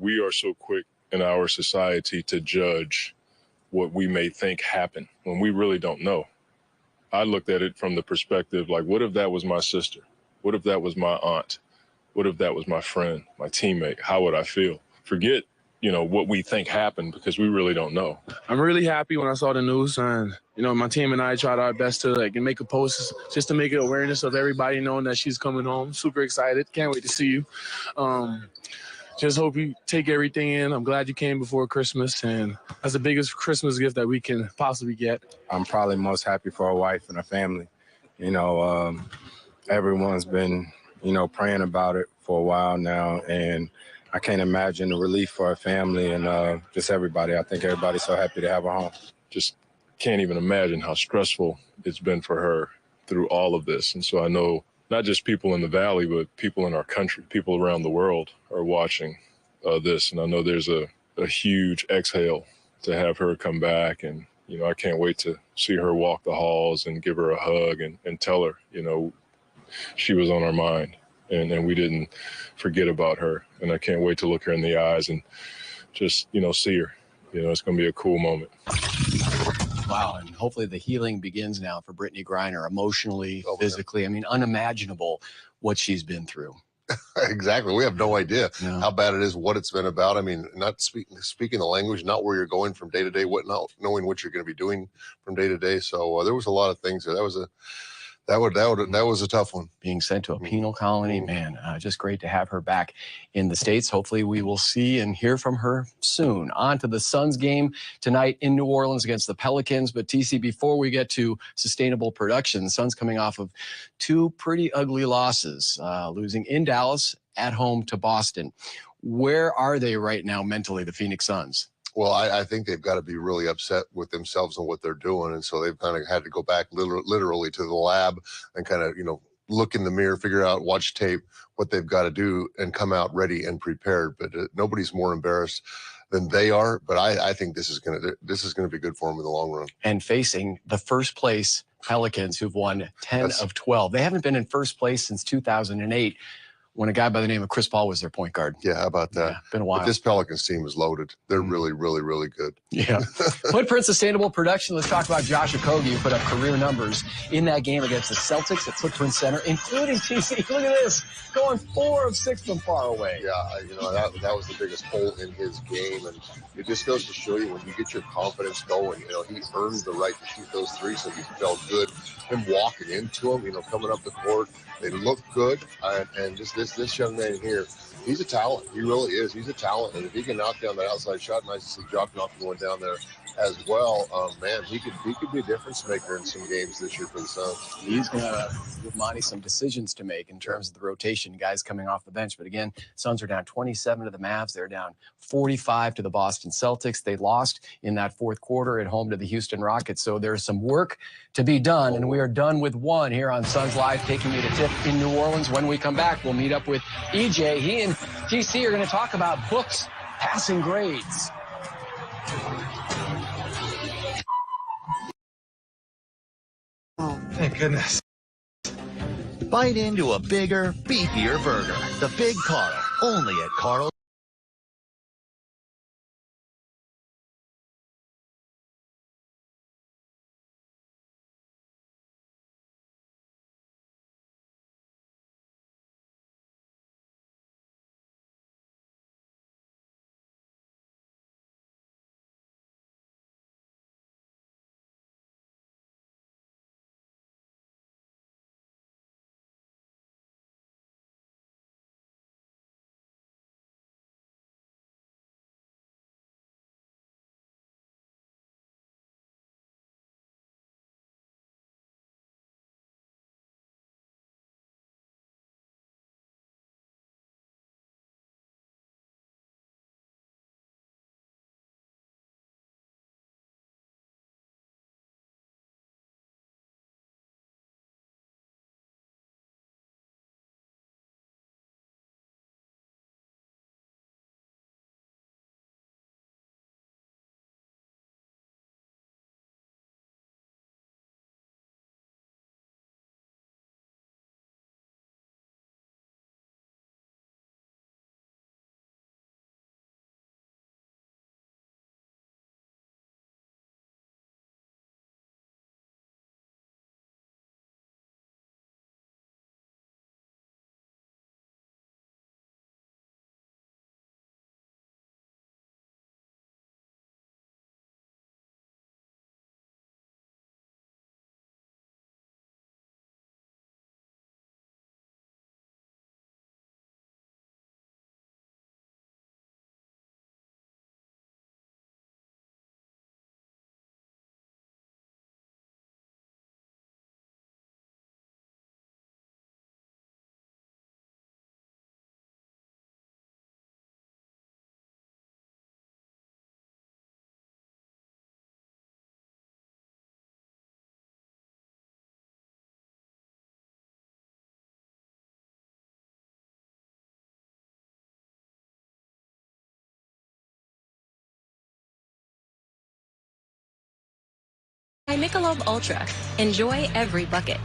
we are so quick in our society to judge what we may think happened when we really don't know. I looked at it from the perspective, like, what if that was my sister? What if that was my aunt? What if that was my friend, my teammate? How would I feel? Forget, what we think happened, because we really don't know. I'm really happy when I saw the news, and my team and I tried our best to make a post just to make it awareness of everybody knowing that she's coming home. Super excited. Can't wait to see you. Just hope you take everything in. I'm glad you came before Christmas, and that's the biggest Christmas gift that we can possibly get. I'm probably most happy for her wife and her family. Everyone's been, praying about it for a while now, and I can't imagine the relief for her family and just everybody. I think everybody's so happy to have her home. Just can't even imagine how stressful it's been for her through all of this. And so I know not just people in the Valley, but people in our country, people around the world are watching this. And I know there's a huge exhale to have her come back. And, I can't wait to see her walk the halls and give her a hug and tell her, she was on our mind and we didn't forget about her. And I can't wait to look her in the eyes and just, see her. It's going to be a cool moment. Wow, and hopefully the healing begins now for Brittney Griner, emotionally, physically. I mean, unimaginable what she's been through. Exactly. We have no idea how bad it is, what it's been about. I mean, not speaking the language, not where you're going from day to day, not knowing what you're going to be doing from day to day. So there was a lot of things there. That was a tough one. Being sent to a penal colony, man, just great to have her back in the States. Hopefully we will see and hear from her soon. On to the Suns game tonight in New Orleans against the Pelicans. But TC, before we get to sustainable production, the Suns coming off of two pretty ugly losses, losing in Dallas, at home to Boston. Where are they right now mentally, the Phoenix Suns? Well, I think they've got to be really upset with themselves and what they're doing. And so they've kind of had to go back literally to the lab and kind of, look in the mirror, figure out, watch tape, what they've got to do and come out ready and prepared. But nobody's more embarrassed than they are. But I think this is going to be good for them in the long run. And facing the first place Pelicans, who've won 10 of 12. They haven't been in first place since 2008. When a guy by the name of Chris Paul was their point guard. Yeah, how about that? Yeah, been a while. But this Pelicans team is loaded. They're really, really, really good. Yeah. Footprint sustainable production. Let's talk about Josh Okogie, who put up career numbers in that game against the Celtics at Footprint Center, including TC. Look at this, going 4 of 6 from far away. Yeah, that was the biggest hole in his game, and it just goes to show you when you get your confidence going. He earned the right to shoot those threes, so he felt good. Him walking into them, coming up the court, they look good, and just this young man here, he's a talent. He really is. He's a talent, and if he can knock down that outside shot, nice to see Jock knocking one down there as well. Man, he could be a difference maker in some games this year for the Suns. He's going to give Monty some decisions to make in terms of the rotation, guys coming off the bench. But again, Suns are down 27 to the Mavs. They're down 45 to the Boston Celtics. They lost in that fourth quarter at home to the Houston Rockets. So there's some work to be done, and we are done with one here on Suns Live, taking you to tip in New Orleans. When we come back, we'll meet up with EJ. He and TC are going to talk about books, passing grades. Thank goodness. Bite into a bigger, beefier burger. The Big Carl, only at Carl's. Michelob Ultra. Enjoy every bucket.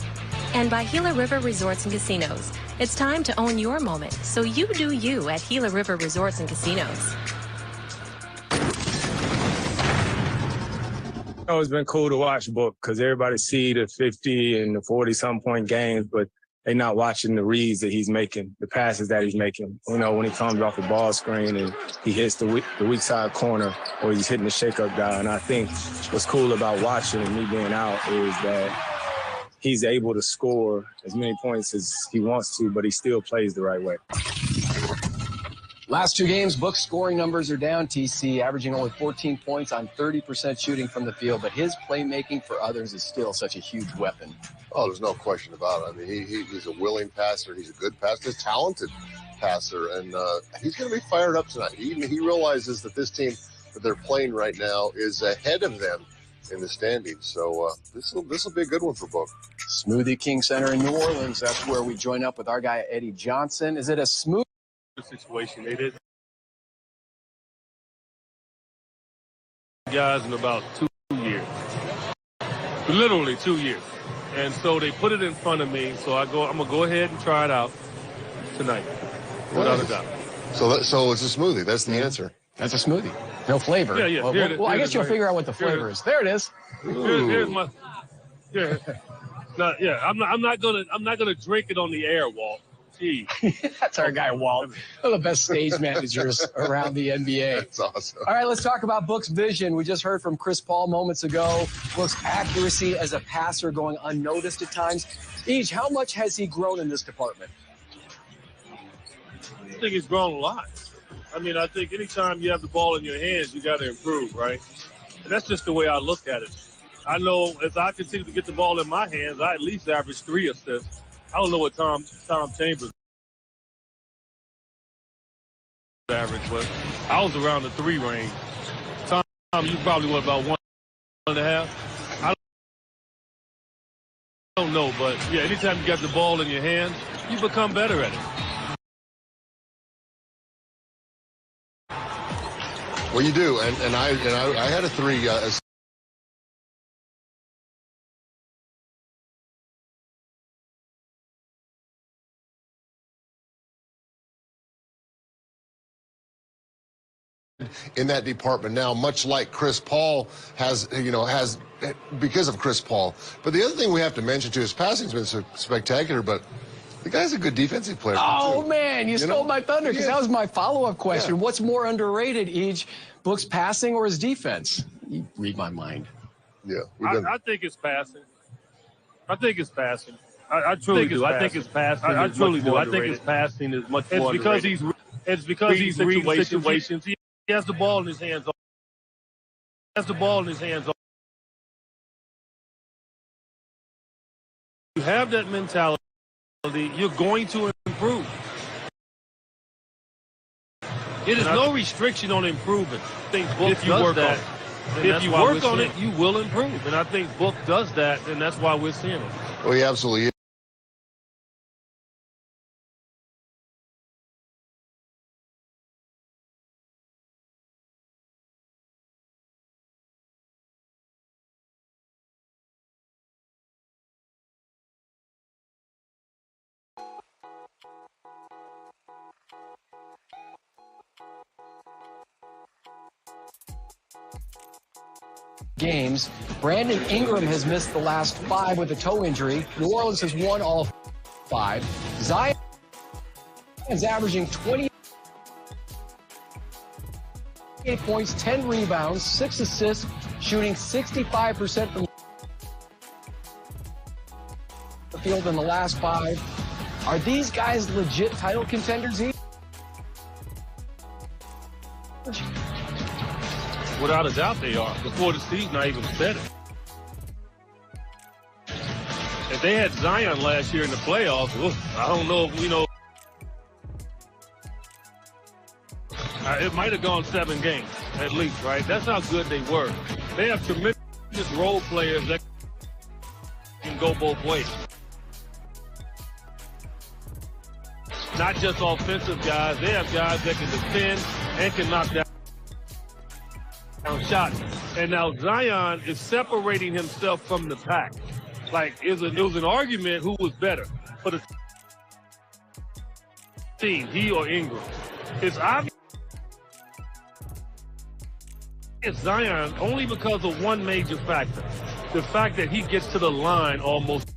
And by Gila River Resorts and Casinos. It's time to own your moment, so you do you at Gila River Resorts and Casinos. It's been cool to watch Book because everybody see the 50 and the 40-some point games, but they're not watching the reads that he's making, the passes that he's making. You know, when he comes off the ball screen and he hits the weak side corner or he's hitting the shake-up guy. And I think what's cool about watching and me being out is that he's able to score as many points as he wants to, but he still plays the right way. Last two games, Book's scoring numbers are down, TC, averaging only 14 points on 30% shooting from the field, but his playmaking for others is still such a huge weapon. Oh, there's no question about it. I mean, he's a willing passer. He's a good passer, a talented passer, and he's going to be fired up tonight. He realizes that this team that they're playing right now is ahead of them in the standings. So this will be a good one for Book. Smoothie King Center in New Orleans. That's where we join up with our guy, Eddie Johnson. Is it a smooth situation? They did guys in about 2 years, literally 2 years, and so they put it in front of me. So I'm gonna go ahead and try it out tonight, without a doubt. So it's a smoothie. That's the answer. That's a smoothie. No flavor. Yeah. Well, I guess you'll figure out what the flavor is. There it is. Here's my. Yeah. I'm not gonna drink it on the air, Walt. Gee. That's our guy, Walt. One of the best stage managers around the NBA. That's awesome. All right, let's talk about Book's vision. We just heard from Chris Paul moments ago. Book's accuracy as a passer going unnoticed at times. Each, how much has he grown in this department? I think he's grown a lot. I mean, I think anytime you have the ball in your hands, you got to improve, right? And that's just the way I look at it. I know as I continue to get the ball in my hands, I at least average 3 assists. I don't know what Tom Chambers average, but I was around the 3 range. Tom, you probably went about 1.5. I don't know, but yeah, anytime you got the ball in your hands, you become better at it. Well, you do, and I had a 3. In that department now, much like Chris Paul has because of Chris Paul. But the other thing we have to mention too, his passing's been so spectacular, but the guy's a good defensive player. Oh too. Man, you stole my thunder because that was my follow-up question. Yeah. What's more underrated, Each, Book's passing or his defense? You read my mind. Yeah, I think it's passing. I truly do. I think it's passing. I truly do. I think his passing is much more underrated. It's because he's reading situations. He has the ball in his hands. You have that mentality, you're going to improve. It is no restriction on improving. I think Book does that. If you work on it, you will improve. And I think Book does that, and that's why we're seeing it. Well, he absolutely is. Games. Brandon Ingram has missed the last 5 with a toe injury. New Orleans has won all 5. Zion is averaging 28 points, 10 rebounds, 6 assists, shooting 65% from the field in the last 5. Are these guys legit title contenders? Without a doubt they are. Before the season, I even said it. If they had Zion last year in the playoffs, I don't know if we know. It might have gone 7 games, at least, right? That's how good they were. They have tremendous role players that can go both ways. Not just offensive guys. They have guys that can defend and can knock down shot. And now Zion is separating himself from the pack. Like, it was an argument who was better for the team, he or Ingram. It's obvious it's Zion only because of one major factor. The fact that he gets to the line almost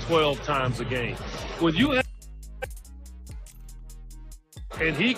12 times a game. When you have, and he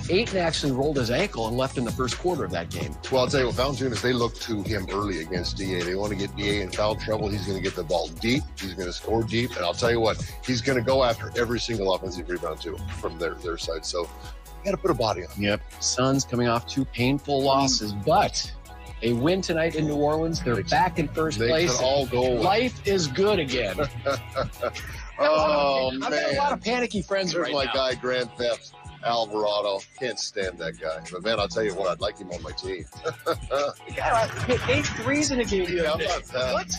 Ayton actually rolled his ankle and left in the first quarter of that game. Well, I'll tell you what, Valanciunas, they look to him early against DA. They want to get DA in foul trouble. He's going to get the ball deep. He's going to score deep. And I'll tell you what, he's going to go after every single offensive rebound, too, from their side. So you got to put a body on him. Yep. Suns coming off 2 painful losses, but a win tonight in New Orleans. They're back in first place. They could all go. Life is good again. Oh, man. I've got a lot of panicky friends There's right my now. guy, Grand Theft Alvarado. Can't stand that guy. But, man, I'll tell you what, I'd like him on my team. The guy hit 8 threes in a game the other day. What?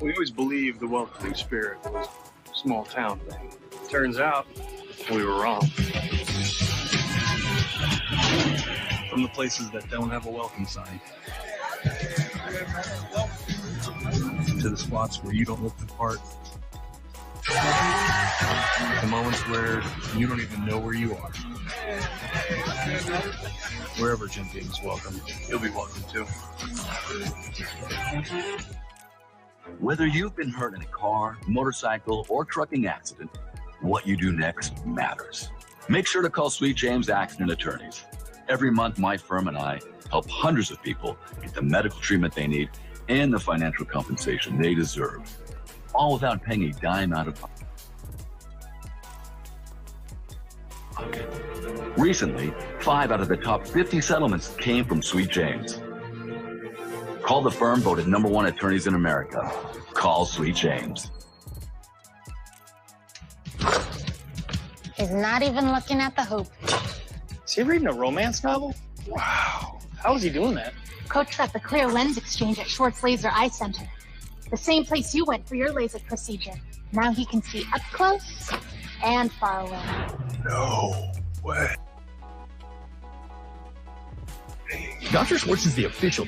We always believed the welcoming spirit was a small town thing. Turns out we were wrong. From the places that don't have a welcome sign to the spots where you don't look the part, the moments where you don't even know where you are. Wherever Jim Beam is welcome, you'll be welcome too. Whether you've been hurt in a car, motorcycle, or trucking accident, what you do next matters. Make sure to call Sweet James Accident Attorneys. Every month, my firm and I help hundreds of people get the medical treatment they need and the financial compensation they deserve, all without paying a dime out of pocket. Recently, 5 out of the top 50 settlements came from Sweet James. Call the firm voted #1 attorneys in America. Call Sweet James. He's not even looking at the hoop. Is he reading a romance novel? Wow. How is he doing that? Coach at the Clear Lens Exchange at Schwartz Laser Eye Center. The same place you went for your LASIK procedure. Now he can see up close and far away. No way. Dr. Schwartz is the official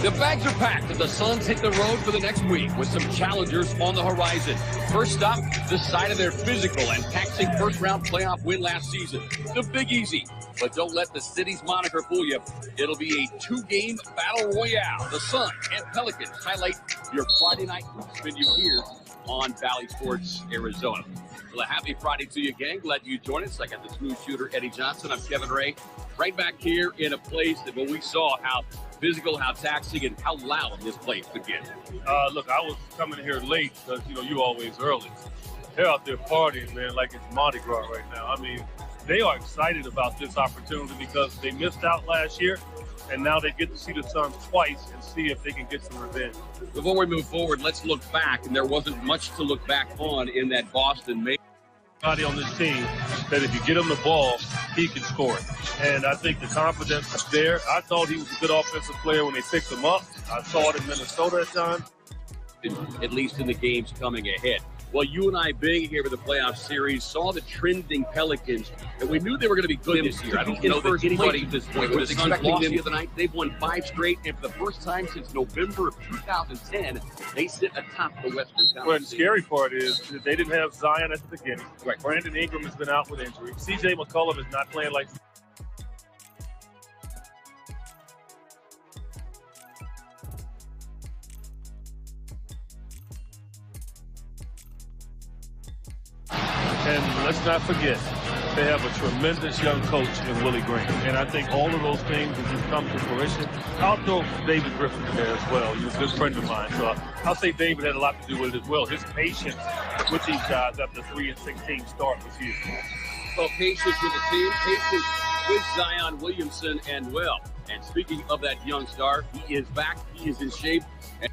The bags are packed and the Suns hit the road for the next week with some challengers on the horizon. First up, the side of their physical and taxing first-round playoff win last season, the Big Easy. But don't let the city's moniker fool you. It'll be a 2-game battle royale. The Suns and Pelicans highlight your Friday night hoops venue here on Valley Sports, Arizona. Well, a happy Friday to you, gang. Glad you joined us. I got the smooth shooter, Eddie Johnson. I'm Kevin Ray. Right back here in a place that when we saw how physical, how taxing, and how loud this place could get. Look, I was coming here late because, you always early. They're out there partying, man, like it's Mardi Gras right now. I mean, they are excited about this opportunity because they missed out last year, and now they get to see the Suns twice and see if they can get some revenge. Before we move forward, let's look back, and there wasn't much to look back on in that Boston May. Everybody on this team that if you get him the ball, he can score it. And I think the confidence is there. I thought he was a good offensive player when they picked him up. I saw it in Minnesota at times. At least in the games coming ahead. Well, you and I, being here for the playoff series, saw the trending Pelicans, and we knew they were going to be good this year. I don't know that anybody at this point was expecting them the other night. They've won 5 straight, and for the first time since November of 2010, they sit atop the Western Conference. Well, the scary part is that they didn't have Zion at the beginning. Right. Brandon Ingram has been out with injury. C.J. McCollum is not playing like. And let's not forget, they have a tremendous young coach in Willie Green. And I think all of those things will just come to fruition. I'll throw David Griffin in there as well. He's a good friend of mine. So I'll say David had a lot to do with it as well. His patience with these guys after 3-16 start was huge. So patience with the team, patience with Zion Williamson and And speaking of that young star, he is back. He is in shape. And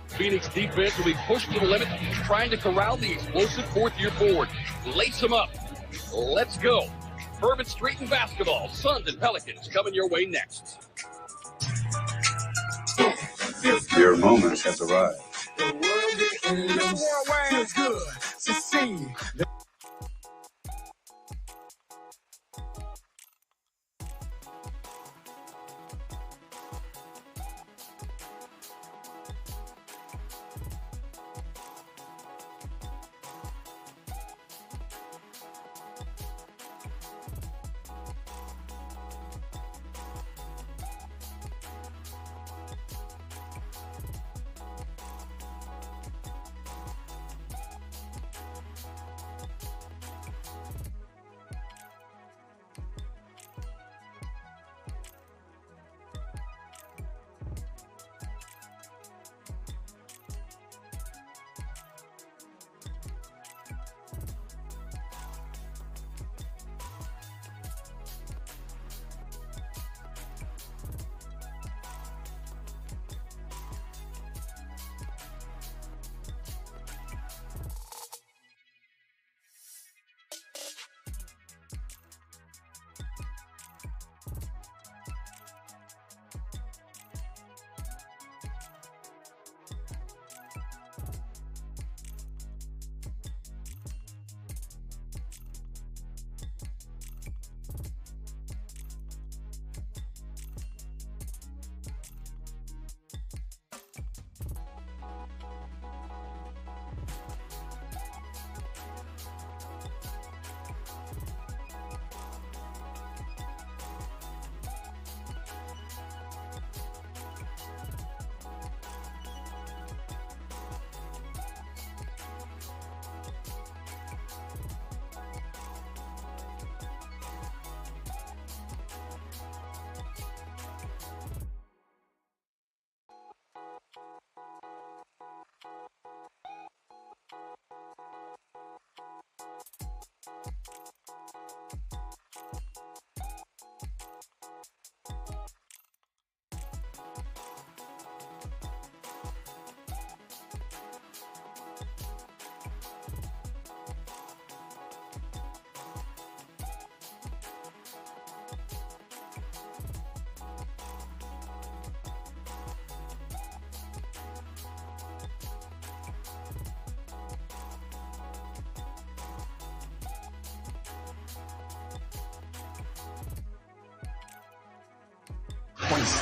Phoenix defense will be pushed to the limit, trying to corral the explosive fourth-year forward. Lace him up. Let's go. Bourbon Street and basketball. Suns and Pelicans coming your way next. Your moment has arrived. The world is good to see.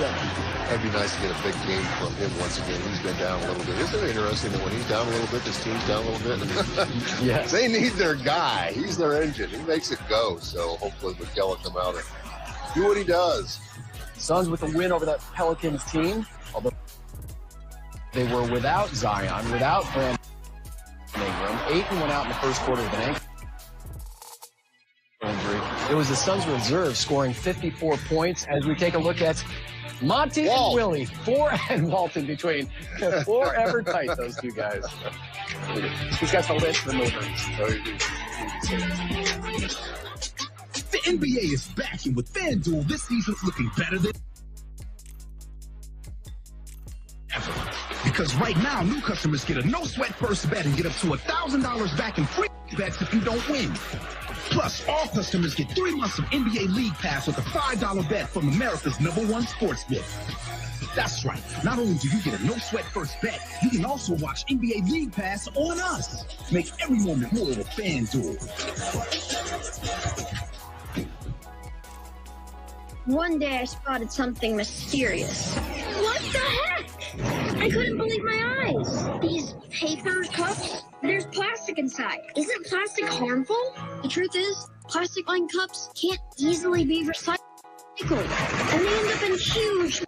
That'd be nice to get a big game from him once again. He's been down a little bit. Isn't it interesting that when he's down a little bit, this team's down a little bit? Yes. They need their guy. He's their engine. He makes it go. So hopefully Mikal will come out and do what he does. Suns with a win over that Pelicans team, although they were without Zion, without Brandon Ingram. Ayton went out in the first quarter with an ankle injury. It was the Suns reserve scoring 54 points as we take a look at Monty and Willie, 4 and Walton between. Forever tight, those two guys. He's got the list of movers. The NBA is back, and with FanDuel, this season's looking better than ever. Because right now, new customers get a no-sweat first bet and get up to $1,000 back in free bets if you don't win. Plus, all customers get 3 months of NBA League Pass with a $5 bet from America's #1 sportsbook. That's right. Not only do you get a no-sweat first bet, you can also watch NBA League Pass on us. Make every moment more with FanDuel. One day I spotted something mysterious. What the heck? I couldn't believe my eyes. These paper cups, there's plastic inside. Isn't plastic harmful? The truth is, plastic-lined cups can't easily be recycled. And they end up in huge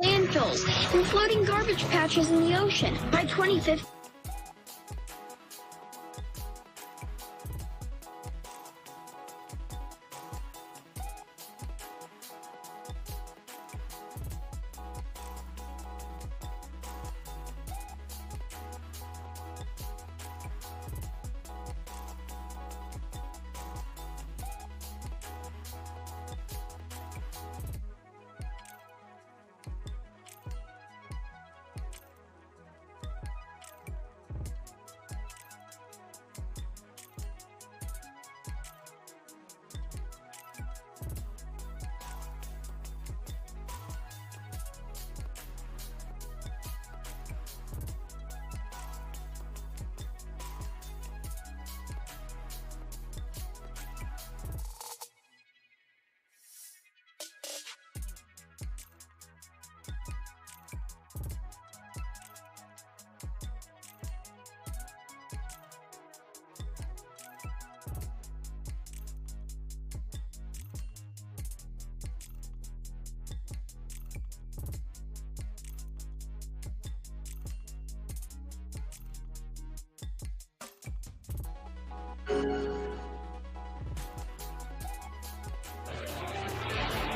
landfills and floating garbage patches in the ocean. By 2050,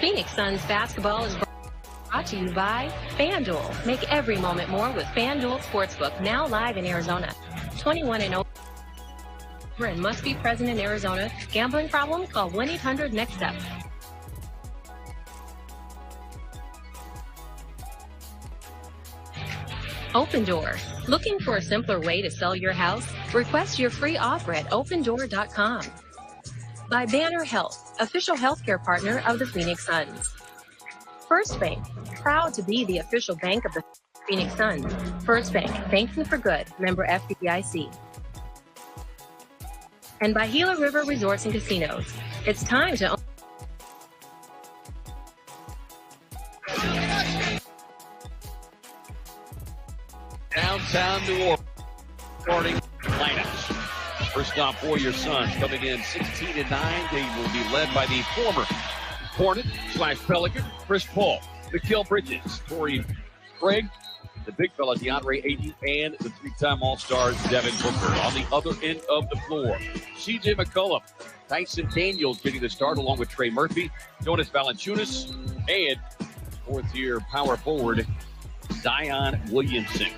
Phoenix Suns basketball is brought to you by FanDuel. Make every moment more with FanDuel Sportsbook, now live in Arizona. 21 and over and must be present in Arizona. Gambling problem? Call 1-800-NEXT-STEP. Open Door. Looking for a simpler way to sell your house? Request your free offer at opendoor.com. By Banner Health, official healthcare partner of the Phoenix Suns. First Bank, proud to be the official bank of the Phoenix Suns. First Bank, banking for good, member FDIC. And by Gila River Resorts and Casinos. It's time to downtown New Orleans starting lineups. First off, Warrior Suns coming in 16-9. They will be led by the former Hornet/Pelican, Chris Paul, Mikal Bridges, Torrey Craig, the big fella DeAndre Ayton, and the 3-time All-Star Devin Booker. On the other end of the floor, C.J. McCollum, Tyson Daniels getting the start along with Trey Murphy, Jonas Valanciunas, and fourth-year power forward Zion Williamson.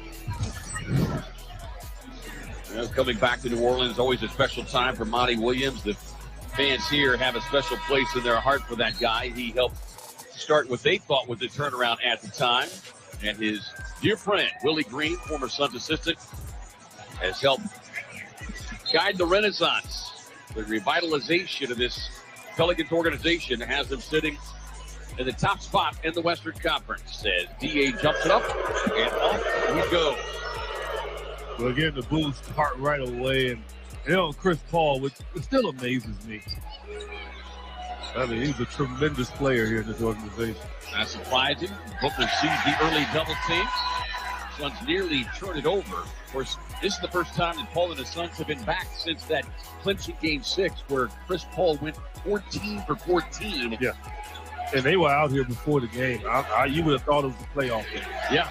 Coming back to New Orleans, always a special time for Monty Williams. The fans here have a special place in their heart for that guy. He helped start what they thought was a turnaround at the time. And his dear friend, Willie Green, former Suns assistant, has helped guide the renaissance. The revitalization of this Pelicans organization has them sitting in the top spot in the Western Conference. As D.A. jumps it up, and off we go. Well, again, the Bulls start right away, and Chris Paul, which still amazes me. I mean, he's a tremendous player here in this organization. Not surprising. Booker sees the early double team. Suns nearly turn it over. Of course, this is the first time that Paul and the Suns have been back since that clinching Game 6, where Chris Paul went 14 for 14. Yeah, and they were out here before the game. You would have thought it was a playoff game. Yeah.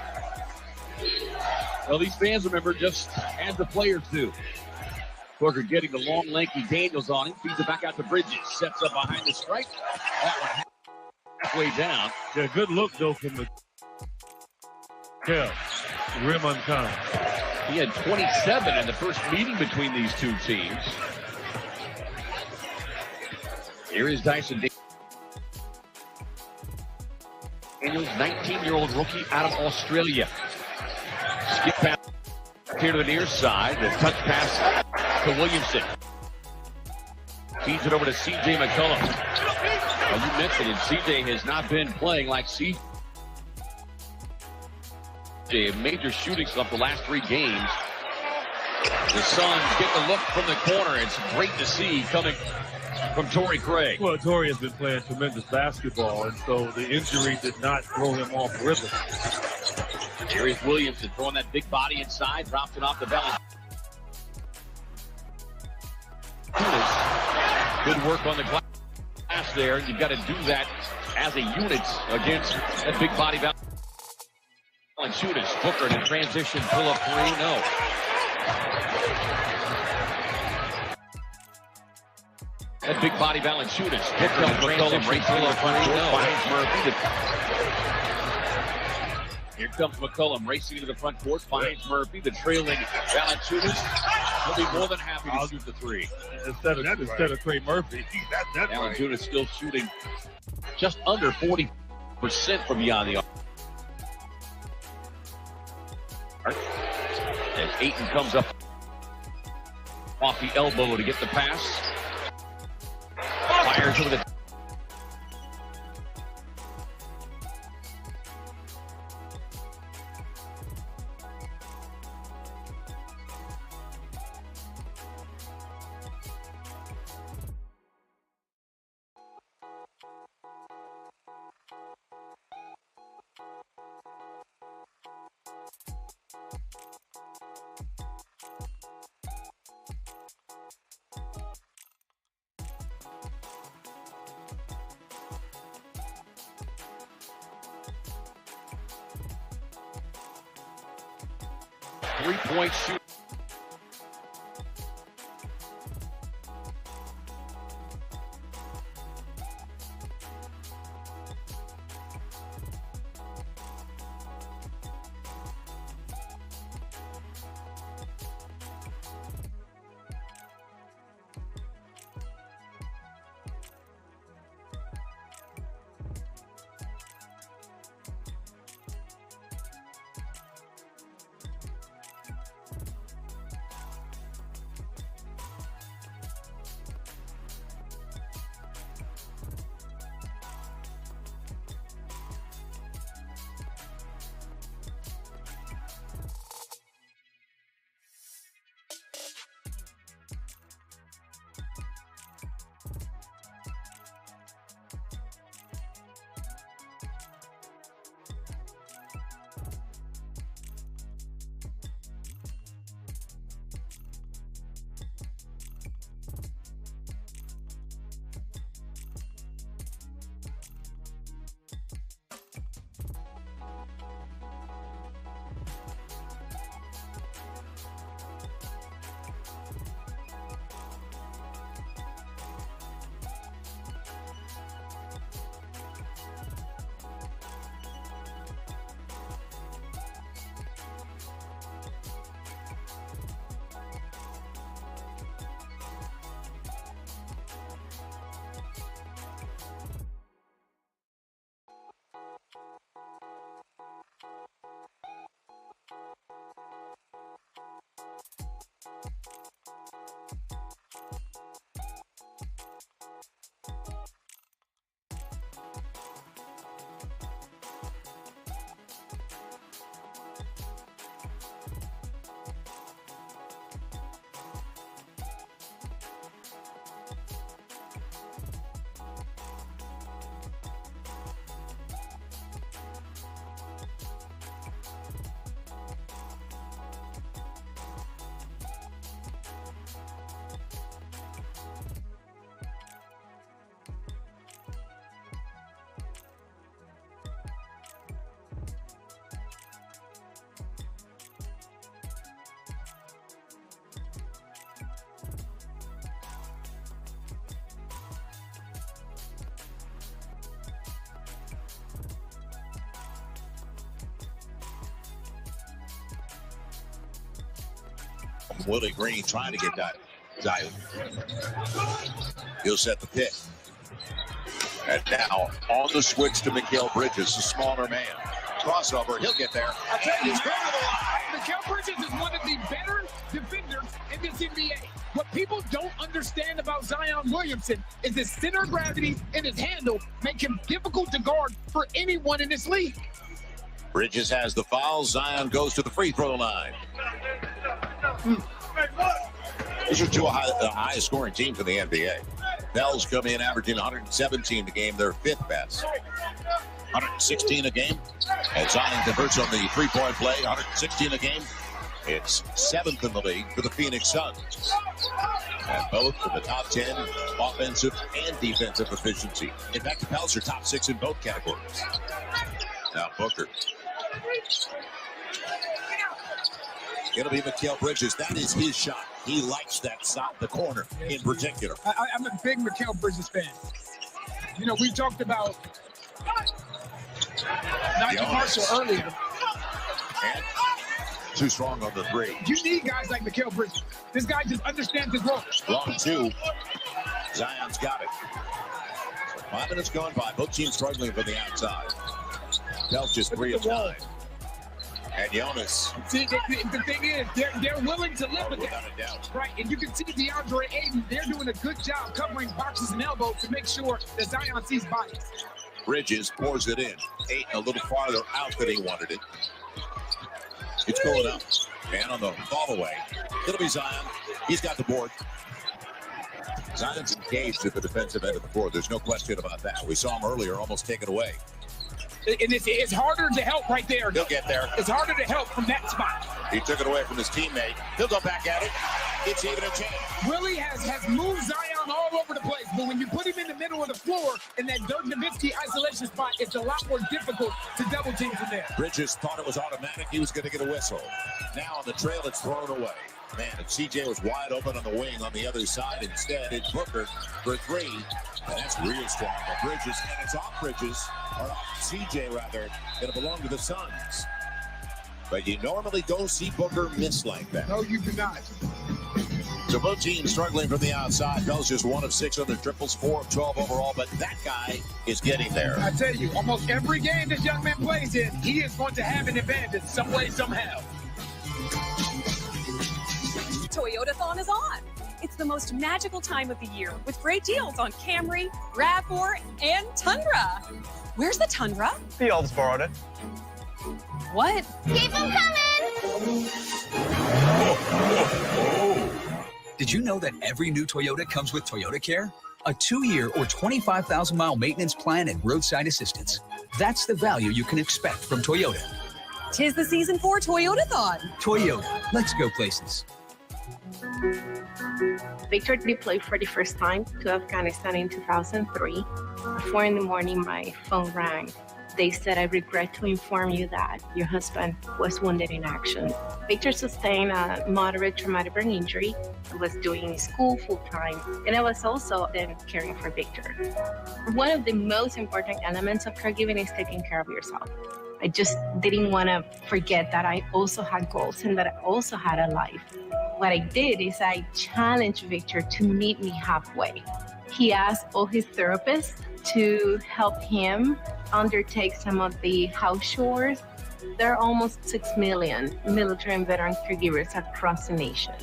Well, these fans remember just as the players do. Booker getting the long, lanky Daniels on him. Feeds it back out to Bridges. Sets up behind the strike. That one halfway down. Yeah, good look, though, from the rim untimed. He had 27 in the first meeting between these two teams. Here is Dyson Daniels, 19-year-old rookie out of Australia. Skip pass here to the near side. The touch pass to Williamson. Feeds it over to C.J. McCollum. Well, you mentioned it. C.J. has not been playing like C.J. A major shooting slump the last 3 games. The Suns get the look from the corner. It's great to see coming from Torrey Craig. Well, Torrey has been playing tremendous basketball, and so the injury did not throw him off rhythm. Here is Williamson throwing that big body inside, drops it off the belly. Good work on the glass there. You've got to do that as a unit against that big body balance. Shooters, Booker in transition, pull up 3, no. That big body balance shooters. Booker in transition, pull up 3, no. Finds Murphy. Here comes McCollum racing into the front court, finds Murphy. The trailing balance shooters will be more than happy to shoot the 3. Instead of Trey Murphy, that's Alan Judas still shooting just under 40% from beyond the arc. As Ayton comes up off the elbow to get the pass. Fires over the... Three-point shoot. Willie Green trying to get that. Zion. He'll set the pick. And now on the switch to Mikal Bridges, the smaller man. Crossover, he'll get there. I tell you, Mikal Bridges is one of the better defenders in this NBA. What people don't understand about Zion Williamson is his center of gravity and his handle make him difficult to guard for anyone in this league. Bridges has the foul. Zion goes to the free throw line. These are two of the highest scoring teams in the NBA. Pels come in averaging 117 a game, their fifth best. 116 a game. And Zion converts on the three-point play, 116 a game. It's seventh in the league for the Phoenix Suns. And both in the top 10 offensive and defensive efficiency. In fact, the Pels are top 6 in both categories. Now Booker. It'll be Mikal Bridges. That is his shot. He likes that shot, the corner in particular. I'm a big Mikal Bridges fan. You know, we talked about Nigel Marshall earlier. And too strong on the three. You need guys like Mikal Bridges. This guy just understands his role. Long two. Zion's got it. 5 minutes gone by. Both teams struggling from the outside. Pels just 3 of 9. And Jonas. See, the thing is, they're willing to live with that. Right, and you can see DeAndre Ayton, they're doing a good job covering boxes and elbows to make sure that Zion sees bodies. Bridges pours it in. Ayton a little farther out than he wanted it. It's going up. And on the fall away, it'll be Zion. He's got the board. Zion's engaged at the defensive end of the board. There's no question about that. We saw him earlier almost take it away. And it's harder to help right there. He'll get there. It's harder to help from that spot. He took it away from his teammate. He'll go back at it. It's even a chance. Willie has moved Zion all over the place, but when you put him in the middle of the floor in that Dirk Nowitzki isolation spot, it's a lot more difficult to double team from there. Bridges thought it was automatic. He was going to get a whistle. Now on the trail, it's thrown away. Man, and CJ was wide open on the wing on the other side. Instead, it's Booker for 3. And that's real strong by Bridges. And it's off Bridges, or off CJ rather. It'll belong to the Suns. But you normally don't see Booker miss like that. No, you do not. So both teams struggling from the outside. Bell's just 1 of 6 on their triples, 4 of 12 overall. But that guy is getting there. I tell you, almost every game this young man plays in, he is going to have an advantage some way, somehow. Toyotathon is on. It's the most magical time of the year with great deals on Camry, RAV4, and Tundra. Where's the Tundra? The elves borrowed it. What? Keep them coming! Did you know that every new Toyota comes with Toyota Care? A 2-year or 25,000-mile maintenance plan and roadside assistance. That's the value you can expect from Toyota. 'Tis the season for Toyotathon. Toyota, let's go places. Victor deployed for the first time to Afghanistan in 2003. 4 in the morning, my phone rang. They said, "I regret to inform you that your husband was wounded in action." Victor sustained a moderate traumatic brain injury. I was doing school full-time, and I was also then caring for Victor. One of the most important elements of caregiving is taking care of yourself. I just didn't want to forget that I also had goals and that I also had a life. What I did is I challenged Victor to meet me halfway. He asked all his therapists to help him undertake some of the house chores. There are almost 6 million military and veteran caregivers across the nation.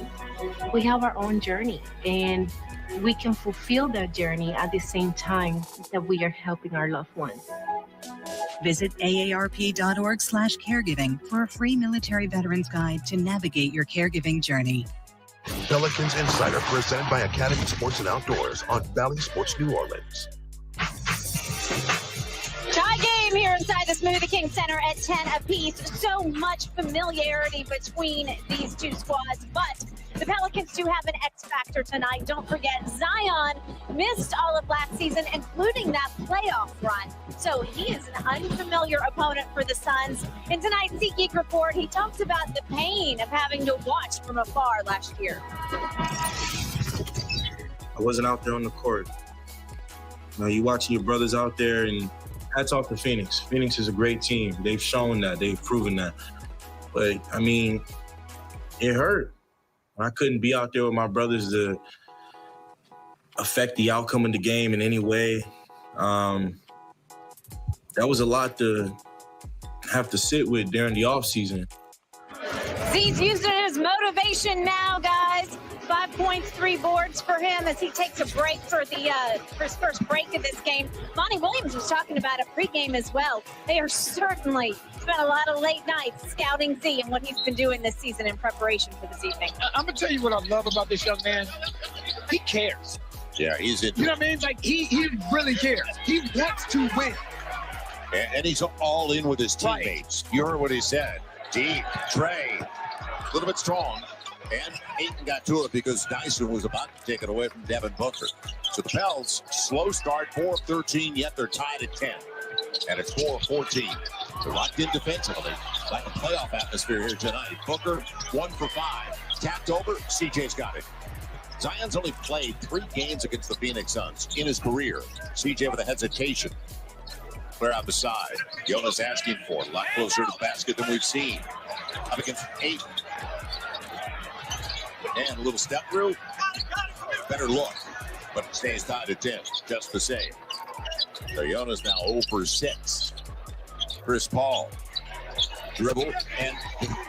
We have our own journey, and we can fulfill that journey at the same time that we are helping our loved ones. Visit aarp.org/caregiving for a free military veterans guide to navigate your caregiving journey. Pelicans Insider presented by Academy Sports and Outdoors on Valley Sports New Orleans. Tie game here inside the Smoothie King Center at 10 apiece. So much familiarity between these two squads, but the Pelicans do have an X factor tonight. Don't forget, Zion missed all of last season, including that playoff run. So he is an unfamiliar opponent for the Suns. In tonight's SeatGeek report, he talks about the pain of having to watch from afar last year. I wasn't out there on the court. You know, you watching your brothers out there, and hats off to Phoenix. Phoenix is a great team. They've shown that. They've proven that. But, I mean, it hurt. When I couldn't be out there with my brothers to affect the outcome of the game in any way, that was a lot to have to sit with during the offseason. He's used it as motivation now, guys. 5 points, 3 boards for him as he takes a break for his first break of this game. Monty Williams was talking about a pregame as well. They are certainly spent a lot of late nights scouting Z and what he's been doing this season in preparation for this evening. I'm going to tell you what I love about this young man. He cares. Yeah, he's in. You know what I mean? Like, he really cares. He wants to win. And he's all in with his teammates. Right. You heard what he said. Deep, Trey, a little bit strong. And Ayton got to it because Dyson was about to take it away from Devin Booker. So the Pels, slow start, 4 of 13, yet they're tied at 10. And it's 4 of 14. They're locked in defensively, like a playoff atmosphere here tonight. Booker, 1 for 5. Tapped over, CJ's got it. Zion's only played 3 games against the Phoenix Suns in his career. CJ with a hesitation. Clear out the side. Jonas asking for it. A lot closer to the basket than we've seen. Up against 8. And a little step through. Better look. But it stays tied at 10. Just the same. So Jonas now 0 for 6. Chris Paul. Dribble and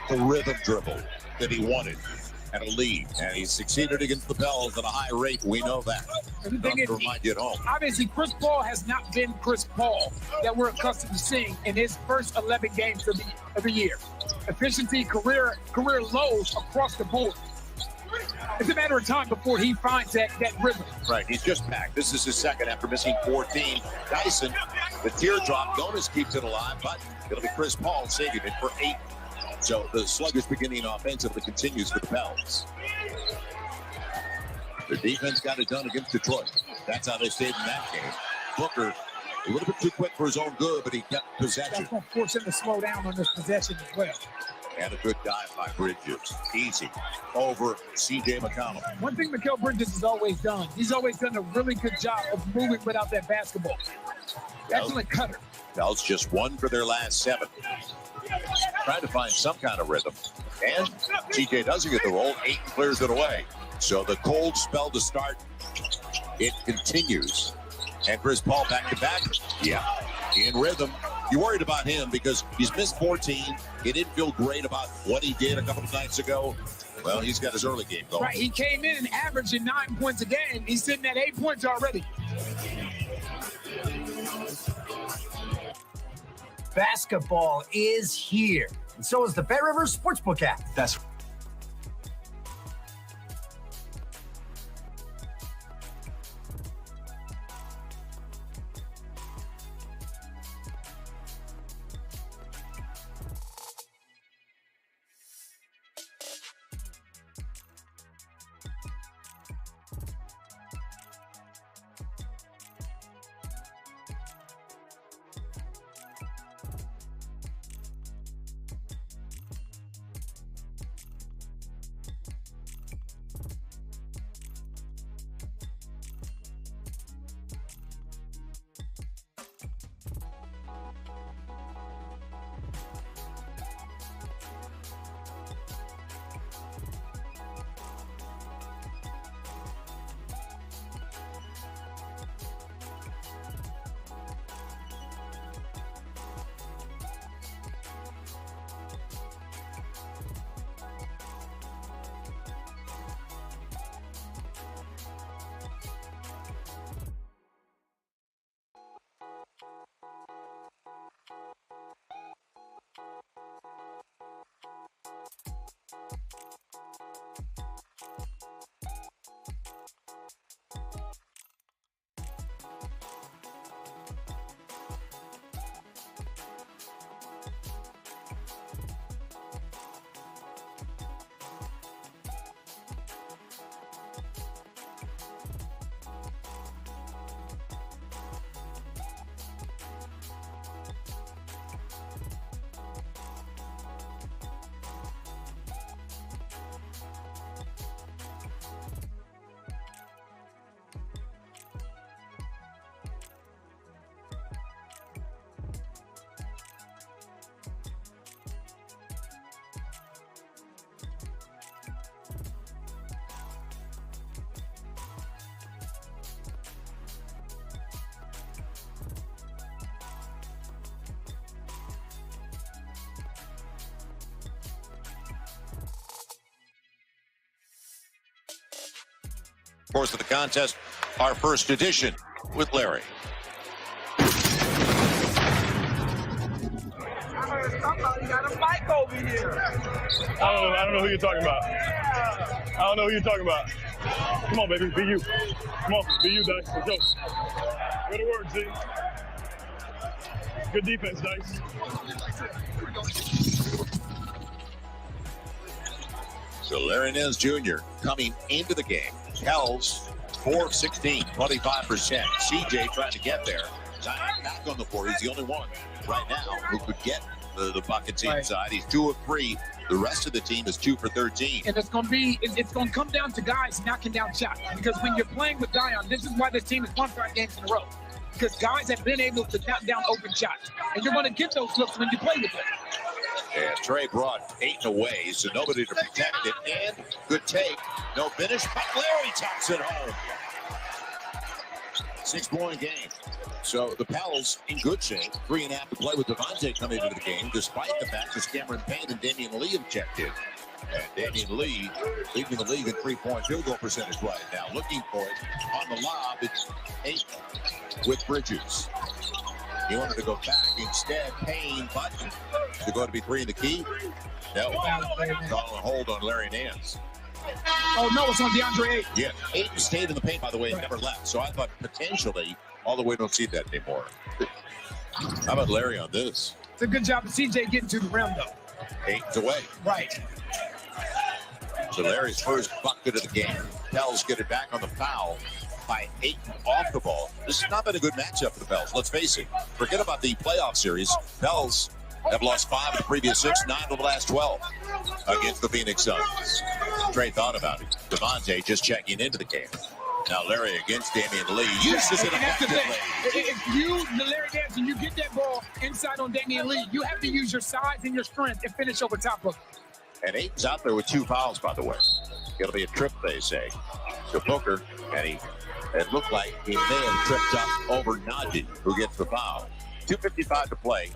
the rhythm dribble that he wanted. And a lead. And he succeeded against the Pels at a high rate. We know that. To remind you at home. Obviously, Chris Paul has not been Chris Paul that we're accustomed to seeing in his first 11 games of the year. Efficiency, career lows across the board. It's a matter of time before he finds that rhythm. Right, he's just back. This is his second after missing 14. Dyson, the teardrop, Jonas keeps it alive, but it'll be Chris Paul saving it for 8. So the sluggish beginning offensively continues for the Pels. Their defense got it done against Detroit. That's how they stayed in that game. Booker, a little bit too quick for his own good, but he kept possession. That's going to force him to slow down on this possession as well. And a good dive by Bridges. Easy. Over C.J. McCollum. One thing Mikal Bridges has always done, he's always done a really good job of moving without that basketball. Excellent cutter. Pels just 1 for their last 7. Trying to find some kind of rhythm. And C.J. doesn't get the roll. 8 clears it away. So the cold spell to start, it continues. And Chris Paul back to back. Yeah, in rhythm. You worried about him because he's missed 14. He didn't feel great about what he did a couple of nights ago. Well, he's got his early game going. Right, he came in and averaging 9 points a game. He's sitting at 8 points already. Basketball is here, and so is the Bet Rivers Sportsbook app. That's Of course, of the contest, our first edition with Larry. Somebody got a mic over here. I don't know who you're talking about. I don't know who you're talking about. Come on, baby, be you. Come on, be you, Dice. Let's go. Go to work, Z. Good defense, Dice. So Larry Nance Jr. coming into the game. Pels, 4 of 16, 25%. CJ trying to get there. Zion back on the board. He's the only one right now who could get the buckets inside. He's 2 of 3. The rest of the team is 2 for 13. And it's going to come down to guys knocking down shots. Because when you're playing with Zion, this is why this team has won 5 games in a row. Because guys have been able to knock down open shots. And you're going to get those looks when you play with them. And Trey brought 8 away, so nobody to protect it. And good take. No finish, but Larry taps it home. 6-point game. So the Pels in good shape. 3.5 to play with Devontae coming into the game, despite the fact that Cameron Payne and Damian Lee have checked in. And Damian Lee leading the league in 3-point field goal percentage right now. Looking for it on the lob. It's 8 with Bridges. He wanted to go back. Instead, Payne button to go to be 3 in the key. No, hold on Larry Nance. Oh, no, it's on DeAndre Ayton. Yeah, Ayton stayed in the paint, by the way, and never left. So I thought potentially, although we don't see that anymore. How about Larry on this? It's a good job of CJ getting to the rim, though. Ayton's away. Right. So Larry's first bucket of the game. Pels get it back on the foul by Ayton off the ball. This has not been a good matchup for the Pels. Let's face it. Forget about the playoff series. Pels have lost 5 of the previous 6, 9 of the last 12 against the Phoenix Suns. Trey thought about it. Devontae just checking into the game. Now Larry against Damian Lee uses it effectively. If you, the Larry Nance, and you get that ball inside on Damian Lee, you have to use your size and your strength and finish over top of him. And Ayton's out there with 2 fouls, by the way. It'll be a trip, they say. To Booker, and it looked like he may have tripped up over Najee, who gets the foul. 2:55 to play.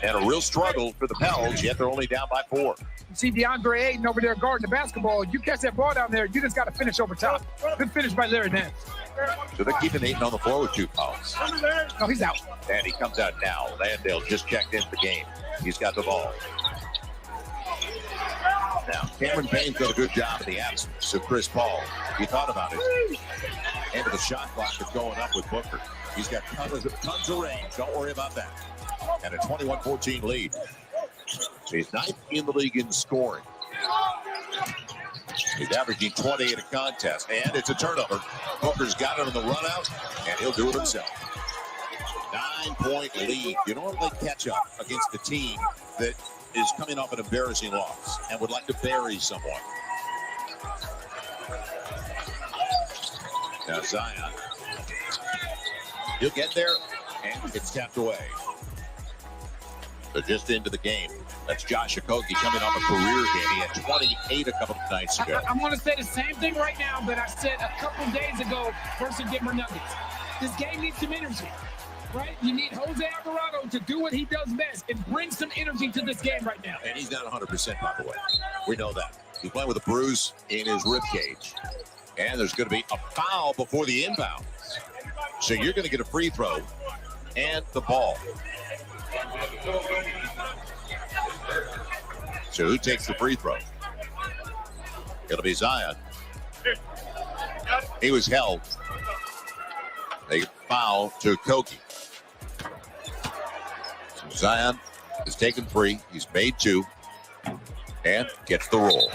And a real struggle for the Pels, yet they're only down by 4. You see DeAndre Ayton over there guarding the basketball. You catch that ball down there, you just got to finish over top. Good finish by Larry Nance. So they're keeping Ayton on the floor with 2 fouls. No, he's out. And he comes out now. Landale just checked into the game. He's got the ball. Now, Cameron Payne's got a good job in the absence of Chris Paul. You thought about it. End of the shot clock is going up with Booker. He's got tons of range. Don't worry about that. And a 21-14 lead. He's 9th in the league in scoring. He's averaging 28 a contest. And it's a turnover. Booker's got it on the run out, and he'll do it himself. 9-point lead. You don't want to catch up against the team that is coming off an embarrassing loss and would like to bury someone. Now Zion. He'll get there, and it's tapped away. So just into the game. That's Josh Okogie coming off a career game. He had 28 a couple of nights ago. I want to say the same thing right now that I said a couple days ago versus Denver Nuggets. This game needs some energy, right? You need Jose Alvarado to do what he does best and bring some energy to this game right now. And he's not 100%, by the way. We know that. He's playing with a bruise in his rib cage. And there's going to be a foul before the inbound. So you're going to get a free throw and the ball. So who takes the free throw? It'll be Zion. He was held. They foul to Okogie. So Zion is taken free. He's made 2 and gets the roll.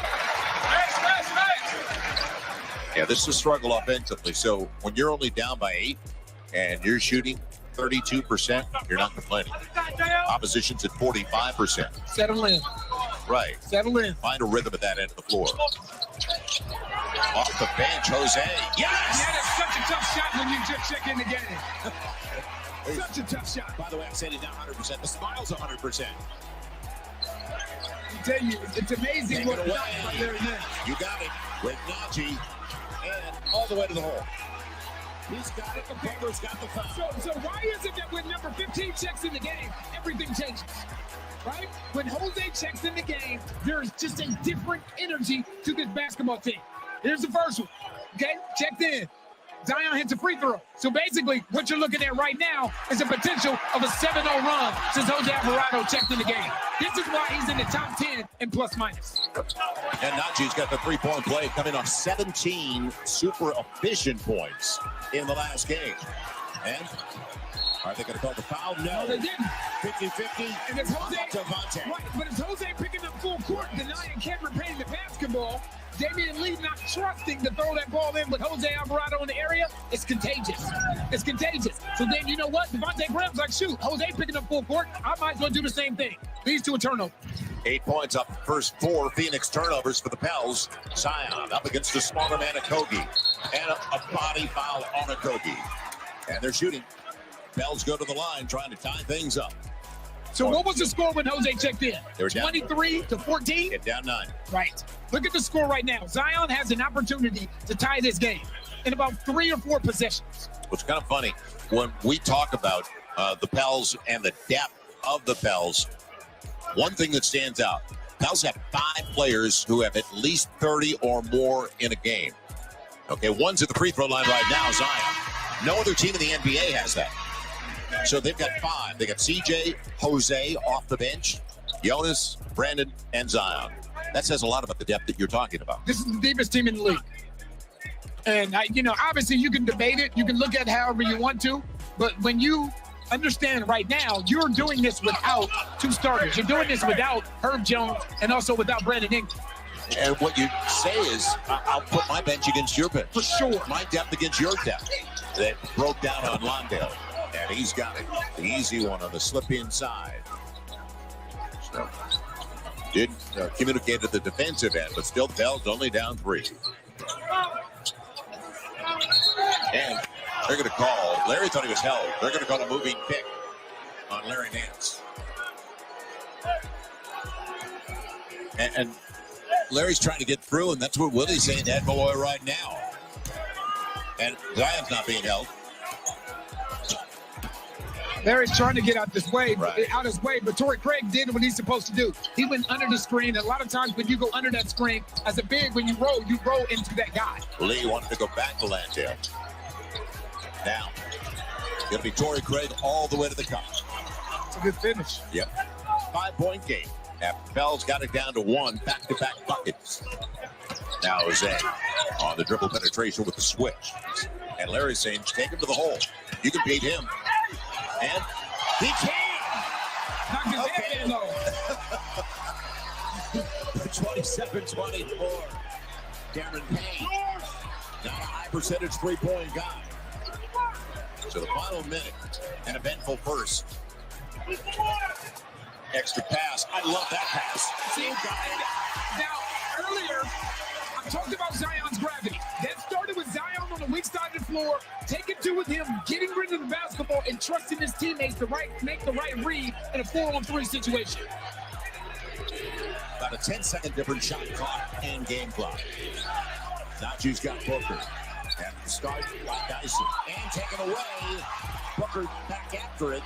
Yeah, this is a struggle offensively. So when you're only down by 8 and you're shooting 32%, you're not complaining. Opposition's at 45%. Settle in. Right. Settle in. Find a rhythm at that end of the floor. Off the bench, Jose. Yes! That is such a tough shot when you just check in the game. Such a tough shot. By the way, I'm saying he's not 100%. The smile's 100%. I tell you, it's amazing what it by Larry Nance. You got it. With Najee and all the way to the hole. He's got it. Butler's got the foul. So why is it that when number 15 checks in the game, everything changes? Right? When Jose checks in the game, there's just a different energy to this basketball team. Here's the first one. Okay, checked in. Zion hits a free throw. So basically, what you're looking at right now is a potential of a 7-0 run since Jose Alvarado checked in the game. This is why he's in the top 10 in plus minus. And Najee's got the three-point play coming off 17 super efficient points in the last game. And are they going to call the foul? No, they didn't. 50-50. And it's Jose. Devontae. Right, but it's Jose picking up full court, denying Cameron Payne the basketball. Damian Lee not trusting to throw that ball in with Jose Alvarado in the area. It's contagious. It's contagious. So then, you know what? Devontae Graham's like, shoot, Jose picking up full court. I might as well do the same thing. Leads to a turnover. 8 points off the first 4 Phoenix turnovers for the Pels. Zion up against the smaller man, Okogie. And a body foul on Okogie. And they're shooting. Pels go to the line trying to tie things up. So what was the score when Jose checked in? They were down 23-14? Get down 9. Right. Look at the score right now. Zion has an opportunity to tie this game in about 3 or 4 possessions. It's kind of funny when we talk about the Pels and the depth of the Pels. One thing that stands out, Pels have 5 players who have at least 30 or more in a game. Okay, one's at the free throw line right now, Zion. No other team in the NBA has that. So they've got 5. They got CJ, Jose off the bench, Jonas, Brandon, and Zion. That says a lot about the depth that you're talking about. This is the deepest team in the league. And, obviously you can debate it. You can look at it however you want to. But when you understand right now, you're doing this without 2 starters. You're doing this without Herb Jones and also without Brandon Ingram. And what you say is, I'll put my bench against your bench. For sure. My depth against your depth. That broke down on Londale. And he's got it. The easy one on the slip inside. So, did communicate at the defensive end, but still Pels only down 3. And they're going to call. Larry thought he was held. They're going to call a moving pick on Larry Nance. And Larry's trying to get through, and that's what Willie's saying to Ed Malloy right now. And Zion's not being held. Larry's trying to get out his way, but Torrey Craig did what he's supposed to do. He went under the screen. A lot of times when you go under that screen, as a big, when you roll into that guy. Lee wanted to go back to Landale. Now, going to be Torrey Craig all the way to the cup. It's a good finish. Yep. 5-point game. After Pels got it down to 1, back-to-back buckets. Now Jose on the dribble penetration with the switch. And Larry's saying, take him to the hole. You can beat him. And he can. Knock his head in low. 27-24. Cameron Payne. Not a high percentage three-point guy. So the final minute, an eventful first. Extra pass. I love that pass. Now, earlier, I talked about Zion's gravity. That started with Zion on the weak side of the floor, taking 2 with him, getting rid of the basketball, and trusting his teammates to make the right read in a 4-on-3 situation. About a 10-second difference shot clock and game clock. Najee's got Booker. At the start, Dyson. And taken away. Booker back after it.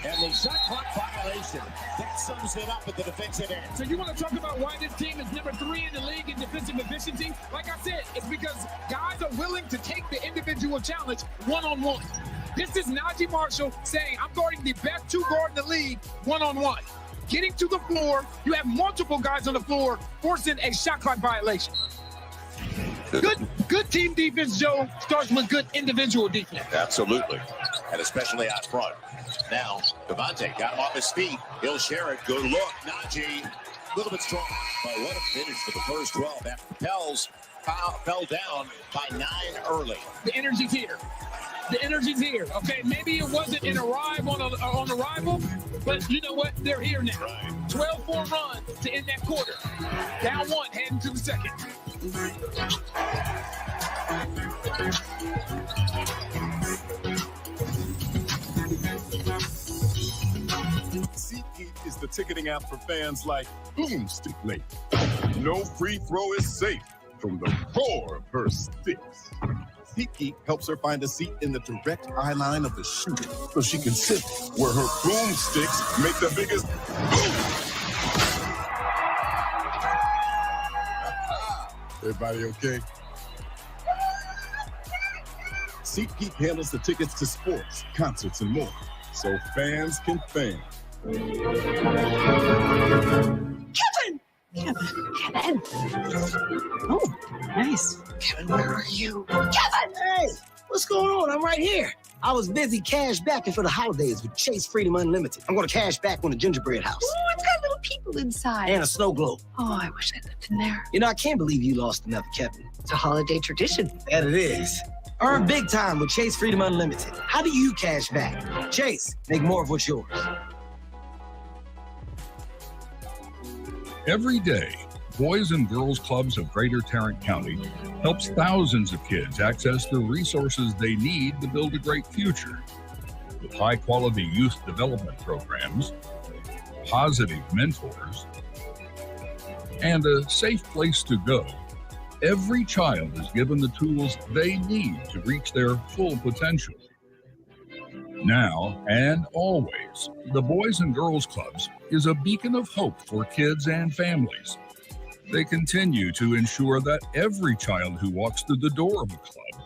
And the shot clock violation. That sums it up at the defensive end. So you want to talk about why this team is number 3 in the league in defensive efficiency? Like I said, it's because guys are willing to take the individual challenge one-on-one. This is Naji Marshall saying, I'm guarding the best 2 guard in the league one-on-one. Getting to the floor, you have multiple guys on the floor forcing a shot clock violation. Good team defense, Joe, starts with good individual defense. Absolutely. And especially out front. Now, Devontae got him off his feet. He'll share it. Good look. Najee, a little bit strong. But what a finish for the first 12. After the Pels fell down by 9 early. The energy's here. The energy's here. Okay, maybe it wasn't an on arrival, but you know what? They're here now. Right. 12-4 run to end that quarter. Down 1, heading to the second. SeatGeek is the ticketing app for fans like Boomstick Lady. No free throw is safe from the core of her sticks. SeatGeek helps her find a seat in the direct eye line of the shooter so she can sit where her boomsticks make the biggest boom. Everybody okay? SeatGeek handles the tickets to sports, concerts, and more, so fans can fan. Kevin! Oh, nice. Kevin, where are you? Kevin! Hey, what's going on? I'm right here. I was busy cash backing for the holidays with Chase Freedom Unlimited. I'm going to cash back on the gingerbread house. Oh, it's got little people inside. And a snow globe. Oh, I wish I lived in there. You know, I can't believe you lost another Kevin. It's a holiday tradition. That it is. Earn big time with Chase Freedom Unlimited. How do you cash back? Chase, make more of what's yours. Every day, Boys and Girls Clubs of Greater Tarrant County helps thousands of kids access the resources they need to build a great future. With high-quality youth development programs, positive mentors, and a safe place to go, every child is given the tools they need to reach their full potential. Now and always, the Boys and Girls Clubs is a beacon of hope for kids and families. They continue to ensure that every child who walks through the door of a club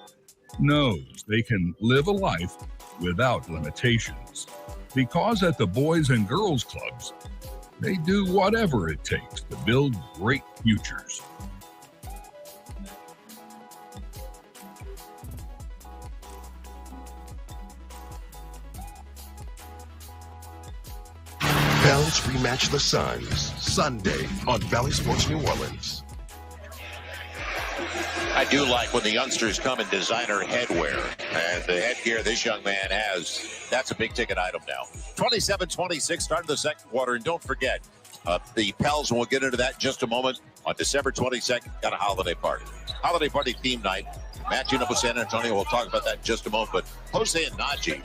knows they can live a life without limitations. Because at the Boys and Girls Clubs, they do whatever it takes to build great futures. Pels rematch the Suns Sunday on Valley Sports New Orleans. I do like when the youngsters come in designer headwear. And the headgear this young man has, that's a big ticket item now. 27-26, start of the second quarter. And don't forget, the Pels, and we'll get into that in just a moment, on December 22nd, got a holiday party. Holiday party theme night, matching up with San Antonio. We'll talk about that in just a moment. But Jose and Najee,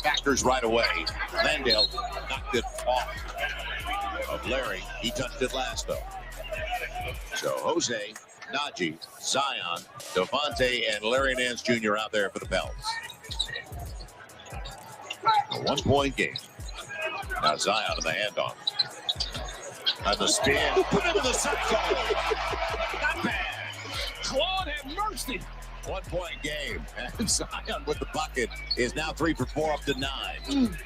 factors right away. Landale knocked it off of Larry. He touched it last, though. So Jose, Najee, Zion, Devontae, and Larry Nance Jr. out there for the Pels. A 1-point game. Now Zion in the handoff. And the spin. Put him in the cycle. Not bad. Claude have mercy. 1-point game. And Zion with the bucket is now 3 for 4 up to 9.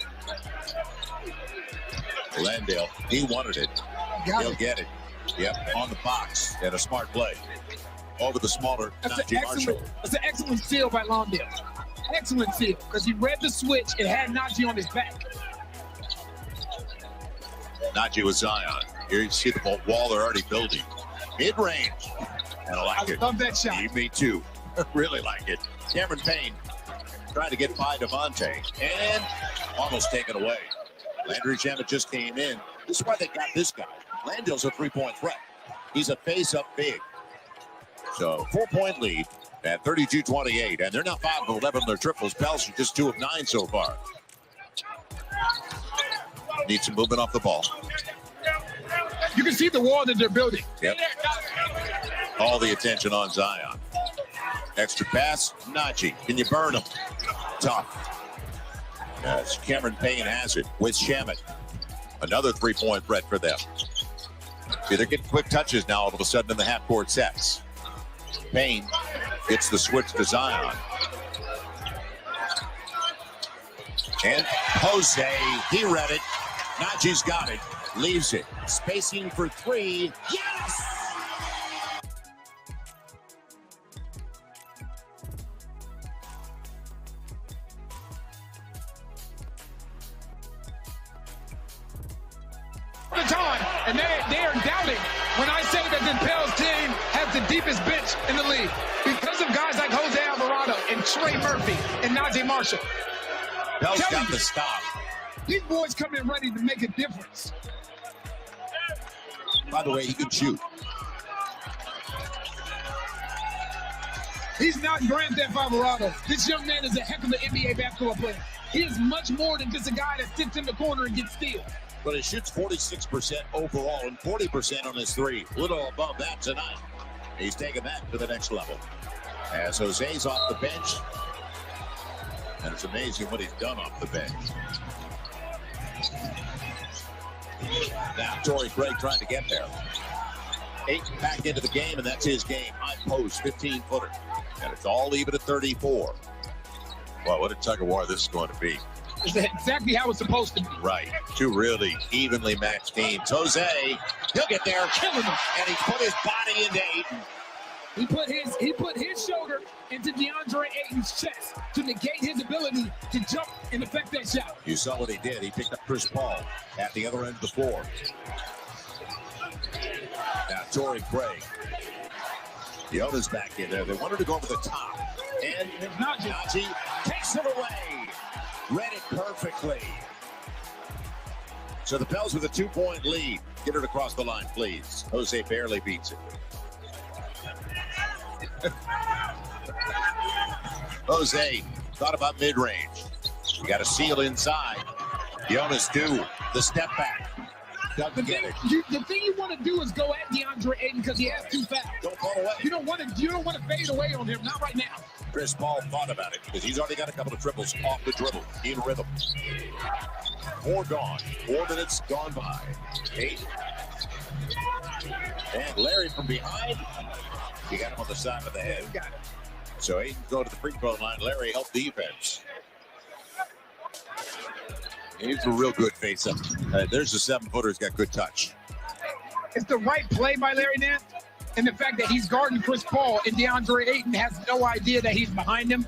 Landale, he wanted it. He'll get it. Yep, on the box. And a smart play. Over the smaller Najee Marshall. That's an excellent steal by Landale. Excellent steal, because he read the switch and had Najee on his back. Najee with Zion. Here you see the wall they're already building. Mid-range. And I like it. Love that shot. Me too. Really like it. Cameron Payne trying to get by Devontae. And almost taken away. Landry Shamet just came in. This is why they got this guy. Landale's a 3-point threat. He's a face-up big. So 4-point lead at 32-28. And they're now 5 of 11 in their triples. Pels are just 2 of 9 so far. Need some movement off the ball. You can see the wall that they're building. Yep. All the attention on Zion. Extra pass, Najee. Can you burn him? Tough. Yes, Cameron Payne has it with Shamet. Another 3-point threat for them. See, they're getting quick touches now all of a sudden in the half-court sets. Payne gets the switch to Zion. And Jose, he read it. Najee's got it. Leaves it. Spacing for 3. Yes! The time, and they are doubting when I say that the Pels team has the deepest bench in the league because of guys like Jose Alvarado and Trey Murphy and Najee Marshall. Pels got the stop. These boys come in ready to make a difference. By the way, he can shoot. He's not Grand Theft Alvarado. This young man is a heck of an NBA basketball player. He is much more than just a guy that sits in the corner and gets steals. But he shoots 46% overall and 40% on his 3. A little above that tonight. He's taking that to the next level. As Jose's off the bench. And it's amazing what he's done off the bench. Now Torrey Craig trying to get there. 8 back into the game, and that's his game. High post, 15-footer. And it's all even at 34. Well, what a tug of war this is going to be. It's exactly how it's supposed to be. Right. Two really evenly matched teams. Jose, he'll get there. Killing him. And he's put his body into Ayton. He put his shoulder into DeAndre Ayton's chest to negate his ability to jump and affect that shot. You saw what he did. He picked up Chris Paul at the other end of the floor. Now, Torrey Craig. Yoda's back in there. They wanted to go over the top. And Najee takes it away. Read it perfectly. So the Pels with a 2-point lead. Get it across the line, please. Jose barely beats it. Jose thought about mid-range. You got a seal inside. Jonas do the step back. Doesn't get it. The thing you want to do is go at DeAndre Ayton because he has 2 fouls. Don't fall away. You don't want to fade away on him. Not right now. Chris Paul thought about it because he's already got a couple of triples off the dribble in rhythm. 4 gone. 4 minutes gone by. 8. And Larry from behind. He got him on the side of the head. Got it. So Ayton go to the free throw line. Larry helped defense. He's a real good face-up. There's a 7-footer who's got good touch. It's the right play by Larry Nance, and the fact that he's guarding Chris Paul and DeAndre Ayton has no idea that he's behind him.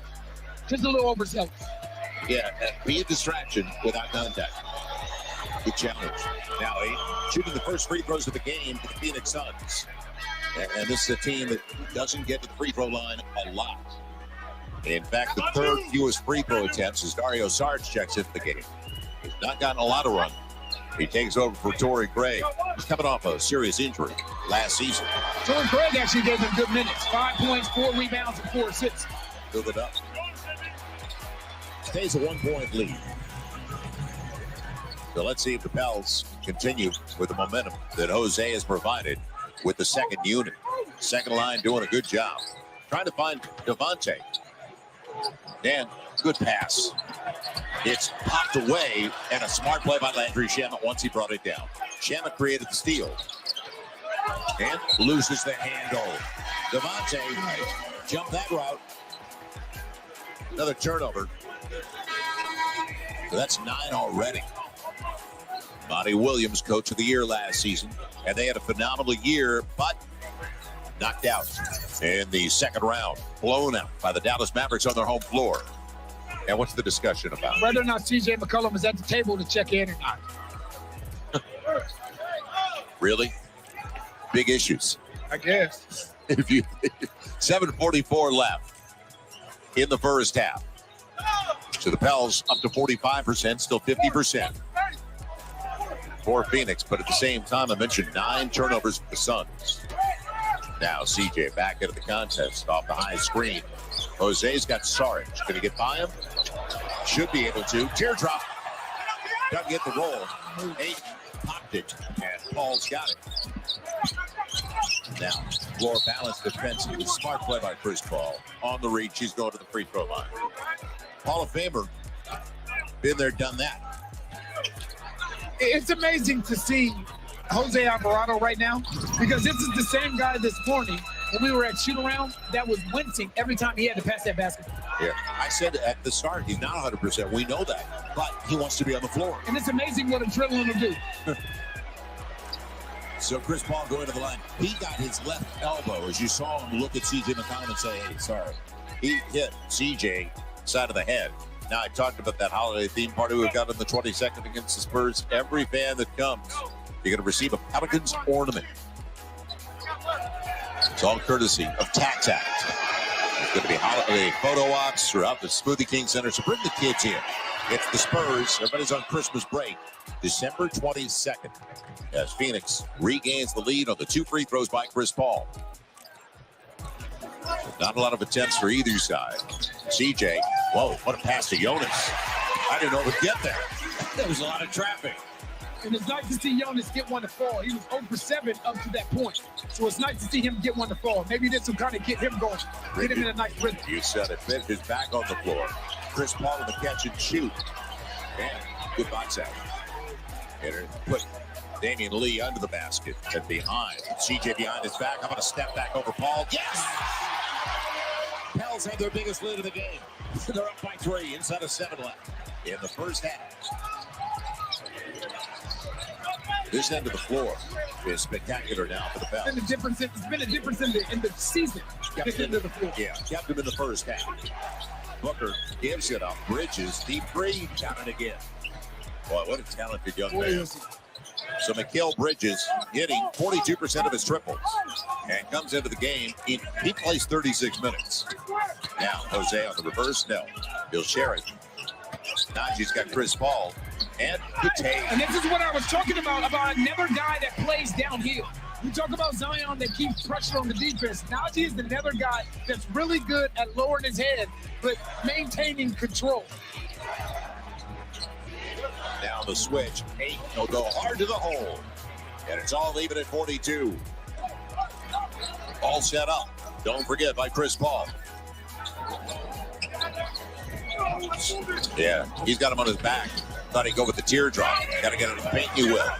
Just a little overzealous. Yeah, be a distraction without contact. Good challenge. Now Ayton shooting the first free throws of the game for the Phoenix Suns. And this is a team that doesn't get to the free throw line a lot. In fact, the 3rd fewest free throw attempts as Dario Saric checks into the game. He's not gotten a lot of run. He takes over for Torrey Craig. He's coming off a serious injury last season. Torrey Craig actually gave him good minutes. 5 points, 4 rebounds, and 4 assists. Build it up. Stays a 1-point lead. So let's see if the Pels continue with the momentum that Jose has provided with the second unit. Second line doing a good job. Trying to find Devontae. Dan, good pass. It's popped away, and a smart play by Landry Shamet once he brought it down. Shamet created the steal. And loses the handle. Devontae jumped that route. Another turnover. So that's 9 already. Monty Williams, coach of the year last season. And they had a phenomenal year, but knocked out in the second round. Blown out by the Dallas Mavericks on their home floor. And what's the discussion about? Whether or not CJ McCollum is at the table to check in or not. Really? Big issues. I guess. 7:44 left in the first half. So the Pels up to 45%, still 50% for Phoenix. But at the same time, I mentioned 9 turnovers for the Suns. Now CJ back into the contest off the high screen. Jose's got Saric. Going to get by him? Should be able to. Teardrop. Doesn't get the roll. 8 popped it, and Paul's got it. Now, floor balance defensively. Smart play by Chris Paul. On the reach, he's going to the free throw line. Hall of Famer. Been there, done that. It's amazing to see Jose Alvarado right now, because this is the same guy this morning when we were at shoot-around that was wincing every time he had to pass that basketball. Yeah, I said at the start, he's not 100%. We know that, but he wants to be on the floor. And it's amazing what adrenaline will do. So Chris Paul going to the line. He got his left elbow, as you saw him look at C.J. McCollum and say, hey, sorry. He hit C.J. side of the head. Now, I talked about that holiday theme party we've got on the 22nd against the Spurs. Every fan that comes, you're going to receive a Pelicans ornament. It's all courtesy of Tax Act. There's going to be holiday photo ops throughout the Smoothie King Center, so bring the kids in. It's the Spurs. Everybody's on Christmas break. December 22nd, as Phoenix regains the lead on the 2 free throws by Chris Paul. Not a lot of attempts for either side. CJ, whoa, what a pass to Jonas. I didn't know it would get there. There was a lot of traffic. And it's nice to see Jonas get one to fall. He was 0 for 7 up to that point. So it's nice to see him get one to fall. Maybe this will kind of get him going, get him in a nice rhythm. You said it. Fit his back on the floor. Chris Paul in the catch and shoot. Man, good box out. Put Damian Lee under the basket and behind. CJ behind his back. How about a step back over Paul? Yes! Pels have their biggest lead of the game. They're up by 3, inside of 7 left in the first half. This end of the floor is spectacular now for the Pels. It's been a difference in the season. This end of the floor. Yeah, kept him in the first half. Booker gives it up. Bridges, deep three, down and again. Boy, what a talented young man. So Mikal Bridges hitting 42% of his triples and comes into the game. He plays 36 minutes. Now, Jose on the reverse. No, he'll share it. Najee's got Chris Paul and Kate. And this is what I was talking about another guy that plays downhill. We talk about Zion that keeps pressure on the defense. Najee is another guy that's really good at lowering his head, but maintaining control. Now the switch. 8 will go hard to the hole. And it's all even at 42. All set up. Don't forget by Chris Paul. Yeah, he's got him on his back. Thought he'd go with the teardrop. Got to get it in the paint, you will.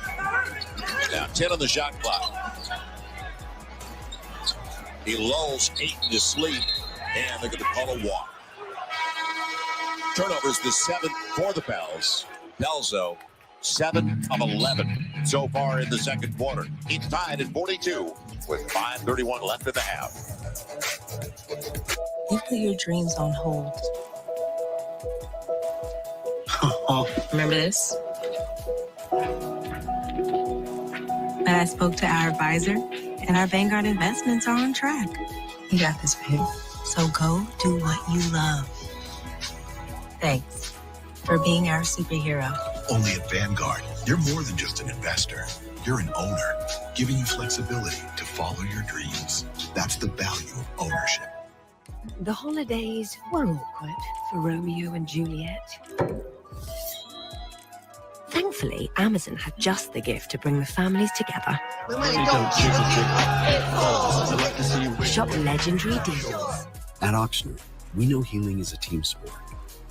Now 10 on the shot clock. He lulls 8 to sleep, and they're going to call a walk. Turnovers the 7th for the Pels. Pels, though, 7 of 11 so far in the second quarter. He's tied at 42 with 5:31 left in the half. You put your dreams on hold. Remember this? But I spoke to our advisor, and our Vanguard investments are on track. You got this, babe. So go do what you love. Thanks for being our superhero. Only at Vanguard, you're more than just an investor. You're an owner, giving you flexibility to follow your dreams. That's the value of ownership. The holidays were awkward for Romeo and Juliet. Thankfully, Amazon had just the gift to bring the families together. Shop legendary deals. At Auctioner, we know healing is a team sport.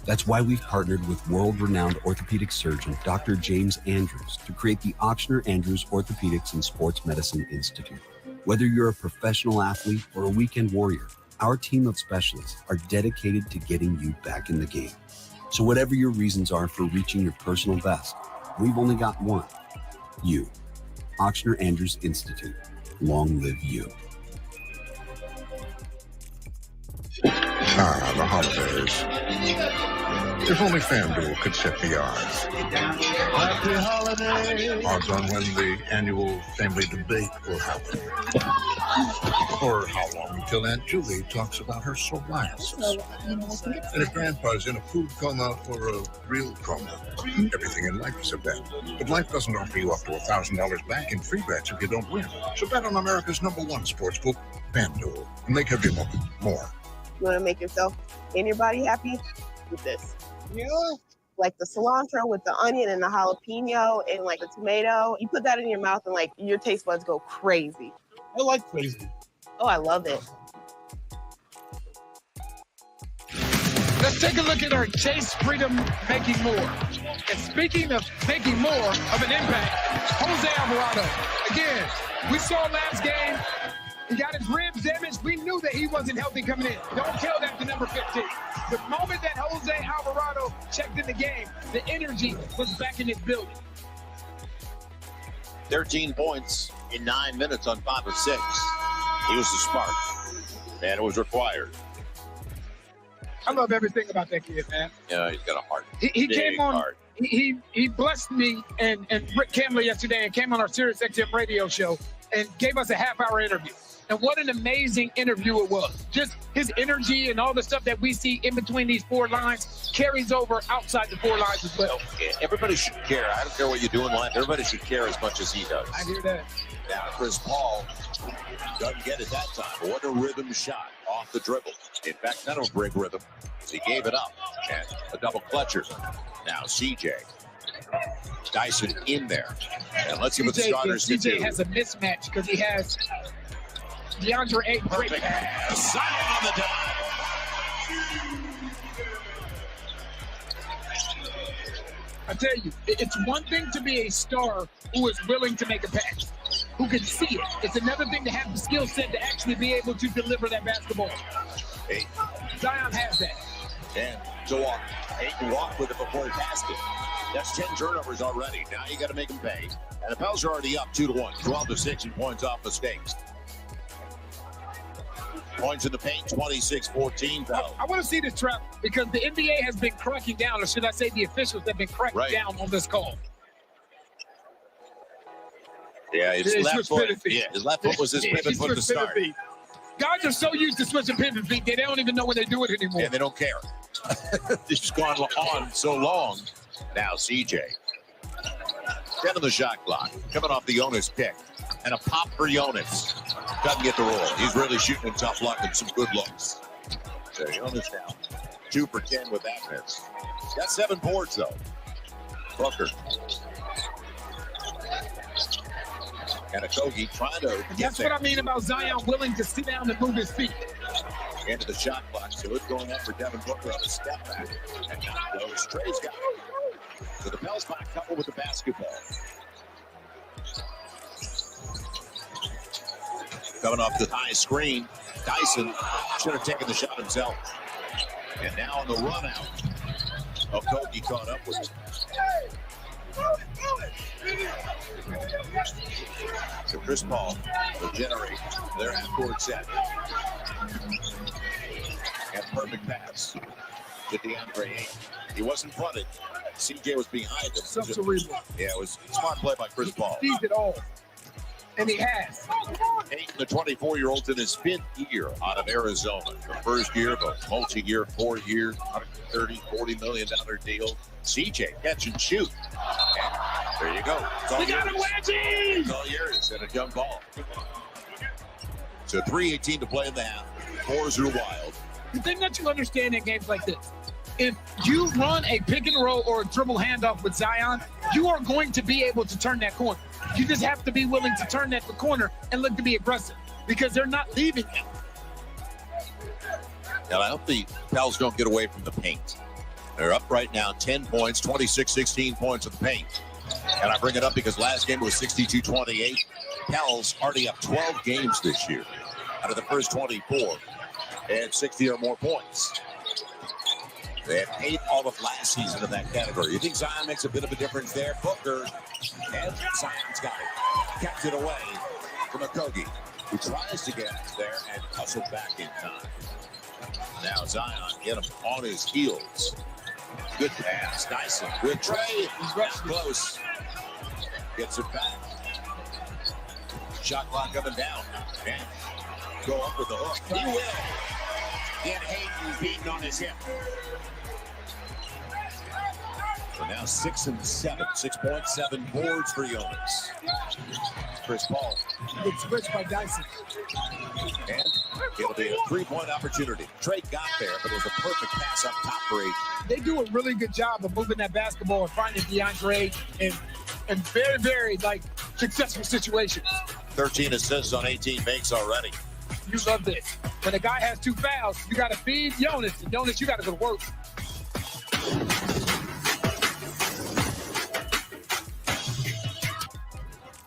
That's why we've partnered with world-renowned orthopedic surgeon Dr. James Andrews to create the Auctioner Andrews Orthopedics and Sports Medicine Institute. Whether you're a professional athlete or a weekend warrior, our team of specialists are dedicated to getting you back in the game. So whatever your reasons are for reaching your personal best, we've only got one. You. Auctioner Andrews Institute. Long live you. Ah, the holidays. If only FanDuel could set the odds. Happy holidays. Odds on when the annual family debate will happen. Or how long until Aunt Julie talks about her psoriasis. And if Grandpa's in a food coma or a real coma. Everything in life is a bet. But life doesn't offer you up to $1,000 back in free bets if you don't win. So bet on America's #1 sportsbook, FanDuel, and make every moment more. You want to make yourself and your body happy with this. Yeah. Like the cilantro with the onion and the jalapeno and like the tomato. You put that in your mouth and like your taste buds go crazy. I like crazy. Oh, I love it. Let's take a look at our Chase Freedom making more. And speaking of making more of an impact, Jose Alvarado. Again, we saw last game, he got his ribs damaged. We knew that he wasn't healthy coming in. Don't tell that to number 15. The moment that Jose Alvarado checked in the game, the energy was back in his building. 13 points in 9 minutes on 5 of 6. He was the spark, and it was required. I love everything about that kid, man. Yeah, he's got a heart. He came on. He blessed me and Rick Campbell yesterday and came on our Sirius XM radio show and gave us a half-hour interview. And what an amazing interview it was. Just his energy and all the stuff that we see in between these 4 lines carries over outside the 4 lines as well. Yeah, everybody should care. I don't care what you do in life. Everybody should care as much as he does. I hear that. Now, Chris Paul doesn't get it that time. But what a rhythm shot off the dribble. In fact, not a break rhythm. He gave it up. And a double clutcher. Now, CJ. Dyson in there. And let's see what the starters can do. CJ has a mismatch because he has DeAndre Ayton. Perfect pass. Zion on the dive. I tell you, it's one thing to be a star who is willing to make a pass, who can see it. It's another thing to have the skill set to actually be able to deliver that basketball. 8. Zion has that. And so on. 8 can walk with it before he passed it. That's 10 turnovers already. Now you got to make them pay. And the Pels are already up 2-1, 12-6 in points off mistakes. Points in the paint, 26-14. I want to see this trap because the NBA has been cracking down, or should I say the officials have been cracking down on this call. Yeah, his left foot. Yeah, his left foot was his pivot foot to start. Guys are so used to switching pivot feet, they don't even know when they do it anymore. And they don't care. It's gone on so long. Now CJ. 10 on the shot clock. Coming off the Jonas pick. And a pop for Jonas. Doesn't get the roll. He's really shooting in tough luck and some good looks. So Jonas now 2 for 10 with that miss. Got 7 boards though. Booker. And a Kogi trying to get That's there. what I mean about Zion willing to sit down and move his feet. Into the shot clock. So it's going up for Devin Booker on a step back. And now goes Trey's got it. So the Pels by a couple with the basketball. Coming off the high screen, Dyson should have taken the shot himself. And now on the run out, Okogie caught up with it. So Chris Paul will generate their half-court set. And perfect pass to DeAndre Ayton. He wasn't fronted. CJ was behind him. Cerebral. Yeah, it was a smart play by Chris Paul. He sees it all. And he has. Ayton, the 24-year-old's in his 5th year out of Arizona. The first year of a multi-year, 4-year, $130, $40 million deal. CJ, catch and shoot. And there you go. We got a wedgie! It's all yours and a young ball. So 3:18 to play in the half. 4s are wild. The thing that you understand in games like this, if you run a pick and roll or a dribble handoff with Zion, you are going to be able to turn that corner. You just have to be willing to turn that corner and look to be aggressive because they're not leaving him. And I hope the Pels don't get away from the paint. They're up right now 10 points, 26-16 points in the paint. And I bring it up because last game was 62-28. Pels already up 12 games this year out of the first 24 and 60 or more points. They had 8 all of last season in that category. You think Zion makes a bit of a difference there? Booker, and Zion's got it. Kept it away from Okogie, who tries to get there and hustled back in time. Now Zion get him on his heels. Good pass. Dyson with Trey. He's close. Gets it back. Shot clock coming down. And go up with the hook. He will. Get Hayden beaten on his hip. So now 6 and 7. 6.7 boards for Jonas. Chris Paul. Good switch by Dyson. And it'll be a 3-point opportunity. Trey got there, but it was a perfect pass up top for 8. They do a really good job of moving that basketball and finding DeAndre in very, very successful situations. 13 assists on 18 makes already. You love this. When a guy has 2 fouls, you got to feed Jonas. And Jonas, you got to go to work.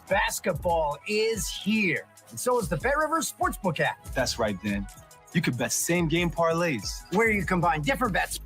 Basketball is here, and so is the Bet Rivers Sportsbook app. That's right, Dan. You could bet same-game parlays, where you combine different bets.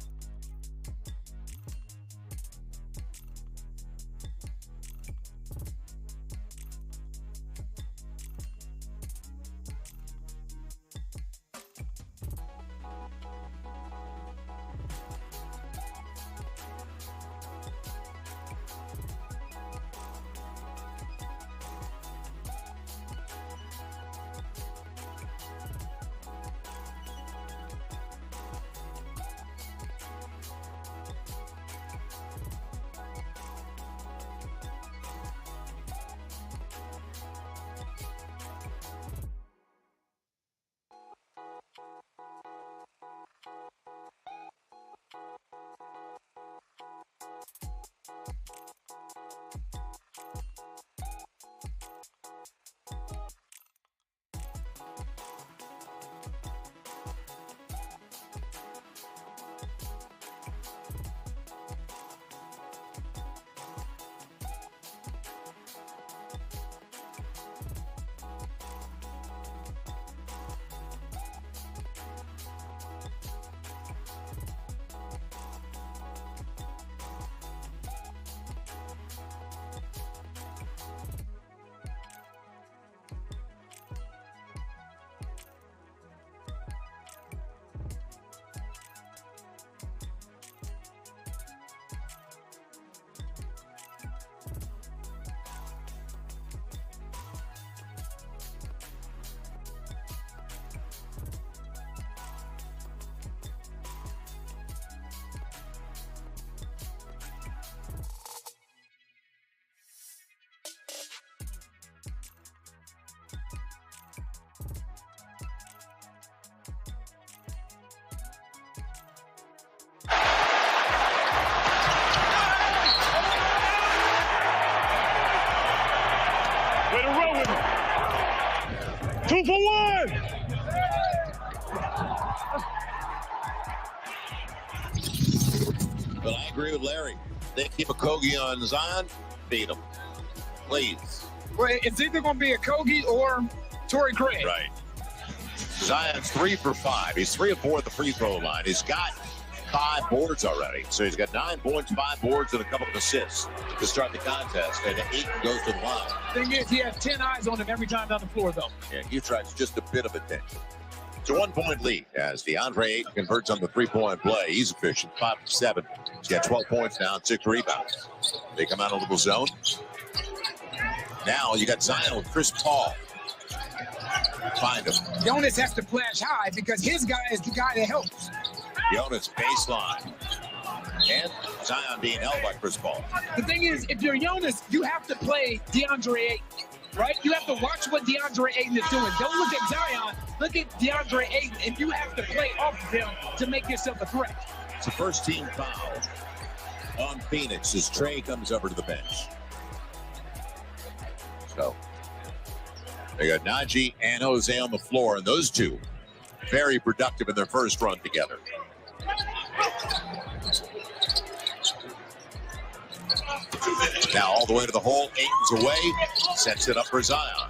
2 for 1. But I agree with Larry. They keep a Kogi on Zion, beat him. Please. Well, it's either going to be a Kogi or Torrey Craig. Right. Zion's 3 for 5. He's 3 of 4 at the free throw line. He's got 5 boards already. So he's got 9 points, 5 boards, and a couple of assists to start the contest. And 8 goes to the line. Thing is, he has 10 eyes on him every time down the floor, though. Yeah, he tries just a bit of attention. It's a 1-point lead as DeAndre Ayton converts on the 3-point play. He's efficient, 5 for 7. He's got 12 points now and 6 rebounds. They come out a little zone. Now you got Zion with Chris Paul. Find him. Jonas has to flash high because his guy is the guy that helps. Jonas baseline. And Zion being held by Chris Paul. The thing is, if you're Jonas, you have to play DeAndre Ayton, right? You have to watch what DeAndre Ayton is doing. Don't look at Zion. Look at DeAndre Ayton, and you have to play off of him to make yourself a threat. It's the first team foul on Phoenix as Trey comes over to the bench. So they got Najee and Jose on the floor, and those two very productive in their first run together. Now all the way to the hole, Ayton's away, sets it up for Zion.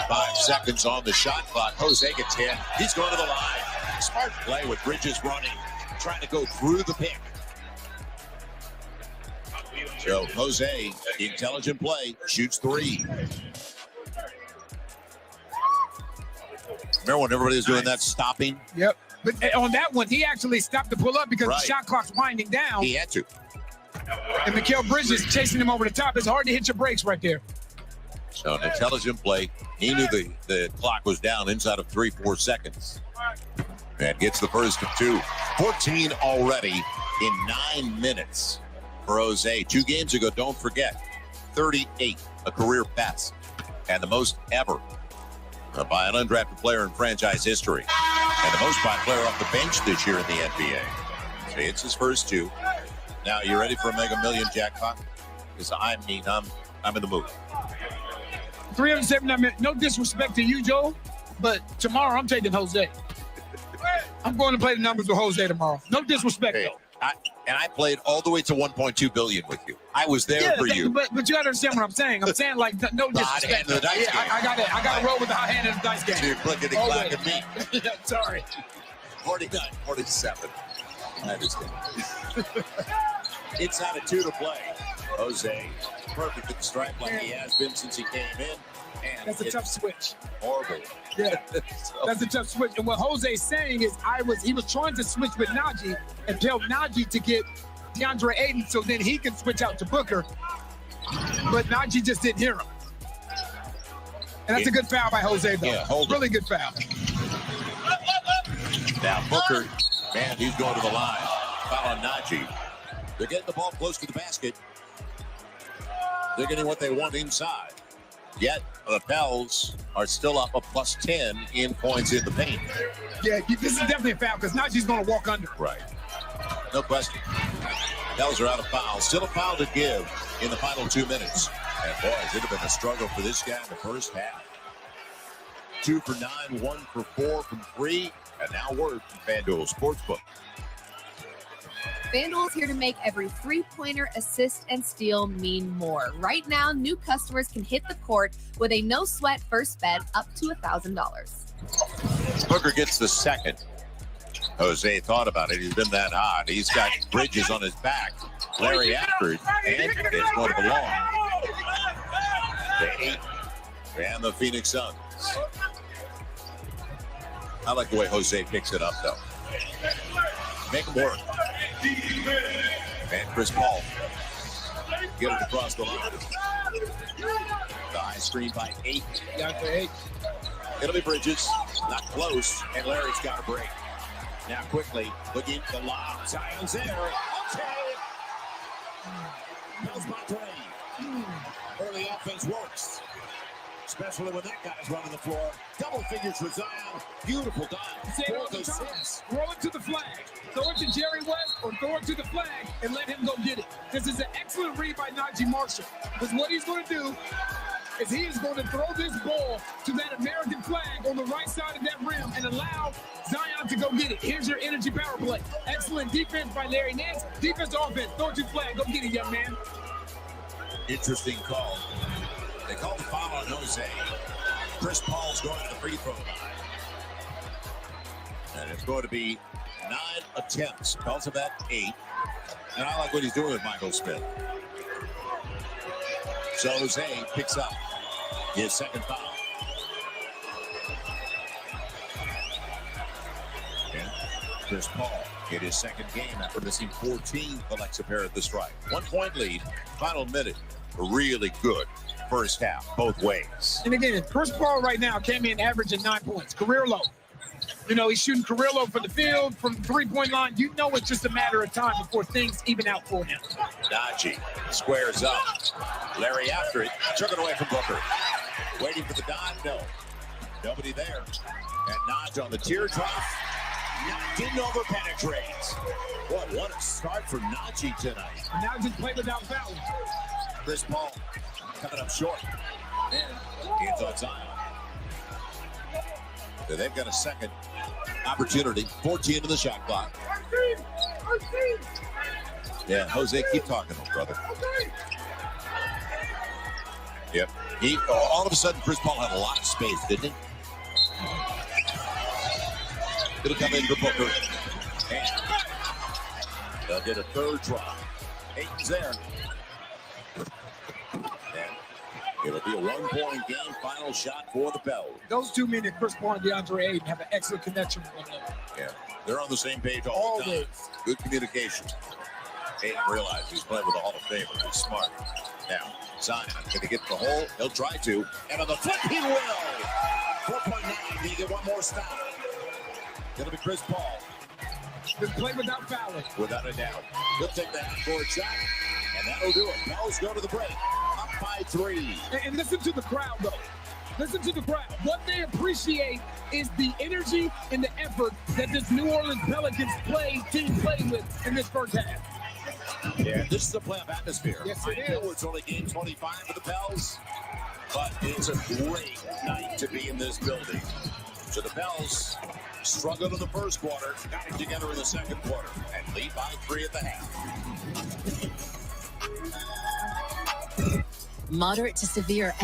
5 seconds on the shot clock. Jose gets hit. He's going to the line. Smart play with Bridges running, trying to go through the pick. So Jose, the intelligent play, shoots 3. Remember when everybody was doing that stopping? Yep. But on that one, he actually stopped to pull up because the shot clock's winding down. He had to. And Mikal Bridges chasing him over the top. It's hard to hit your brakes right there. So an intelligent play. He knew the clock was down inside of 3-4 seconds. And gets the first of 2. 14 already in 9 minutes for Jose. 2 games ago, don't forget, 38, a career best, and the most ever by an undrafted player in franchise history, and the most by a player off the bench this year in the NBA. So it's his first 2. Now, you ready for a Mega Million jackpot? Because I'm in the mood. 379 minutes. No disrespect to you, Joe, but tomorrow I'm taking Jose. I'm going to play the numbers with Jose tomorrow. No disrespect, though. I played all the way to 1.2 billion with you. I was there for you. But you gotta understand what I'm saying. I'm saying like no disrespect. Hot hand of the dice game. I got to roll with the hot hand of the dice game. So you're clicking the clock at me. Sorry. 49-47. I understand. Inside of 2 to play. Jose, perfect at the stripe like he has been since he came in. And that's a tough switch. Horrible. Yeah, that's a tough switch. And what Jose's saying is he was trying to switch with Najee and tell Najee to get DeAndre Ayton so then he can switch out to Booker. But Najee just didn't hear him. And that's a good foul by Jose, though. Yeah, really good foul. Now Booker, man, he's going to the line. Foul on Najee. They're getting the ball close to the basket. They're getting what they want inside. Yet the Pels are still up a +10 in points in the paint. Yeah, this is definitely a foul because Najee's going to walk under. Right. No question. Pels are out of fouls. Still a foul to give in the final 2 minutes. And boy, it have been a struggle for this guy in the first half. 2 for 9, 1 for 4 from 3, and now word from FanDuel Sportsbook. FanDuel is here to make every 3-pointer, assist, and steal mean more. Right now, new customers can hit the court with a no-sweat first bet up to $1,000. Booker gets the second. Jose thought about it. He's been that hot. He's got Bridges on his back. Larry after it, and it's going to belong to Ayton and the Phoenix Suns. I like the way Jose picks it up, though. Make him work. And Chris Paul get it across the line. The high screen by 8. It'll be Bridges, not close, and Larry's got a break. Now quickly looking at the lob. Zion's there. Early offense works, especially when that guy's running the floor. Double figures for Zion. Beautiful dive. Throw it to the flag. Throw it to Jerry West or throw it to the flag and let him go get it. This is an excellent read by Najee Marshall. Because what he's going to do is he is going to throw this ball to that American flag on the right side of that rim and allow Zion to go get it. Here's your energy power play. Excellent defense by Larry Nance. Defense to offense. Throw it to the flag. Go get it, young man. Interesting call. They called the foul on Jose. Chris Paul's going to the free throw line. And it's going to be 9 attempts. Calls him at 8. And I like what he's doing with Michael Smith. So Jose picks up his second foul. And Chris Paul in his second game after missing 14 collects a pair at the strike. 1 point lead, final minute. Really good first half, both ways. And again, Chris Paul right now came in averaging 9 points, career low. You know, he's shooting career low from the field, from the three-point line. You know it's just a matter of time before things even out for him. Najee squares up. Larry after it. Took it away from Booker. Waiting for the dive. No. Nobody there. And Najee on the teardrop. Didn't over-penetrate. What a start for Najee tonight. And now just play without fouling. Chris Paul coming up short. And hands on Zion. So they've got a second opportunity. 14 to the shot clock. Yeah, Jose, keep talking, brother. Yep. All of a sudden, Chris Paul had a lot of space, didn't he? It'll come in for Booker. And they'll get a third drop. Aiton's there. It'll be a 1 point game, final shot for the Pels. Those two men, Chris Paul and DeAndre Ayton, have an excellent connection with one another. Yeah, they're on the same page all the time. Good communication. Ayton realized he's playing with a Hall of Famer. He's smart. Now, Zion, can he get to the hole? He'll try to. And on the flip, he will. 4.9. Can he get one more stop? It'll be Chris Paul. Just play without fouling. Without a doubt. He'll take that forward shot. And that'll do it. Pels go to the break. Up by 3. And listen to the crowd, though. Listen to the crowd. What they appreciate is the energy and the effort that this New Orleans Pelicans team played with in this first half. Yeah, this is a playoff atmosphere. Yes, it is. I know it's only game 25 for the Pels, but it's a great night to be in this building. So the Pels struggled in the first quarter, got it together in the second quarter, and lead by 3 at the half. Moderate to severe.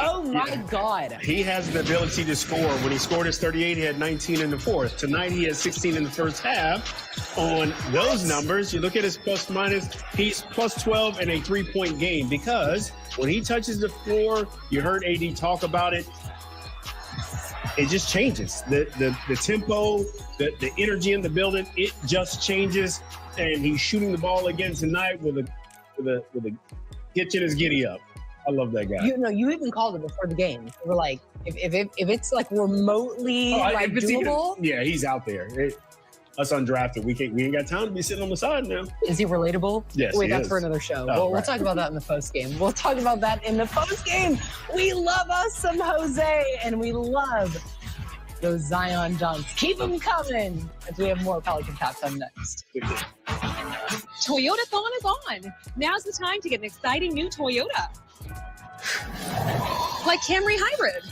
Oh my God. He has the ability to score. When he scored his 38, he had 19 in the fourth. Tonight, he had 16 in the first half. On those numbers, you look at his plus minus, he's plus 12 in a 3-point game because when he touches the floor, you heard AD talk about it, it just changes. The tempo, the energy in the building, it just changes. And he's shooting the ball again tonight with a kitchen is giddy up. I love that guy. You even called it before the game. You were like, if it's like remotely doable. Yeah, he's out there. Us undrafted, we ain't got time to be sitting on the side now. Is he relatable? Yes. Wait, that's for another show. We'll talk about that in the post game. We'll talk about that in the post game. We love us some Jose, and we love those Zion dunks. Keep them coming as we have more Pelican Taps on next. Toyotathon is on. Now's the time to get an exciting new Toyota. Like Camry Hybrid.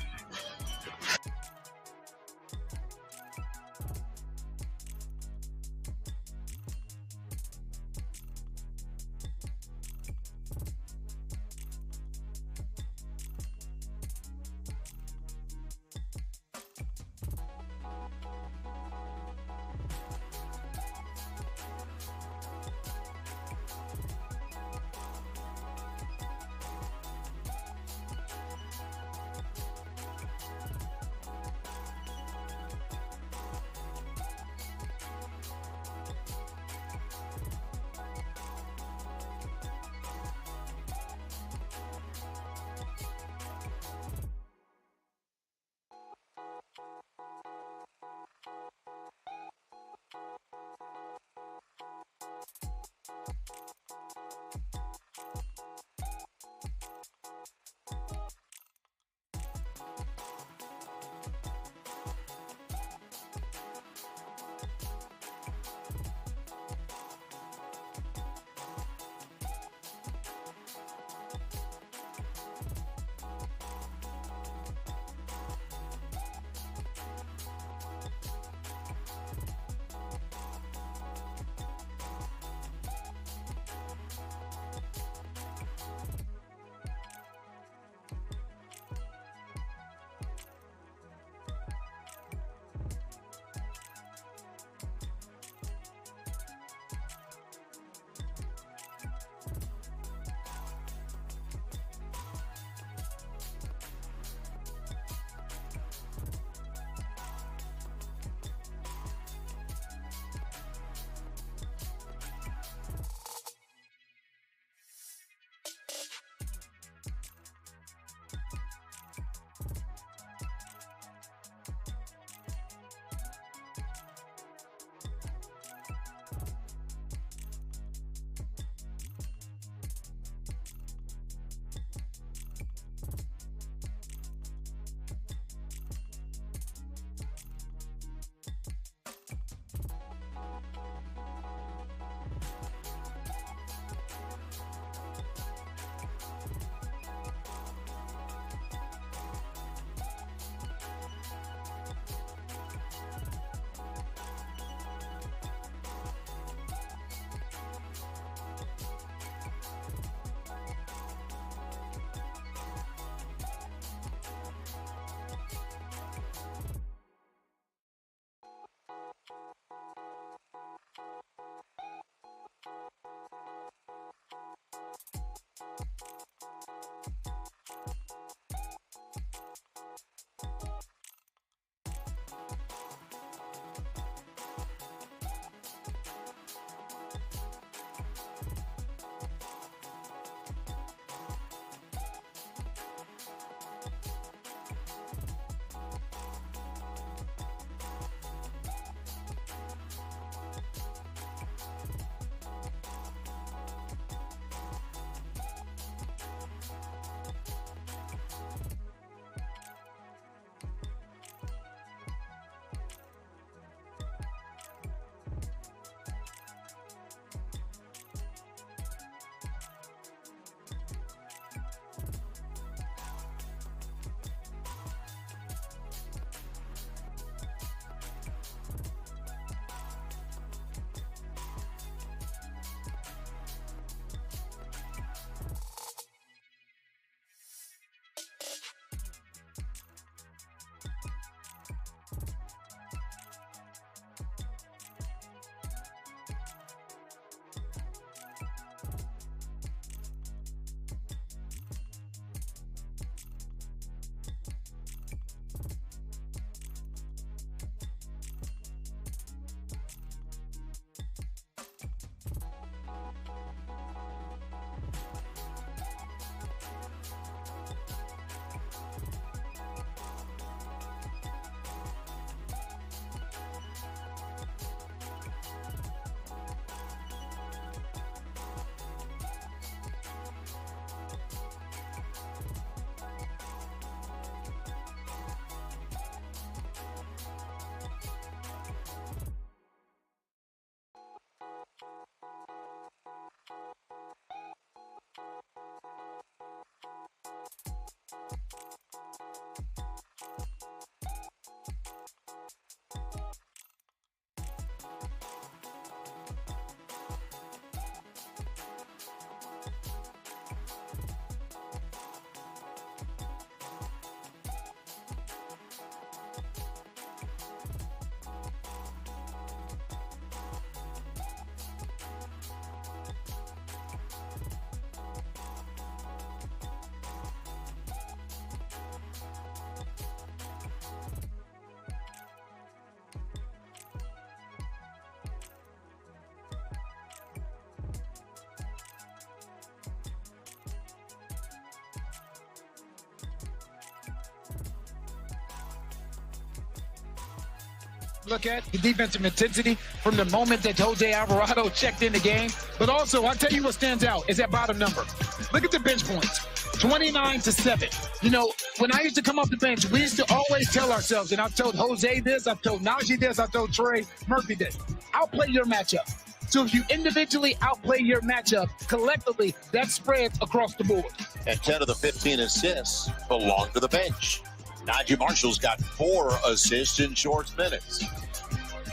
look at the defensive intensity from the moment that Jose Alvarado checked in the game. But also, I'll tell you what stands out is that bottom number. Look at the bench points, 29-7. You know, when I used to come off the bench, we used to always tell ourselves, and I've told Jose this, I've told Najee this, I've told Trey Murphy this, outplay your matchup. So if you individually outplay your matchup, collectively, that spreads across the board. And 10 of the 15 assists belong to the bench. Najee Marshall's got 4 assists in short minutes.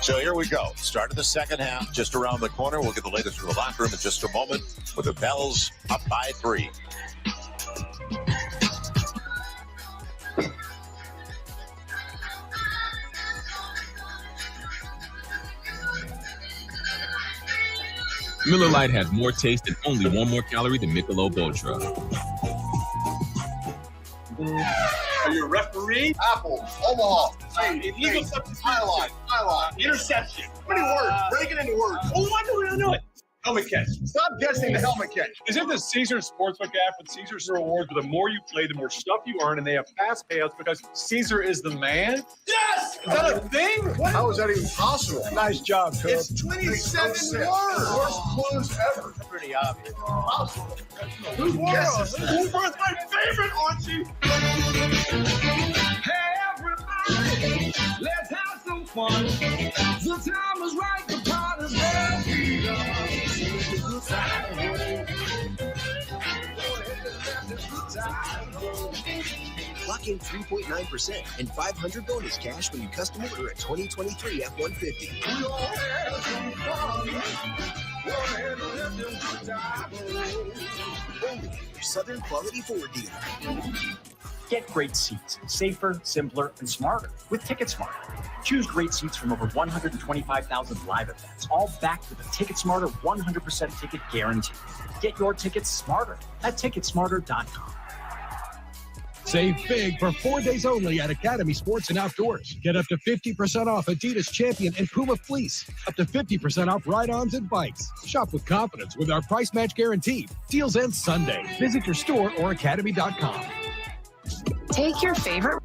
So here we go. Start of the second half, just around the corner. We'll get the latest from the locker room in just a moment with the Bells up by 3. Miller Lite has more taste and only 1 more calorie than Michelob Ultra. Are you a referee? Apple, Omaha. Hey, illegal substance. Highline. Interception. How many words? Break it into words. Oh, I know it. Helmet catch. Stop guessing the helmet catch. Isn't the Caesar Sportsbook app with Caesar's rewards, where the more you play, the more stuff you earn, and they have fast payouts because Caesar is the man? Yes! Is that a thing? How is that even possible? Nice job, Coach. It's 27 words. Worst clues ever. Pretty obvious. Who's guesses? Who's my favorite, Archie? Hey, everybody, let's have some fun. The time is right, the party's ready. Lock in 3.9% and $500 bonus cash when you custom order a 2023 F-150. Only your Southern Quality Ford dealer. Get great seats, safer, simpler, and smarter with TicketSmarter. Choose great seats from over 125,000 live events, all backed with a TicketSmarter 100% ticket guarantee. Get your tickets smarter at ticketsmarter.com. Save big for 4 days only at Academy Sports and Outdoors. Get up to 50% off Adidas Champion and Puma Fleece. Up to 50% off ride-ons and bikes. Shop with confidence with our price match guarantee. Deals end Sunday. Visit your store or academy.com. Take your favorite.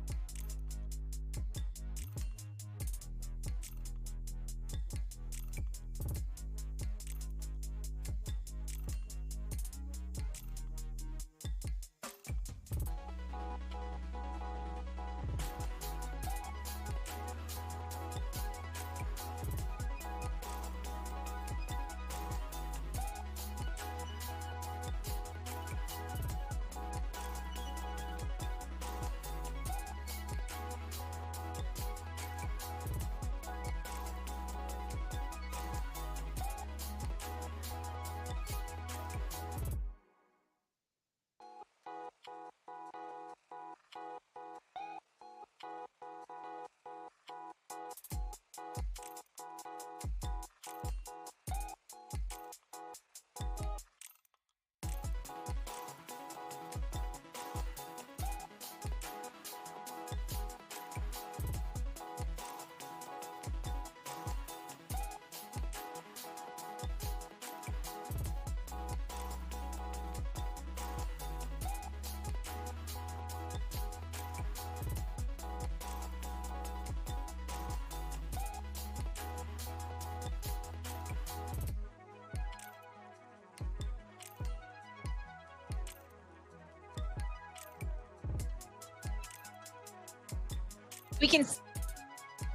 We can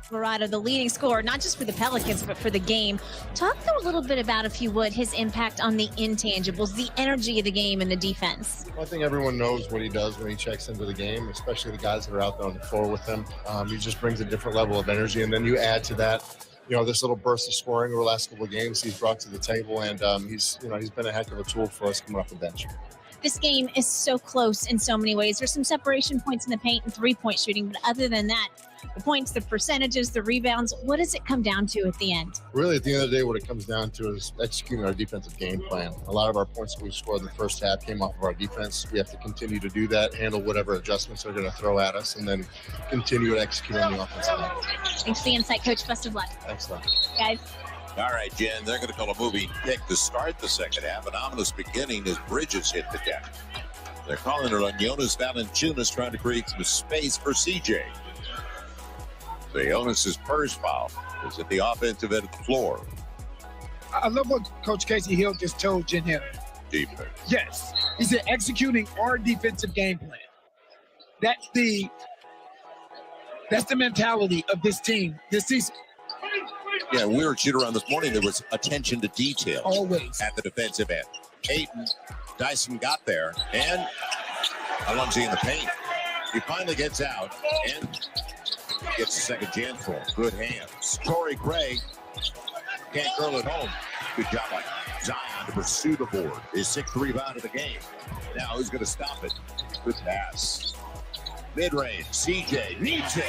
Alvarado, the leading scorer, not just for the Pelicans, but for the game. Talk though a little bit about, if you would, his impact on the intangibles, the energy of the game and the defense. Well, I think everyone knows what he does when he checks into the game, especially the guys that are out there on the floor with him. He just brings a different level of energy, and then you add to that, you know, this little burst of scoring over the last couple of games he's brought to the table, and he's been a heck of a tool for us coming off the bench. This game is so close in so many ways. There's some separation points in the paint and three-point shooting, but other than that, the points, the percentages, the rebounds, what does it come down to at the end? Really, at the end of the day, what it comes down to is executing our defensive game plan. A lot of our points that we scored in the first half came off of our defense. We have to continue to do that, handle whatever adjustments they're going to throw at us, and then continue to execute on the offensive end. Thanks for the insight, Coach. Best of luck. Thanks, Doc. Guys. All right, Jen, they're going to call a moving pick to start the second half. An ominous beginning as Bridges hit the deck. They're calling it on Jonas Valanciunas, trying to create some space for CJ. The Jonas' first foul is at the offensive end of the floor. I love what Coach Casey Hill just told Jen Hill. Defense. Yes. He said executing our defensive game plan. That's the mentality of this team this season. Yeah, we were at shoot around this morning. There was attention to detail. Always. At the defensive end. Ayton, Dyson got there, and Alonzi in the paint. He finally gets out and gets a second chance for him. Good hands. Torrey Craig can't curl it home. Good job by Zion to pursue the board. His 6th rebound of the game. Now who's going to stop it? Good pass. Mid-range, CJ needs it.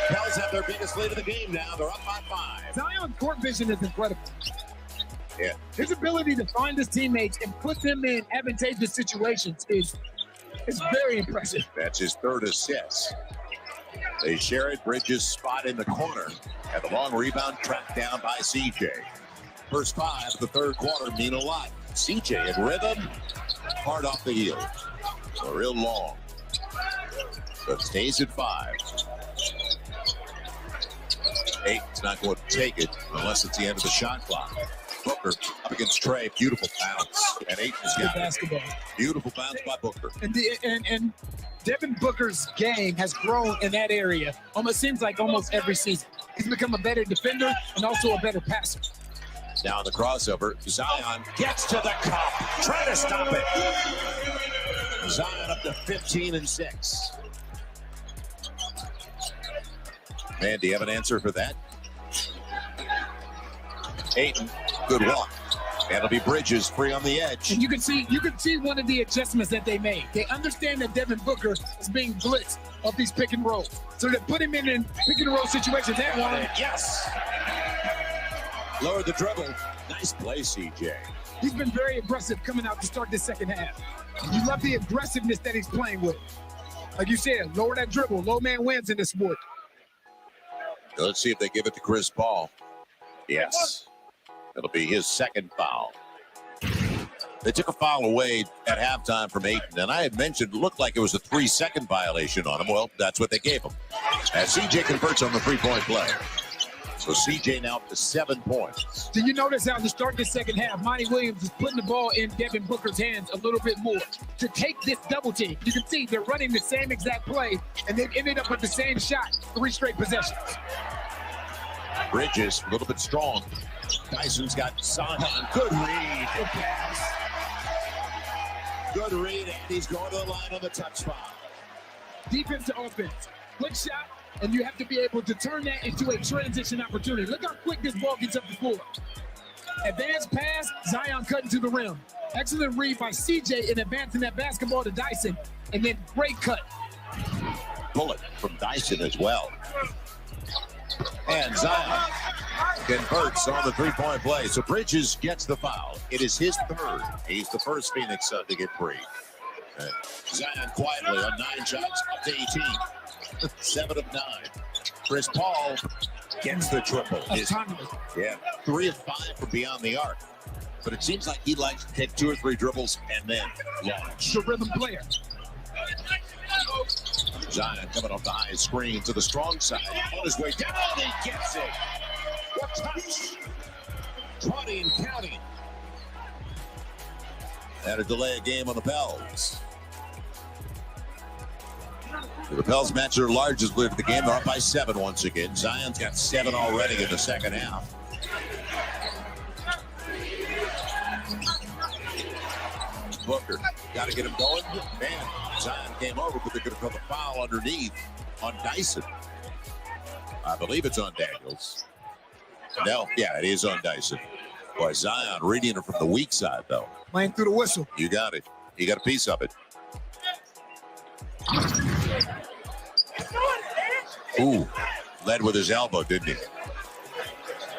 Pels have their biggest lead of the game now. They're up by 5. Zion's court vision is incredible. Yeah. His ability to find his teammates and put them in advantageous situations is very impressive. That's his 3rd assist. They share it. Bridges spot in the corner. And the long rebound tracked down by CJ. First 5 of the 3rd quarter mean a lot. CJ in rhythm. Hard off the heel. So real long. But stays at 5. Ayton's not going to take it unless it's the end of the shot clock. Booker up against Trey. Beautiful bounce. And Ayton's got basketball. Beautiful bounce by Booker. And Devin Booker's game has grown in that area. Almost seems like almost every season. He's become a better defender and also a better passer. Now in the crossover, Zion gets to the cup. Try to stop it. Zion up to 15 and 6. Man, do you have an answer for that? Ayton, good walk. That'll be Bridges free on the edge. And you can see one of the adjustments that they made. They understand that Devin Booker is being blitzed off these pick and rolls. So they put him in pick and roll situations. That one. Yes. Lower the dribble. Nice play, CJ. He's been very aggressive coming out to start this second half. You love the aggressiveness that he's playing with. Like you said, lower that dribble. Low man wins in this sport. Let's see if they give it to Chris Paul. Yes. It'll be his 2nd foul. They took a foul away at halftime from Ayton, and I had mentioned it looked like it was a 3-second violation on him. Well, that's what they gave him. As CJ converts on the 3-point play. So CJ now up to 7 points. Do you notice how to start the second half, Monty Williams is putting the ball in Devin Booker's hands a little bit more to take this double team? You can see they're running the same exact play, and they've ended up with the same shot 3 straight possessions. Bridges, a little bit strong. Dyson's got Zion. Good read. Good pass. Good read, and he's going to the line on the touch foul. Defense to offense. Quick shot, and you have to be able to turn that into a transition opportunity. Look how quick this ball gets up the floor. Advanced pass, Zion cutting to the rim. Excellent read by CJ in advancing that basketball to Dyson, and then great cut. Bullet from Dyson as well. And Zion converts on the 3-point play. So Bridges gets the foul. It is his 3rd. He's the first Phoenix Sun to get free. Zion quietly on 9 shots, up to 18. 7 of 9. Chris Paul gets the triple. 3 of 5 from beyond the arc. But it seems like he likes to take 2 or 3 dribbles and then launch. The rhythm player. Zion coming off the high screen to the strong side. On his way down, he gets it. What touch? 20 and counting. Had to delay a game on the Pels. The Pels match their largest lead of the game. They're up by 7 once again. Zion's got 7 already in the second half. Booker, got to get him going. Man, Zion came over, but they're going to put a foul underneath on Dyson. I believe it's on Daniels. No, yeah, it is on Dyson. Boy, Zion reading it from the weak side, though. Playing through the whistle. You got it. You got a piece of it. Ooh, led with his elbow, didn't he?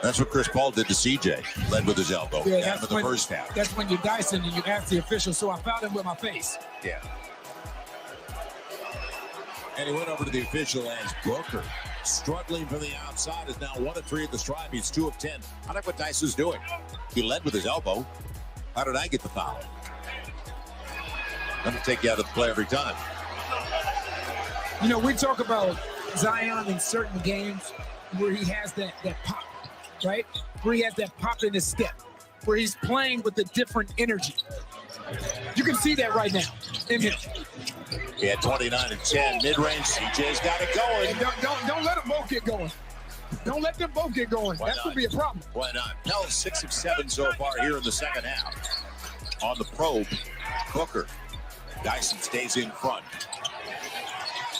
That's what Chris Paul did to CJ. Led with his elbow. Yeah, that's the first half. That's when you're Dyson and you ask the official, so I fouled him with my face. Yeah. And he went over to the official as Booker, struggling from the outside, is now 1 of 3 at the stripe. He's 2 of 10. I like what Dyson's doing. He led with his elbow. How did I get the foul? I'm going to take you out of the play every time. You know, we talk about Zion in certain games where he has that pop, right? Where he has that pop in his step, where he's playing with a different energy. You can see that right now in him. He had 29 and 10 mid-range. CJ's got it going. Don't let them both get going. Don't let them both get going. That could be a problem. Why not? Pels 6 of 7 so far here in the second half. On the probe, Booker. Dyson stays in front.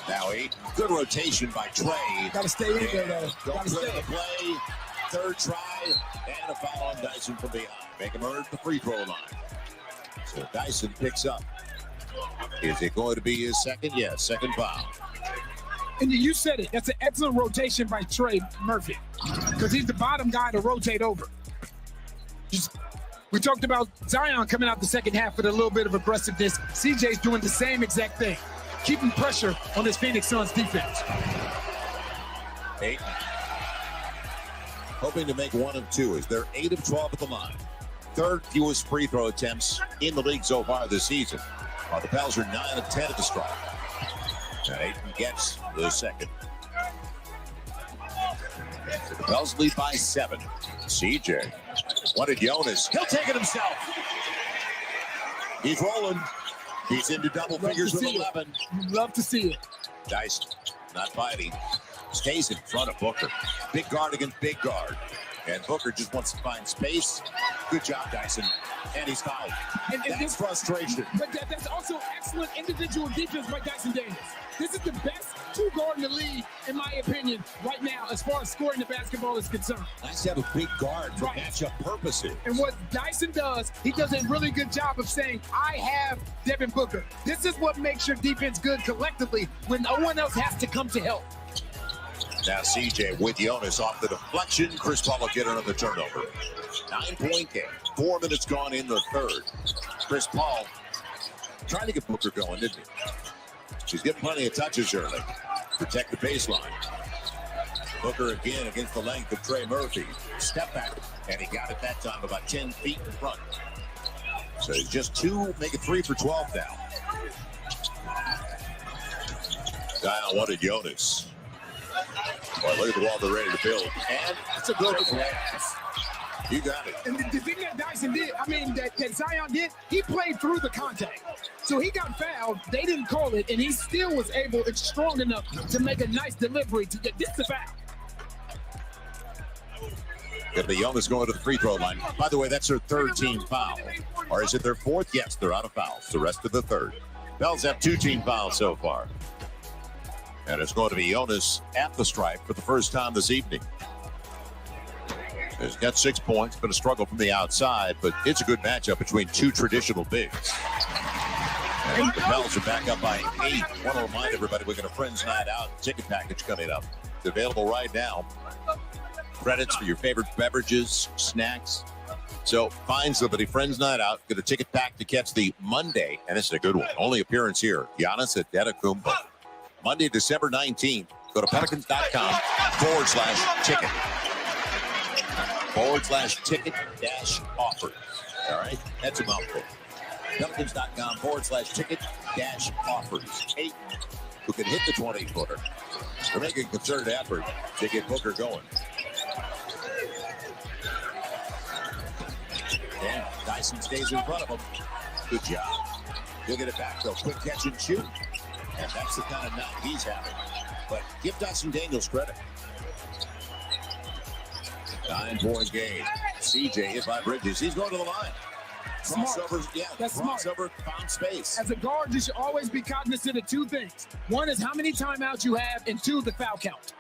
Now 8. Good rotation by Trey. Got to stay in there, though. Don't clear the play. Third try. And a foul on Dyson from behind. Make him earn the free throw line. So Dyson picks up. Is it going to be his second? Yes, second foul. And you said it. That's an excellent rotation by Trey Murphy because he's the bottom guy to rotate over. We talked about Zion coming out the second half with a little bit of aggressiveness. CJ's doing the same exact thing, keeping pressure on this Phoenix Suns defense. 8. Hoping to make 1 of 2 as they're 8 of 12 at the line. Third fewest free throw attempts in the league so far this season. The Pels are 9 of 10 at the stripe. And Ayton gets the second. So the Pels lead by 7. CJ wanted Jonas. He'll take it himself. He's rolling. He's into double figures with 11. You'd love to see it. Dyson not fighting. Stays in front of Booker. Big guard against big guard. And Booker just wants to find space. Good job, Dyson. And he's fouled. That's frustration. But that's also excellent individual defense by Dyson Daniels. This is the best two-guard in the league, in my opinion, right now, as far as scoring the basketball is concerned. Nice to have a big guard for matchup purposes. And what Dyson does, he does a really good job of saying, I have Devin Booker. This is what makes your defense good collectively when no one else has to come to help. Now CJ with Jonas off the deflection. Chris Paul will get another turnover. 9-point game. 4 minutes gone in the third. Chris Paul trying to get Booker going, didn't he? She's getting plenty of touches early. Protect the baseline. Booker again against the length of Trey Murphy. Step back, and he got it that time about 10 feet in front. So he's just 2, make it 3 for 12 now. Zion wanted Jonas. Boy, look at the wall they're ready to build. And it's a good pass. You got it. And the thing that Dyson did, that Zion did, he played through the contact. So he got fouled. They didn't call it, and he still was able, it's strong enough to make a nice delivery to get this the foul. If the Jonas going to the free throw line. By the way, that's their third team foul. Or is it their fourth? Yes, they're out of fouls. The rest of the third. Pels have 2 team fouls so far. And it's going to be Jonas at the stripe for the first time this evening. He's got 6 points, but a struggle from the outside, but it's a good matchup between 2 traditional bigs. And the Pels are back up by 8. I want to remind everybody we're going to Friends Night Out ticket package coming up. It's available right now. Credits for your favorite beverages, snacks. So find somebody, Friends Night Out, get a ticket pack to catch the Monday, and this is a good one. Only appearance here, Giannis Antetokounmpo. Monday, December 19th. Go to pelicans.com/ticket. /ticket-offers. All right, that's a mouthful. Pelicans.com/ticket-offers. 8 who can hit the 20-footer. They're making a concerted effort to get Booker going. Yeah, Dyson stays in front of him. Good job. He'll get it back, though. Quick catch and shoot. And that's the kind of night he's having. But give Dyson Daniels credit. 9-point game. CJ hit by Bridges. He's going to the line. Crossover, That's crossover, found space. As a guard, you should always be cognizant of 2 things. 1 is how many timeouts you have, and 2, the foul count.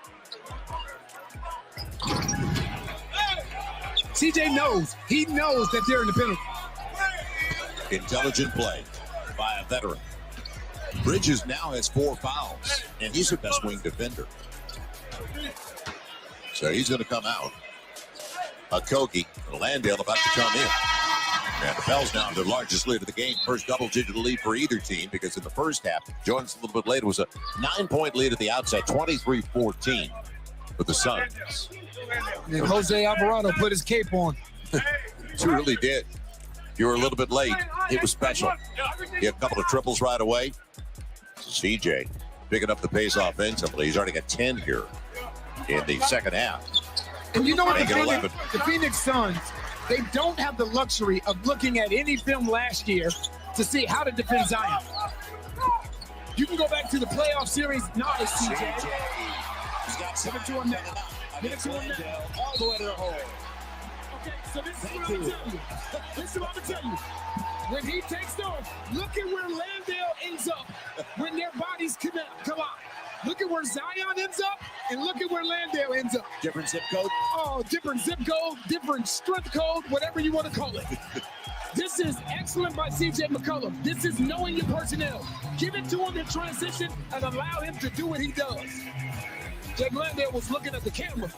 CJ knows. He knows that they're in the penalty. Intelligent play by a veteran. Bridges now has 4 fouls, and he's the best wing defender. So he's going to come out. Kogi, Landale about to come in. And the Pels now their largest lead of the game. First double-digit lead for either team because in the first half, joined us a little bit later, was a 9-point lead at the outside, 23-14 for the Suns. And Jose Alvarado put his cape on. He really did. You were a little bit late. It was special. He had a couple of triples right away. CJ picking up the pace offensively. He's already got 10 here in the second half. And you know what, Make it 11. the Phoenix Suns, they don't have the luxury of looking at any film last year to see how to defend Zion. You can go back to the playoff series. Nice, CJ. He's got Give it to him now. Give it to him now. all the way to the hole. Okay, so this is what I'm going to tell you. This is what I'm going to tell you. When he takes off, look at where Landale ends up when their bodies collide. Look at where Zion ends up, and look at where Landale ends up. Different zip code? Oh, different zip code, different strength code, whatever you want to call it. This is excellent by C.J. McCollum. This is knowing your personnel. Give it to him in transition and allow him to do what he does. Jake Landale was looking at the camera.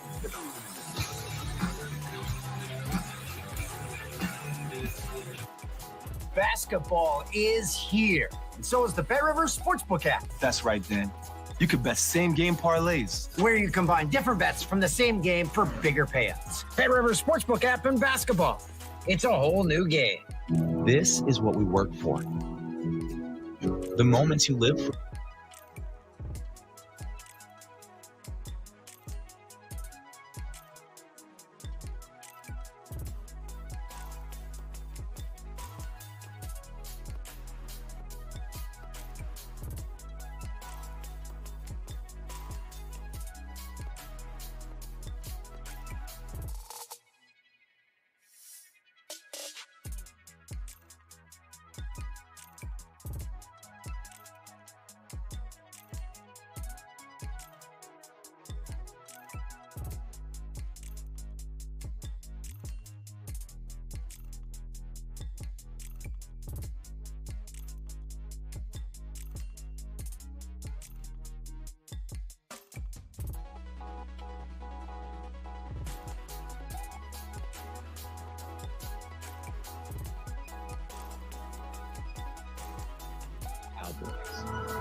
Basketball is here, and so is the Bet Rivers Sportsbook app. That's right, Dan. You could bet same-game parlays, where you combine different bets from the same game for bigger payouts. Bet Rivers Sportsbook app and basketball. It's a whole new game. This is what we work for. The moments you live for.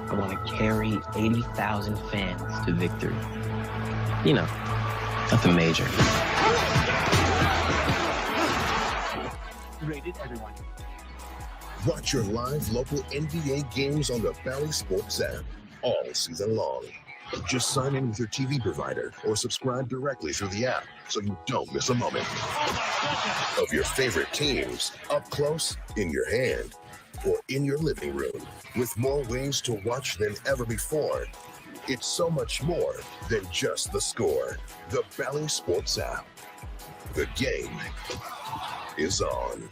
I want to carry 80,000 fans to victory. You know, nothing major. Rated everyone. Watch your live local NBA games on the Bally Sports app all season long. Just sign in with your TV provider or subscribe directly through the app so you don't miss a moment of your favorite teams up close, in your hand, or in your living room. With more ways to watch than ever before, it's so much more than just the score. The Bally Sports app. The game is on.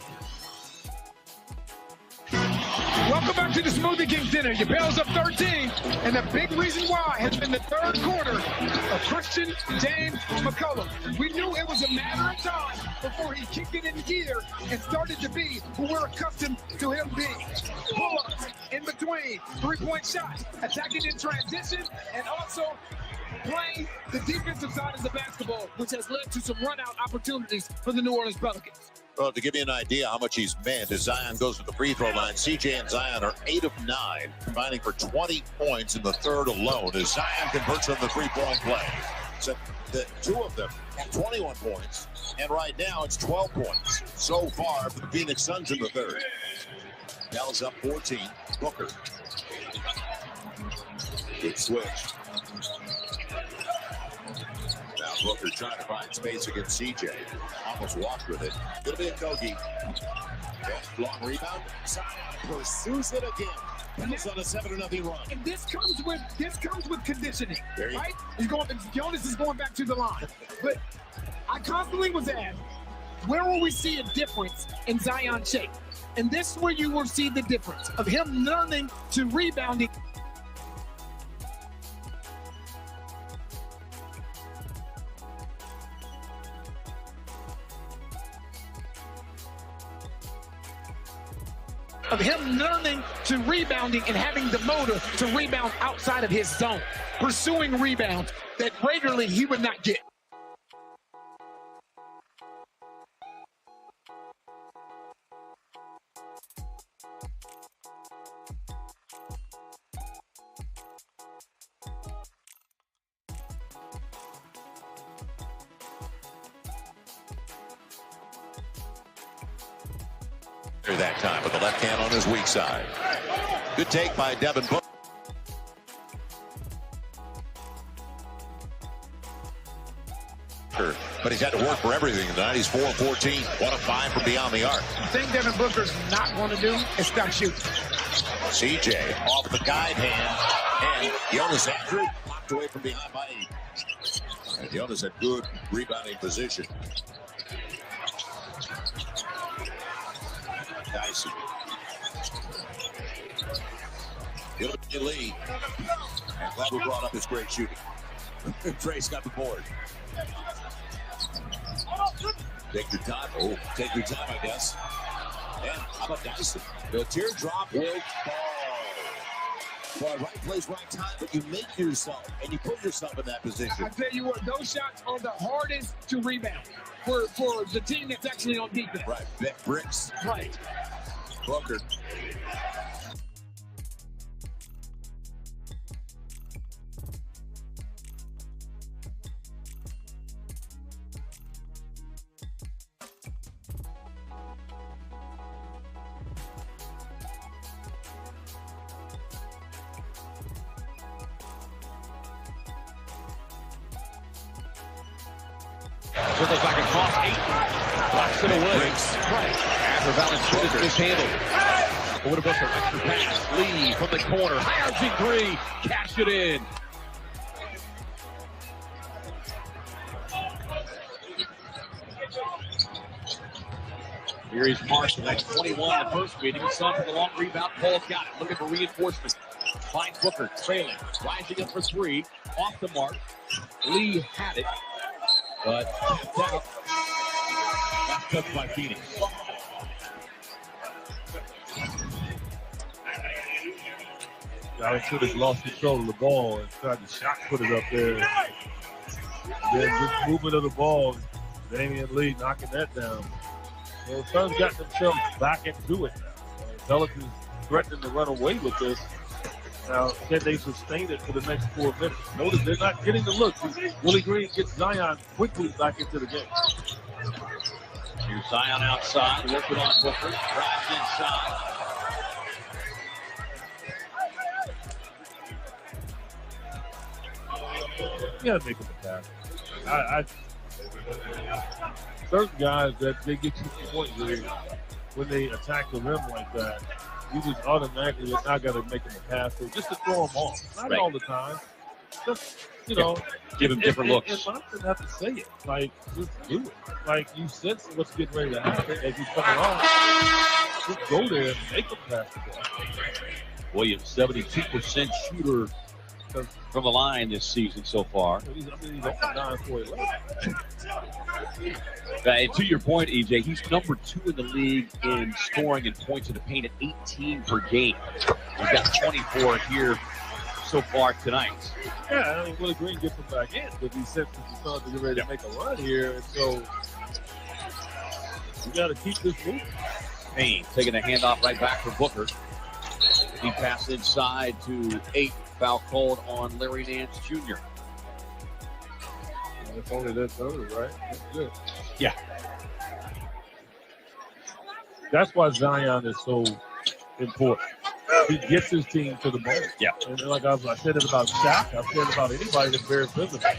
Welcome back to the Smoothie King Dinner. Your Bells up 13, and the big reason why has been the third quarter of Christian James McCollum. We knew it was a matter of time before he kicked it in gear and started to be who we're accustomed to him being. Pull-ups in between, three-point shots, attacking in transition, and also playing the defensive side of the basketball, which has led to some run-out opportunities for the New Orleans Pelicans. Well, to give you an idea how much he's meant, as Zion goes to the free throw line, CJ and Zion are 8 of 9, combining for 20 points in the third alone, as Zion converts on the three-point play. So the two of them have 21 points, and right now it's 12 points so far for the Phoenix Suns in the third. Dallas up 14. Booker. Good switch. Now Booker trying to find space against CJ. Almost walked with it. Gonna be a Kogi. Long rebound. Zion pursues it again. It's on a 7-0 run. And this comes with conditioning, There right? Jonas is going back to the line. But I constantly was asked, where will we see a difference in Zion's shape? And this is where you will see the difference of him learning to rebounding. Of him learning to rebounding and having the motor to rebound outside of his zone, pursuing rebounds that regularly he would not get. That time with the left hand on his weak side. Good take by Devin Booker. But he's had to work for everything tonight. He's 4 of 14, 1 of 5 from beyond the arc. The thing Devin Booker's not going to do is stop shooting. CJ off the guide hand, and Jonas Andrew knocked away from behind by 8. And Jonas had good rebounding position. Dyson. Gilbert Lee. And glad we brought up his great shooting. Trey's got the board. Take your time. Oh, take your time, I guess. And how about Dyson? The teardrop will fall. Well, right place, right time, but you make yourself, and you put yourself in that position. I tell you what, those shots are the hardest to rebound for the team that's actually on defense. Right, bricks. Right. Booker. Circles back across 8. Blocks it away. Right. After Valanciunas mishandled. What about the extra pass? Lee from the corner. High-arching 3. Cash it in. Here is Marshall at 21 the first meeting. Son for the long rebound. Paul's got it. Looking for reinforcement. Finds Booker trailing. Rising up for 3. Off the mark. Lee had it. But tapped out. Got touched by Phoenix. Valanciunas lost control of the ball and tried to shot put it up there. Then just movement of the ball, Damian Lee knocking that down. So the Suns got themselves back into it now. Pelicans threatening to run away with this. Now, can they sustain it for the next 4 minutes? Notice they're not getting the look. Willie Green gets Zion quickly back into the game. Here's Zion outside, working on Booker. Drives inside. You gotta make him a pass. Certain guys that they get to the point where when they attack the rim like that, you just automatically are not going to make them a pass, so just to throw them off. Not all the time. Just, you know. Give them different looks. And I didn't have to say it. Like, just do it. Like, you sense what's getting ready to happen as you come along. Just go there and make them pass the ball. Williams, 72% shooter from the line this season so far. He's only 9 for 11. And to your point, EJ, he's number 2 in the league in scoring and points in the paint at 18 per game. He's got 24 here so far tonight. Yeah, I mean, Willie Green gets him back in because he said that the Suns are ready to make a run here, and so you got to keep this moving. Payne taking a handoff right back for Booker. He passed inside to 8. Foul called on Larry Nance Jr. It's only that third, right? That's good. Yeah. That's why Zion is so important. He gets his team to the ball. Yeah. And like I said it about Shaq, I've said it about anybody that's very physical.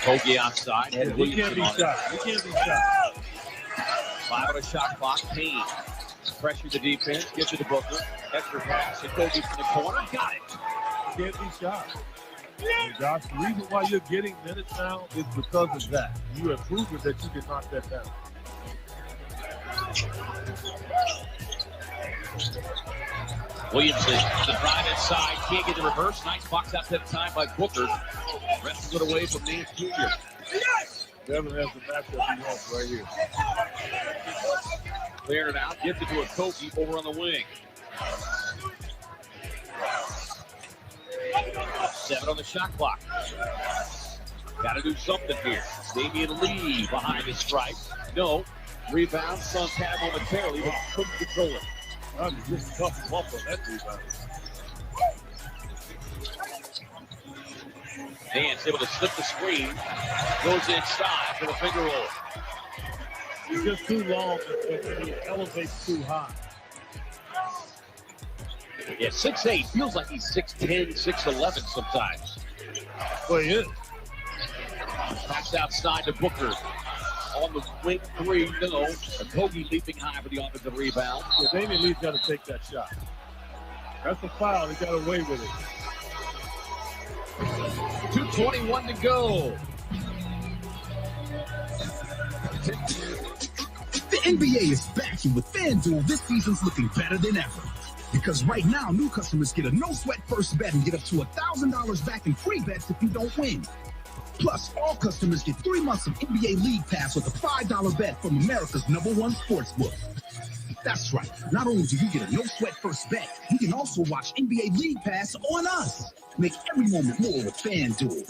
Kogi outside. Yeah, he can't be shot. He can't be shot. 5 on a shot clock. Payne. Pressure the defense. Gets it to Booker. Extra pass. And Kogi from the corner. Got it. He can't be shot. And Josh, the reason why you're getting minutes now is because of that. You have proven that you can knock that down. Williamson, the drive inside, can't get the reverse. Nice box out that time by Booker. Wrestles it away from Nance Jr. Devin has the matchup he wants right here. Clearing it out, gives it to a Kogi over on the wing. 7 on the shot clock. Got to do something here. Damian Lee behind the stripe. No. Rebound. Suns had him momentarily, but couldn't control it. That was just a tough bump on that rebound. Nance able to slip the screen. Goes inside for the finger roll. He's just too long and he elevates too high. Yeah, 6'8". Feels like he's 6'10", 6'11" sometimes. Well, he is. Pass outside to Booker. On the wing three, no. Kogi leaping high for the offensive rebound. Yeah, Damian Lee's got to take that shot. That's a foul. He got away with it. 2:21 to go. The NBA is back, and with FanDuel, this season's looking better than ever. Because right now, new customers get a no-sweat first bet and get up to $1,000 back in free bets if you don't win. Plus, all customers get 3 months of NBA League Pass with a $5 bet from America's #1 sportsbook. That's right. Not only do you get a no-sweat first bet, you can also watch NBA League Pass on us. Make every moment more with FanDuel.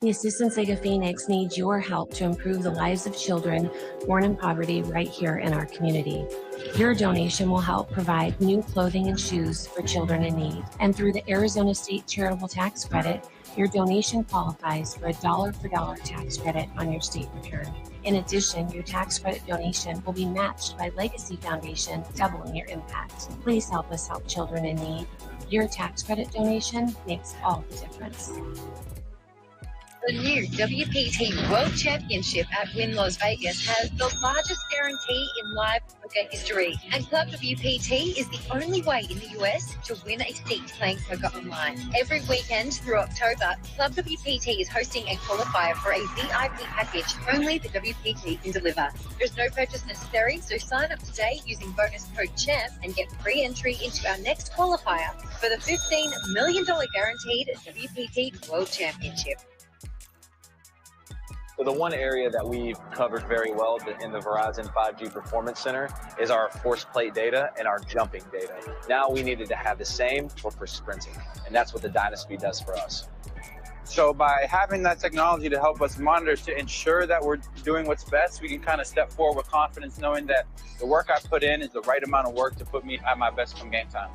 The Assistance League of Phoenix needs your help to improve the lives of children born in poverty right here in our community. Your donation will help provide new clothing and shoes for children in need. And through the Arizona State Charitable Tax Credit, your donation qualifies for a dollar-for-dollar tax credit on your state return. In addition, your tax credit donation will be matched by Legacy Foundation, doubling your impact. Please help us help children in need. Your tax credit donation makes all the difference. The new WPT World Championship at Wynn Las Vegas has the largest guarantee in live poker history. And Club WPT is the only way in the US to win a seat playing poker online. Every weekend through October, Club WPT is hosting a qualifier for a VIP package only the WPT can deliver. There's no purchase necessary, so sign up today using bonus code CHAMP and get free entry into our next qualifier for the $15 million guaranteed WPT World Championship. So the one area that we've covered very well in the Verizon 5G Performance Center is our force plate data and our jumping data. Now we needed to have the same for sprinting, and that's what the Dynaspeed does for us. So by having that technology to help us monitor to ensure that we're doing what's best, we can kind of step forward with confidence knowing that the work I put in is the right amount of work to put me at my best come game time.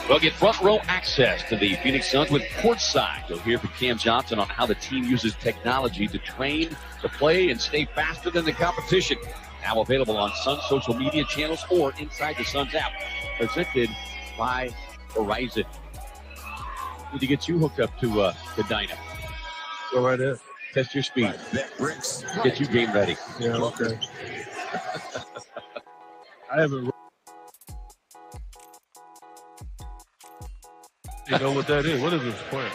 We'll get front row access to the Phoenix Suns with courtside. You'll hear from Cam Johnson on how the team uses technology to train, to play, and stay faster than the competition. Now available on Suns social media channels or inside the Suns app. Presented by Verizon. Need to get you hooked up to Dyna. Go right ahead. Test your speed. Get you game ready. Yeah, okay. I haven't. You know what that is? What is this plant?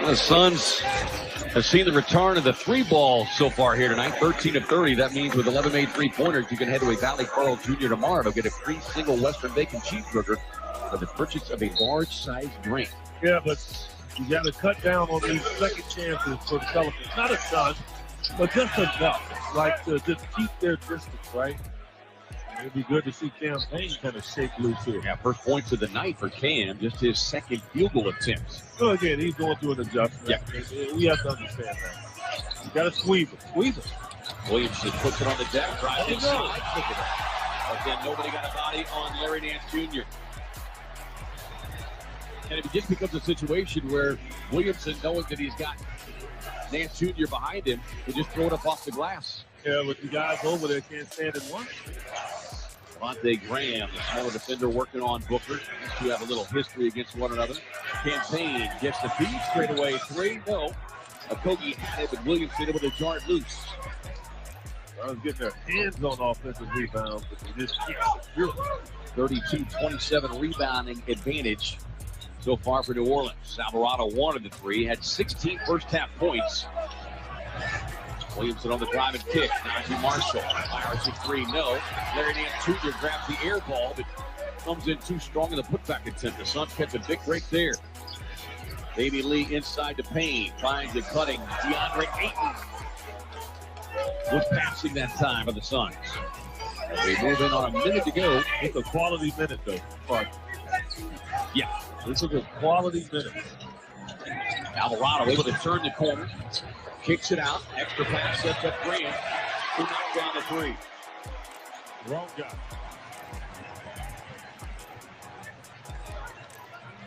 The Suns have seen the return of the three ball so far here tonight, 13 of 30. That means with 11 made three-pointers, you can head to a Valley Carl Jr. tomorrow to get a free single Western bacon cheeseburger for the purchase of a large-sized drink. Yeah, but you got to cut down on these second chances for the Pelicans. Not a ton, but just enough. Like to just keep their distance, right? It'd be good to see Cam Payne kind of shake loose here. Yeah, first points of the night for Cam, just his second field goal attempt. So again, he's going through an adjustment. Yeah. We have to understand that. You got to squeeze him. Squeeze him. Williamson puts it on the deck, drives inside, but then nobody got a body on Larry Nance Jr. And it just becomes a situation where Williamson, knowing that he's got Nance Jr. behind him, will just throw it up off the glass. Yeah, but the guys over there can't stand in one. Devontae Graham, the smaller defender, working on Booker. These two have a little history against one another. Campaign gets the feed straight away. Three, no. Kogi had it, but Williamson able to jar it loose. I was getting their hands on offensive rebounds, but they just can't secure it. 32-27 rebounding advantage so far for New Orleans. Alvarado wanted the three, had 16 first-half points. Williamson on the drive and kick. Najee Marshall fires a three. No. Larry Nance Jr. grabs the air ball, but comes in too strong in the putback attempt. The Suns catch a big break there. Baby Lee inside to Payne. Finds a cutting. DeAndre Ayton was passing that time for the Suns. They move in on a minute to go. It's a quality minute, though. But yeah, this is a quality minute. Alvarado able to turn the corner. Kicks it out. Extra pass sets up Graham. Who knocks down the three. Wrong guy.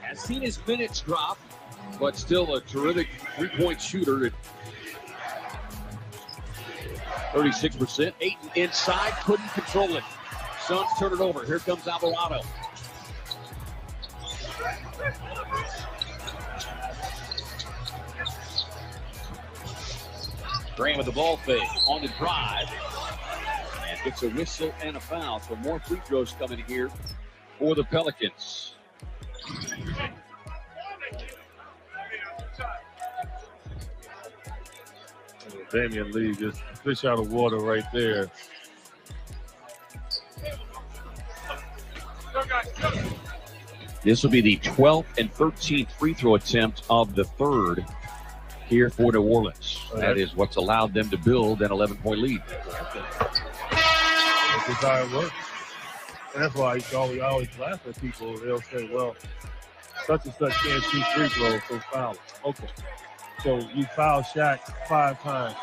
Has seen his minutes drop, but still a terrific three-point shooter. 36%. Ayton inside, couldn't control it. Suns turn it over. Here comes Alvarado. Graham with the ball fake on the drive. And gets a whistle and a foul. So more free throws coming here for the Pelicans. Damian Lee just fish out of water right there. This will be the 12th and 13th free throw attempt of the third here for New Orleans. That is what's allowed them to build an 11-point lead. That's just how it works. And that's why I always laugh at people. They'll say, well, such and such can't shoot free throws, so foul. Okay. So you foul Shaq 5 times.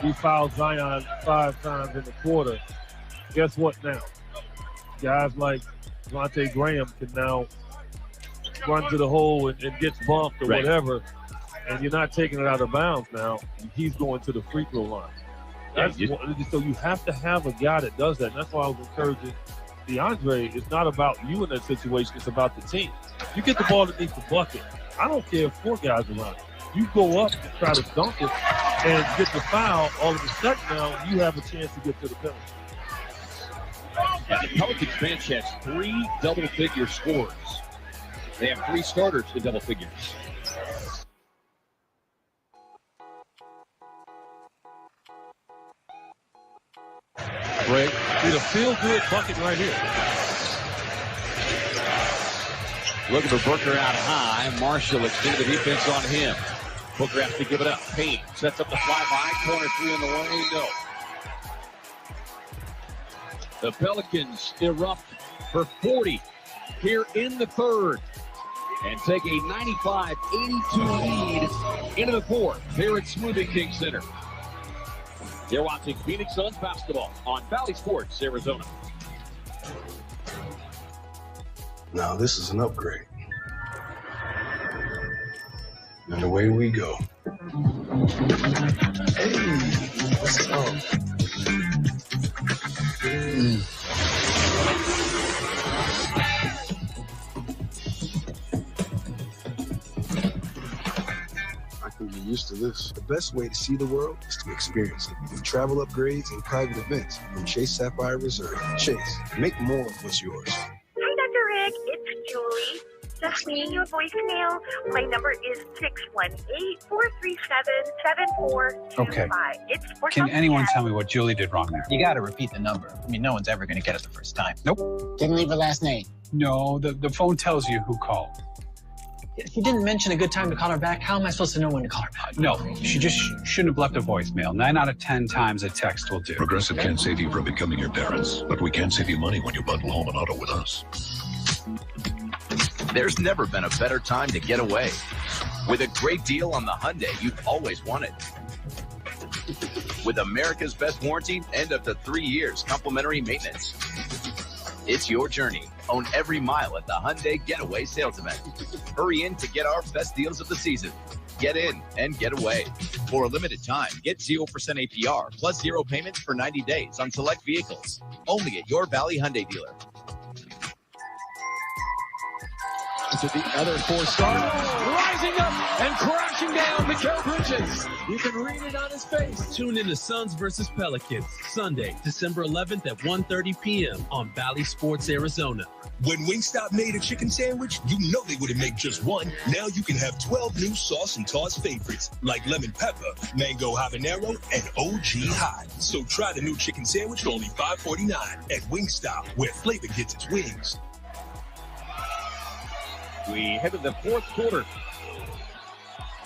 You foul Zion 5 times in the quarter. Guess what now? Guys like Devontae Graham can now run to the hole and gets bumped or whatever, and you're not taking it out of bounds now. He's going to the free throw line. So you have to have a guy that does that. And that's why I was encouraging DeAndre. It's not about you in that situation. It's about the team. You get the ball underneath the bucket. I don't care if 4 guys around you. You go up and try to dunk it and get the foul. All of a sudden now, you have a chance to get to the penalty. And the Pelicans bench has 3 double-figure scorers. They have 3 starters in double figures. Greg, need a feel-good bucket right here. Looking for Booker out high. Marshall extended the defense on him. Booker has to give it up. Payne sets up the flyby. Corner 3 on the way. No. The Pelicans erupt for 40 here in the third and take a 95-82 lead into the fourth here at Smoothie King Center. You're watching Phoenix Suns basketball on Valley Sports, Arizona. Now this is an upgrade. And away we go. Hey, let's go. I can get used to this. The best way to see the world is to experience it. With travel upgrades and private events from Chase Sapphire Reserve. Chase, make more of what's yours. Hi, Dr. Rick. It's Julie. Just leaving you a voicemail. My number is 618-437-7425. Okay. Can anyone tell me what Julie did wrong there? You got to repeat the number. I mean, no one's ever going to get it the first time. Nope. Didn't leave her last name. No, the phone tells you who called. If you didn't mention a good time to call her back, how am I supposed to know when to call her back? No, she just shouldn't have left a voicemail. 9 out of 10 times a text will do. Progressive can't save you from becoming your parents, but we can save you money when you bundle home and auto with us. There's never been a better time to get away. With a great deal on the Hyundai you've always wanted. With America's best warranty and up to 3 years complimentary maintenance. It's your journey. Own every mile at the Hyundai Getaway Sales Event. Hurry in to get our best deals of the season. Get in and get away. For a limited time, get 0% APR plus 0 payments for 90 days on select vehicles. Only at your Valley Hyundai dealer. To the other 4 stars, rising up and crashing down Mikal Bridges. You can read it on his face. Tune in to Suns versus Pelicans, Sunday, December 11th at 1:30 p.m. on Valley Sports, Arizona. When Wingstop made a chicken sandwich, you know they wouldn't make just one. Now you can have 12 new sauce and toss favorites like lemon pepper, mango habanero, and OG hot. So try the new chicken sandwich for only $5.49 at Wingstop, where flavor gets its wings. We head to the fourth quarter.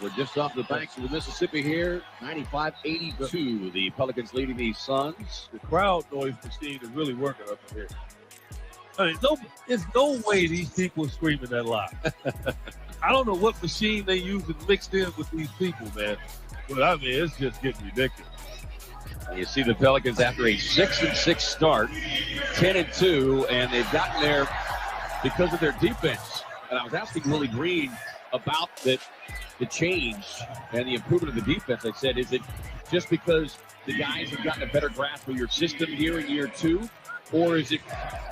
We're just off the banks of the Mississippi here. 95-82. The Pelicans leading the Suns. The crowd noise machine is really working up here. I mean, there's no way these people are screaming that loud. I don't know what machine they use and mixed in with these people, man. But I mean, it's just getting ridiculous. And you see the Pelicans after a 6-6 start, 10-2, and they've gotten there because of their defense. And I was asking Willie Green about the change and the improvement of the defense. I said, is it just because the guys have gotten a better grasp of your system here in year 2? Or is it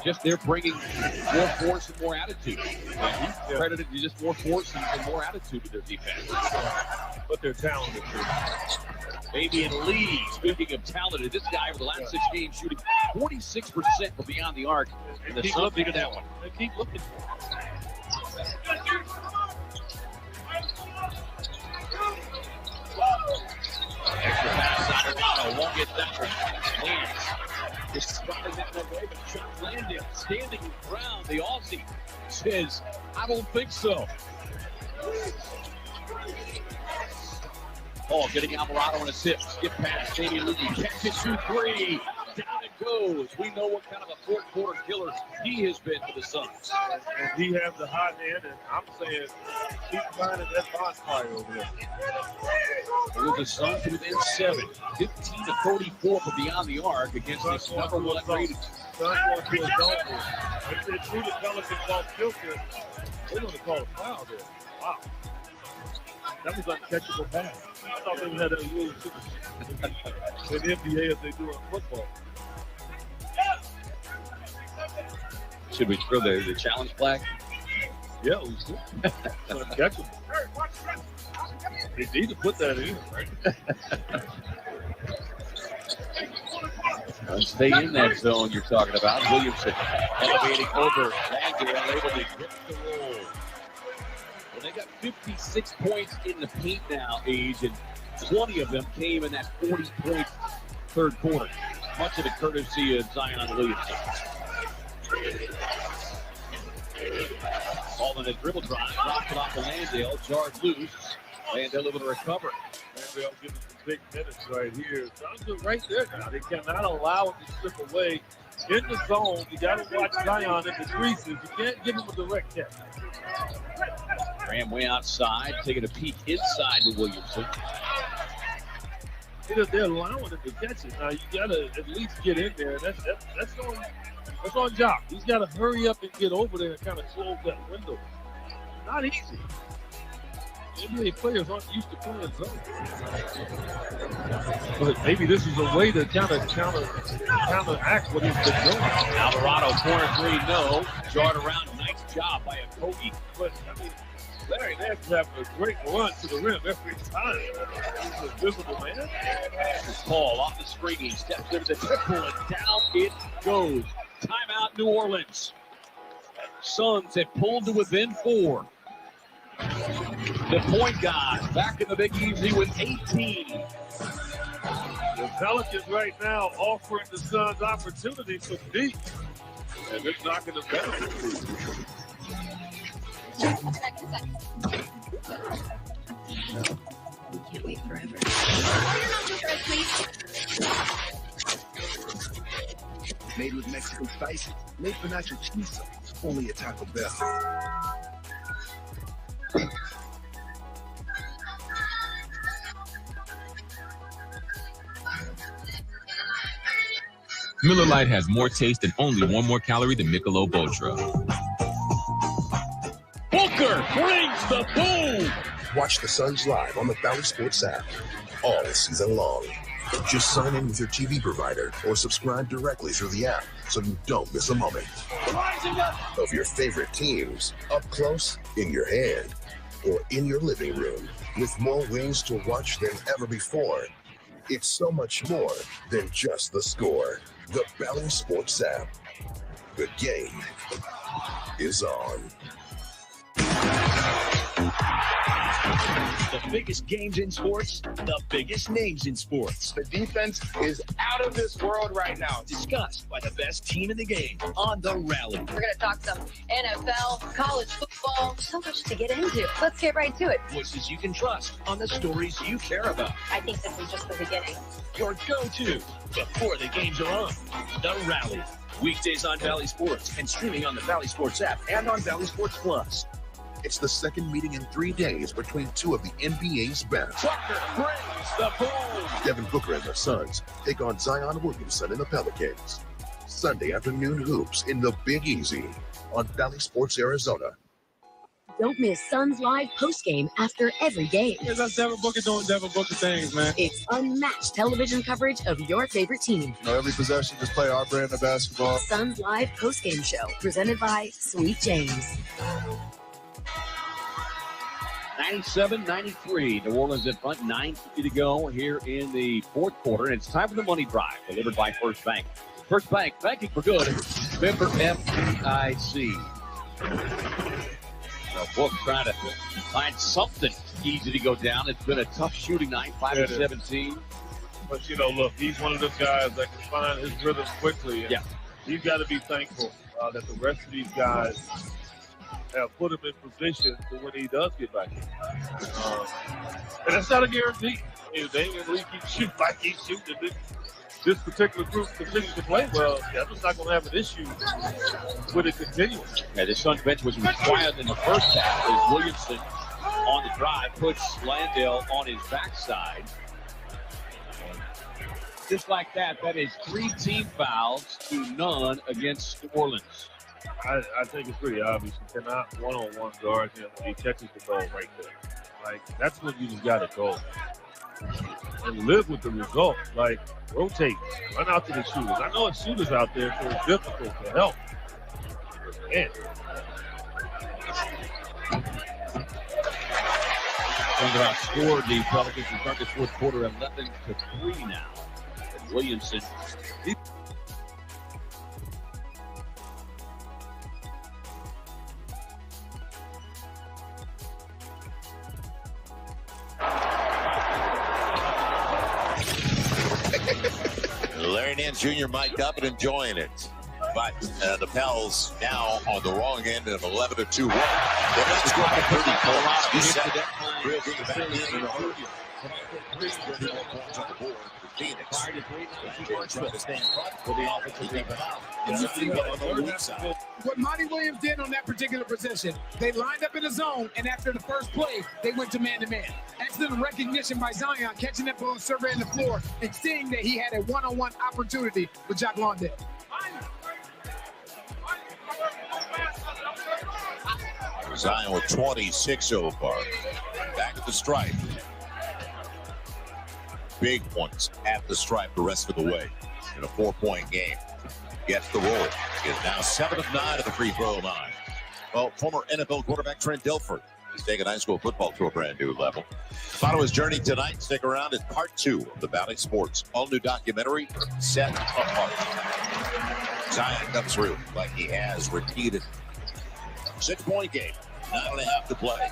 just they're bringing more force and more attitude? And he's credited to just more force and more attitude to their defense. But they're talented. Fabian Lee, speaking of talented, this guy over the last 6 games shooting 46% from beyond the arc. And the Suns needed that one. They keep looking for it. Extra pass, Alvarado won't get that one. Lands. Just spotted that one away, but shot landed. Standing ground, the Aussie says, I don't think so. Oh, getting Alvarado in a sip. Skip pass, Fabian Lee. Catch it 2-3. Down it goes. We know what kind of a fourth quarter killer he has been for the Suns. And he has the hot hand, and I'm saying keep finding that bonfire over there. It was the Suns within 7. 15-34 from beyond the arc against this number 1 rated. Suns going to a zone. If they threw the Pelicans off kilter, they're going to call a foul there. Wow. That was uncatchable pass. I thought they had that rule in the NBA as they do in football. Should we throw the challenge flag? Yeah, we should. Uncatchable. They need to put that in, right? Stay in that zone you're talking about. Williamson elevating over. Landale able to get the roll. Well, they got 56 points in the paint now, Age, and 20 of them came in that 40-point third quarter. Much of the courtesy of Zion Williamson. Ball in a dribble drive, dropped it off to Landale, jarred loose. Landale able to recover. Landale giving some big minutes right here. Suns are right there now. They cannot allow it to slip away in the zone. You got to watch Zion in the creases. You can't give him a direct catch. Graham way outside, taking a peek inside to Williamson. They're allowing him to catch it. Now you got to at least get in there. That's on Jock. He's got to hurry up and get over there and kind of close that window. Not easy. NBA players aren't used to playing zone. But maybe this is a way to counteract what he's been doing. Alvarado, corner 3, no. Jarred around, nice job by Okogie. But, I mean, Larry Nance having a great run to the rim every time. He's a visible man. Paul off the screen, he steps into the triple, and down it goes. Timeout, New Orleans. Suns have pulled to within 4. The point guard back in the Big Easy with 18. The Pelicans right now offering the Suns opportunities for deep. And they're knocking them down. We can't wait forever. Made with Mexican spices, made for nacho cheese sauce, only at Taco Bell. Miller Lite has more taste and only 1 more calorie than Michelob Ultra. Booker brings the boom! Watch the Suns live on the Bally Sports app all season long. Just sign in with your TV provider or subscribe directly through the app so you don't miss a moment of your favorite teams up close, in your hand, or in your living room with more ways to watch than ever before. It's so much more than just the score. The Bally Sports app. The game is on. The biggest games in sports, the biggest names in sports. The defense is out of this world right now. Discussed by the best team in the game on The Rally. We're going to talk some NFL, college football, so much to get into. Let's get right to it. Voices you can trust on the stories you care about. I think this is just the beginning. Your go-to before the games are on. The Rally. Weekdays on Bally Sports and streaming on the Bally Sports app and on Bally Sports Plus. It's the second meeting in 3 days between 2 of the NBA's best. Tucker brings the boom! Devin Booker and the Suns take on Zion Williamson and the Pelicans. Sunday afternoon hoops in the Big Easy on Bally Sports Arizona. Don't miss Suns Live postgame after every game. Yeah, that's Devin Booker doing Devin Booker things, man. It's unmatched television coverage of your favorite team. Every possession, just play our brand of basketball. Suns Live postgame show, presented by Sweet James. 97-93. New Orleans in front, 9:50 to go here in the fourth quarter. And it's time for the money drive, delivered by First Bank. First Bank, banking for good. Member FDIC. Book trying to find something easy to go down. It's been a tough shooting night, 5-17. But, look, he's one of those guys that can find his rhythm quickly. And he's got to be thankful that the rest of these guys have put him in position for when he does get back in. And that's not a guarantee. Damian Lee keeps shooting like he's shooting. This particular group continues to play well. Devin's not going to have an issue with it continuing. Yeah, the Suns bench was required in the first half as Williamson on the drive puts Landale on his backside. Just like that, that is 3 team fouls to none against New Orleans. I think it's pretty obvious. You cannot one-on-one guard him when he catches the ball right there. That's when you just got to go. And live with the result. Rotate. Run out to the shooters. I know it's shooters out there, so it's difficult to help. Man. Thunder outscored the Pelicans to start the fourth quarter 11-3 now. And Williamson. Larry Nance Jr. mic'd up and enjoying it. But the Pels now on the wrong end of 11-2 win. They're not scoring 30 points. You said that. Real game back in the 30 points on the board for Phoenix. They're trying to stand front for the offensive rebound. What Monty Williams did on that particular possession, they lined up in the zone, and after the first play, they went to man-to-man. Excellent recognition by Zion, catching that ball, surveying the floor, and seeing that he had a one-on-one opportunity with Jack Londale. Zion with 26 so far. Back at the stripe. Big points at the stripe the rest of the way in a 4-point game. Gets the roll. Is now 7 of 9 at the free throw line. Well, former NFL quarterback Trent Dilfer is taking high school football to a brand new level. Follow his journey tonight. Stick around. It's part 2 of the Valley Sports all-new documentary, Set Apart. Zion comes through like he has repeated. 6-point game. 9.5 to play.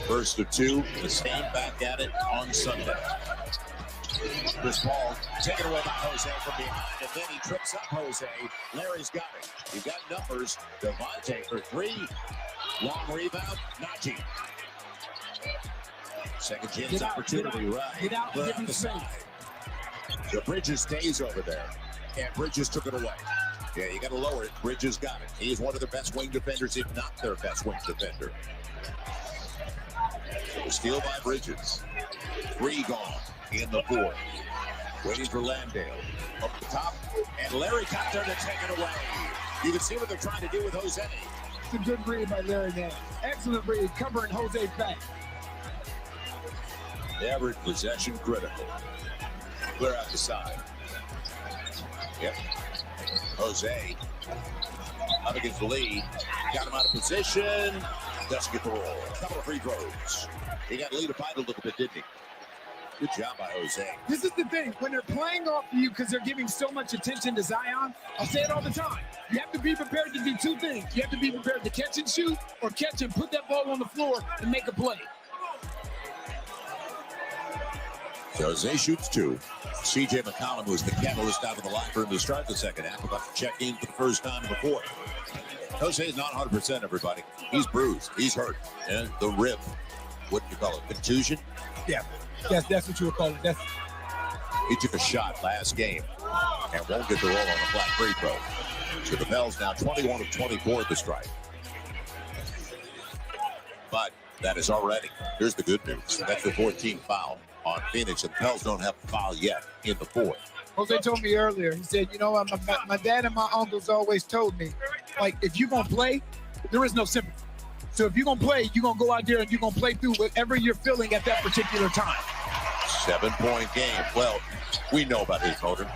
First of 2. The same back at it on Sunday. Chris Paul taken away by Jose from behind, and then he trips up Jose. Larry's got it. You've got numbers. Devontae for 3. Long rebound. Najee. Second chance opportunity, right? Get out and give him space. So Bridges stays over there, and Bridges took it away. Yeah, you got to lower it. Bridges got it. He is one of their best wing defenders, if not their best wing defender. So steal by Bridges. 3 gone in the 4th. Waiting for Landale. Up the top, and Larry got there to take it away. You can see what they're trying to do with Jose. It's a good read by Larry Nance. Excellent read, covering Jose's back. Every possession critical. Clear out the side. Yep. Jose up against Lee. Got him out of position. Doesn't get the roll. A couple of free throws. He got Lee to fight a little bit, didn't he? Good job by Jose. This is the thing. When they're playing off you because they're giving so much attention to Zion, I'll say it all the time. You have to be prepared to do 2 things. You have to be prepared to catch and shoot, or catch and put that ball on the floor and make a play. Jose shoots 2. C.J. McCollum was the catalyst out of the locker room to start the second half, about to check in for the first time in the 4th. Jose is not 100%, everybody. He's bruised. He's hurt. And the rib, what do you call it, contusion? Yeah, that's what you would call it. He took a shot last game and won't get the roll on a flat free throw. So the Pels now 21 of 24 at the strike. But that is already, here's the good news. That's the 14th foul on Phoenix, and the Pels don't have a foul yet in the 4th. Jose told me earlier, he said, you know, my dad and my uncles always told me, like, if you're going to play, there is no sympathy. So if you're going to play, you're going to go out there and you're going to play through whatever you're feeling at that particular time. 7-point game. Well, we know about his motor.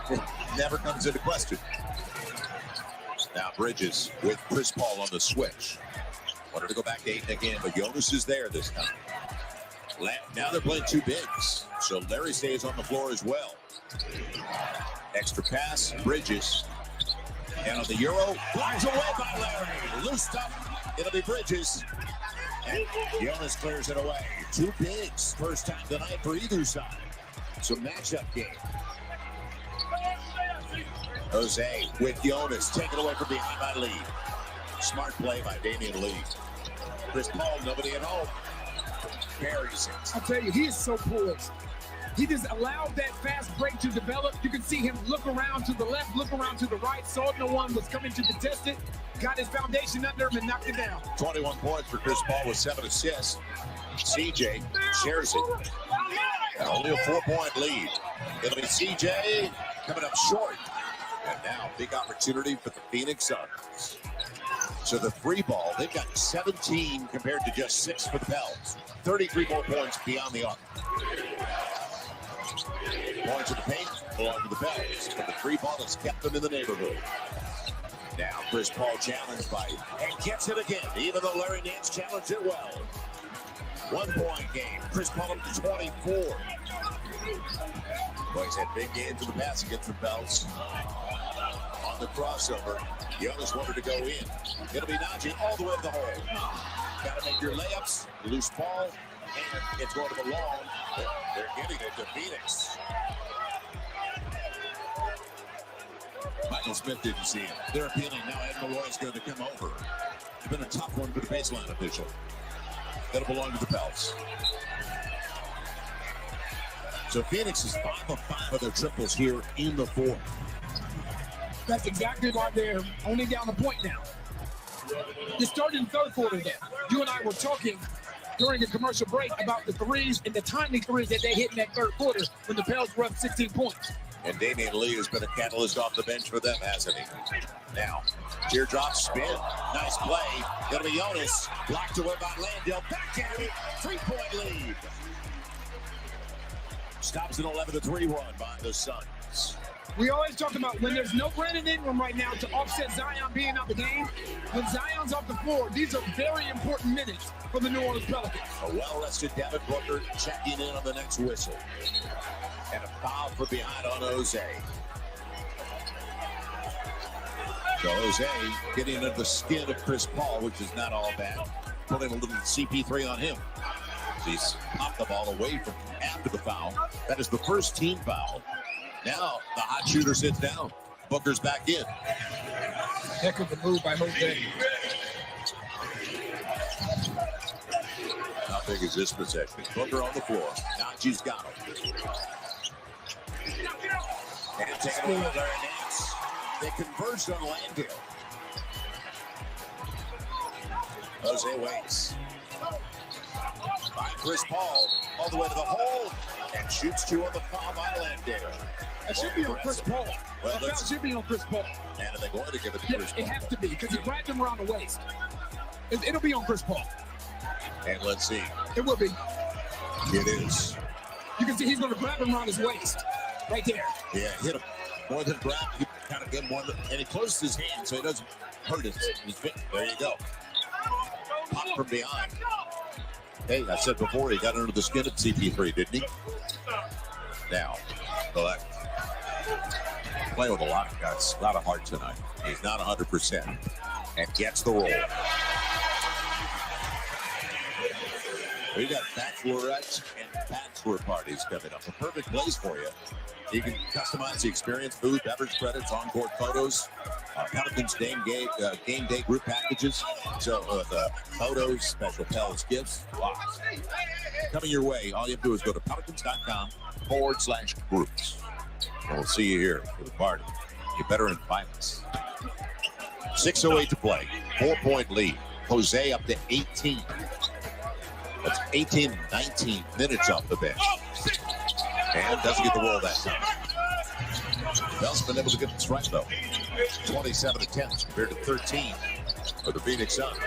It never comes into question. Now Bridges with Chris Paul on the switch. Wanted to go back to 8 again, but Jonas is there this time. Now they're playing 2 bigs, so Larry stays on the floor as well. Extra pass, Bridges. And on the Euro, flies away by Larry. Loosed up, it'll be Bridges. And Jonas clears it away. 2 bigs, first time tonight for either side. So matchup game. Jose with Jonas, taken away from behind by Lee. Smart play by Damian Lee. Chris Paul, nobody at home. Buries it. I'll tell you, he is so poised. He just allowed that fast break to develop. You can see him look around to the left, look around to the right, saw no one was coming to contest it, got his foundation under him and knocked it down. 21 points for Chris Paul with 7 assists. CJ shares it. And only a 4-point lead. It'll be CJ coming up short. And now big opportunity for the Phoenix Suns. So the 3 ball, they've got 17 compared to just 6 for the Pels. 33 more points beyond the arc. Points of the paint belong to the Pels, but the 3 ball has kept them in the neighborhood. Now Chris Paul challenged by, and gets it again, even though Larry Nance challenged it well. 1-point game. Chris Paul up to 24. Boys had big games in the pass against the Pels. On the crossover, Jonas wanted to go in. It'll be Najee all the way to the hole. Got to make your layups. Loose ball, and it's going to belong. They're getting it to Phoenix. Michael Smith didn't see it. They're appealing now. Ed Malloy's going to come over. It's been a tough one for the baseline official. That'll belong to the Pels. So Phoenix is 5 of 5 of their triples here in the 4th. That's exactly why they're only down a point now. They started in the 3rd quarter then. You and I were talking during a commercial break about the threes and the timely threes that they hit in that 3rd quarter when the Pels were up 16 points. And Damian Lee has been a catalyst off the bench for them, hasn't he? Now, teardrop spin. Nice play. Gonna be Jonas. Blocked away by Landale. Back at it. 3-point lead. Stops an 11-3 run by the Suns. We always talk about when there's no Brandon Ingram right now to offset Zion being out the game. When Zion's off the floor, these are very important minutes for the New Orleans Pelicans. A well-rested Devin Booker checking in on the next whistle. And a foul from behind on Jose. So Jose getting into the skin of Chris Paul, which is not all bad. Putting a little CP3 on him. He's popped the ball away from after the foul. That is the first team foul. Now the hot shooter sits down. Booker's back in. Heck of a move by Jose. How big is this possession? Booker on the floor. Najee's got him. And taking away Larry Nance. They converged on Landale. Jose waits. By Chris Paul, all the way to the hole, and shoots 2 on the foul by Landale. That should be on Chris Paul. Well, that should be on Chris Paul. And are they going to give it to Chris Paul? It has to be, because he grabbed him around the waist. It'll be on Chris Paul. And let's see. It will be. It is. You can see he's going to grab him around his waist. Right there. Yeah, hit him. More than grab, you kind of get him one. And he closed his hand so he doesn't hurt his feet. There you go. Pop from behind. Hey, I said before, he got under the skin of CP3, didn't he? Now, playing with a lot of guts, a lot of heart tonight. He's not 100% and gets the roll. We got bachelorettes and bachelor parties coming up. A perfect place for you. You can customize the experience, food, beverage credits, on-court photos, Pelicans game day group packages. So the photos, special Pels gifts, lots. Coming your way. All you have to do is go to pelicans.com/groups. We'll see you here for the party. You better invite us. 6:08 to play. 4-point lead. Jose up to 18. That's 18, 19 minutes off the bench. And doesn't get the roll that time. Bell's been able to get this right, though. 27 attempts compared to 13 for the Phoenix Suns.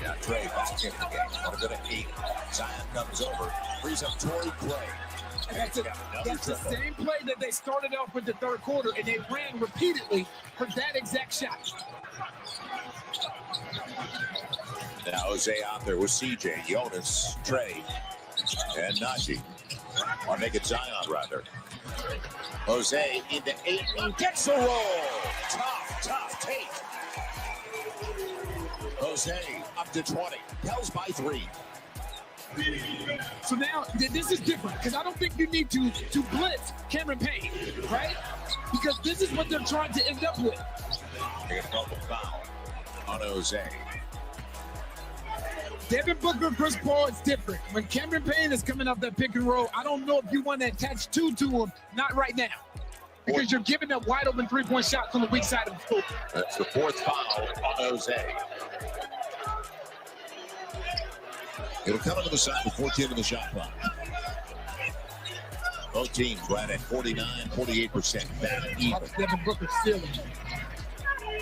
Now Trey back into the game. Want to go to 8. Zion comes over. Frees up Torrey Craig. That's the same play that they started off with the third quarter, and they ran repeatedly for that exact shot. Now Jose out there with CJ, Jonas, Trey, and Najee. Or make it Zion, rather. Jose into 8 and gets a roll. Tough take. Jose up to 20. Pels by 3. So now, this is different, because I don't think you need to blitz Cameron Payne, right? Because this is what they're trying to end up with. They get a double foul on Jose. Devin Booker and Chris Paul is different. When Cameron Payne is coming off that pick and roll, I don't know if you want to attach two to him. Not right now. Because you're giving up wide open three-point shots on the weak side of the floor. That's the 4th foul on Jose. It'll come to the side with 14 in the shot clock. Both teams right at 49, 48%. Bad even. Devin Booker stealing.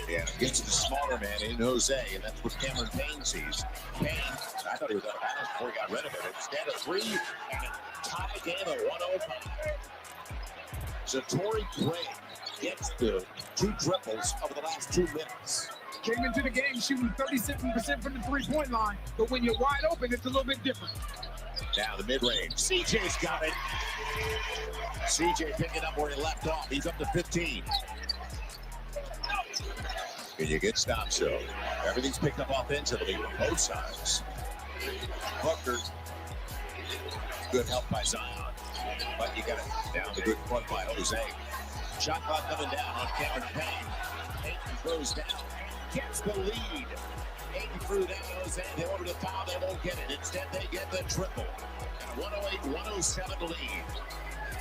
Yeah, gets the smaller man in Jose, and that's what Cameron Payne sees. Payne, I thought he was out of bounds before he got rid of it. Instead of 3, and top of game at 105. So Torrey Craig gets the 2 triples over the last 2 minutes. Came into the game shooting 37% from the three-point line, but when you're wide open, it's a little bit different. Now the mid-range. CJ's got it. CJ picking up where he left off. He's up to 15. And you get stopped, so everything's picked up offensively from both sides. Booker, good help by Zion, but you got it down the good front by Jose. Shot clock coming down on Cameron Payne. Payton throws down, gets the lead. Payton threw down Jose. They wanted to foul, they won't get it. Instead, they get the triple. 108-107 lead.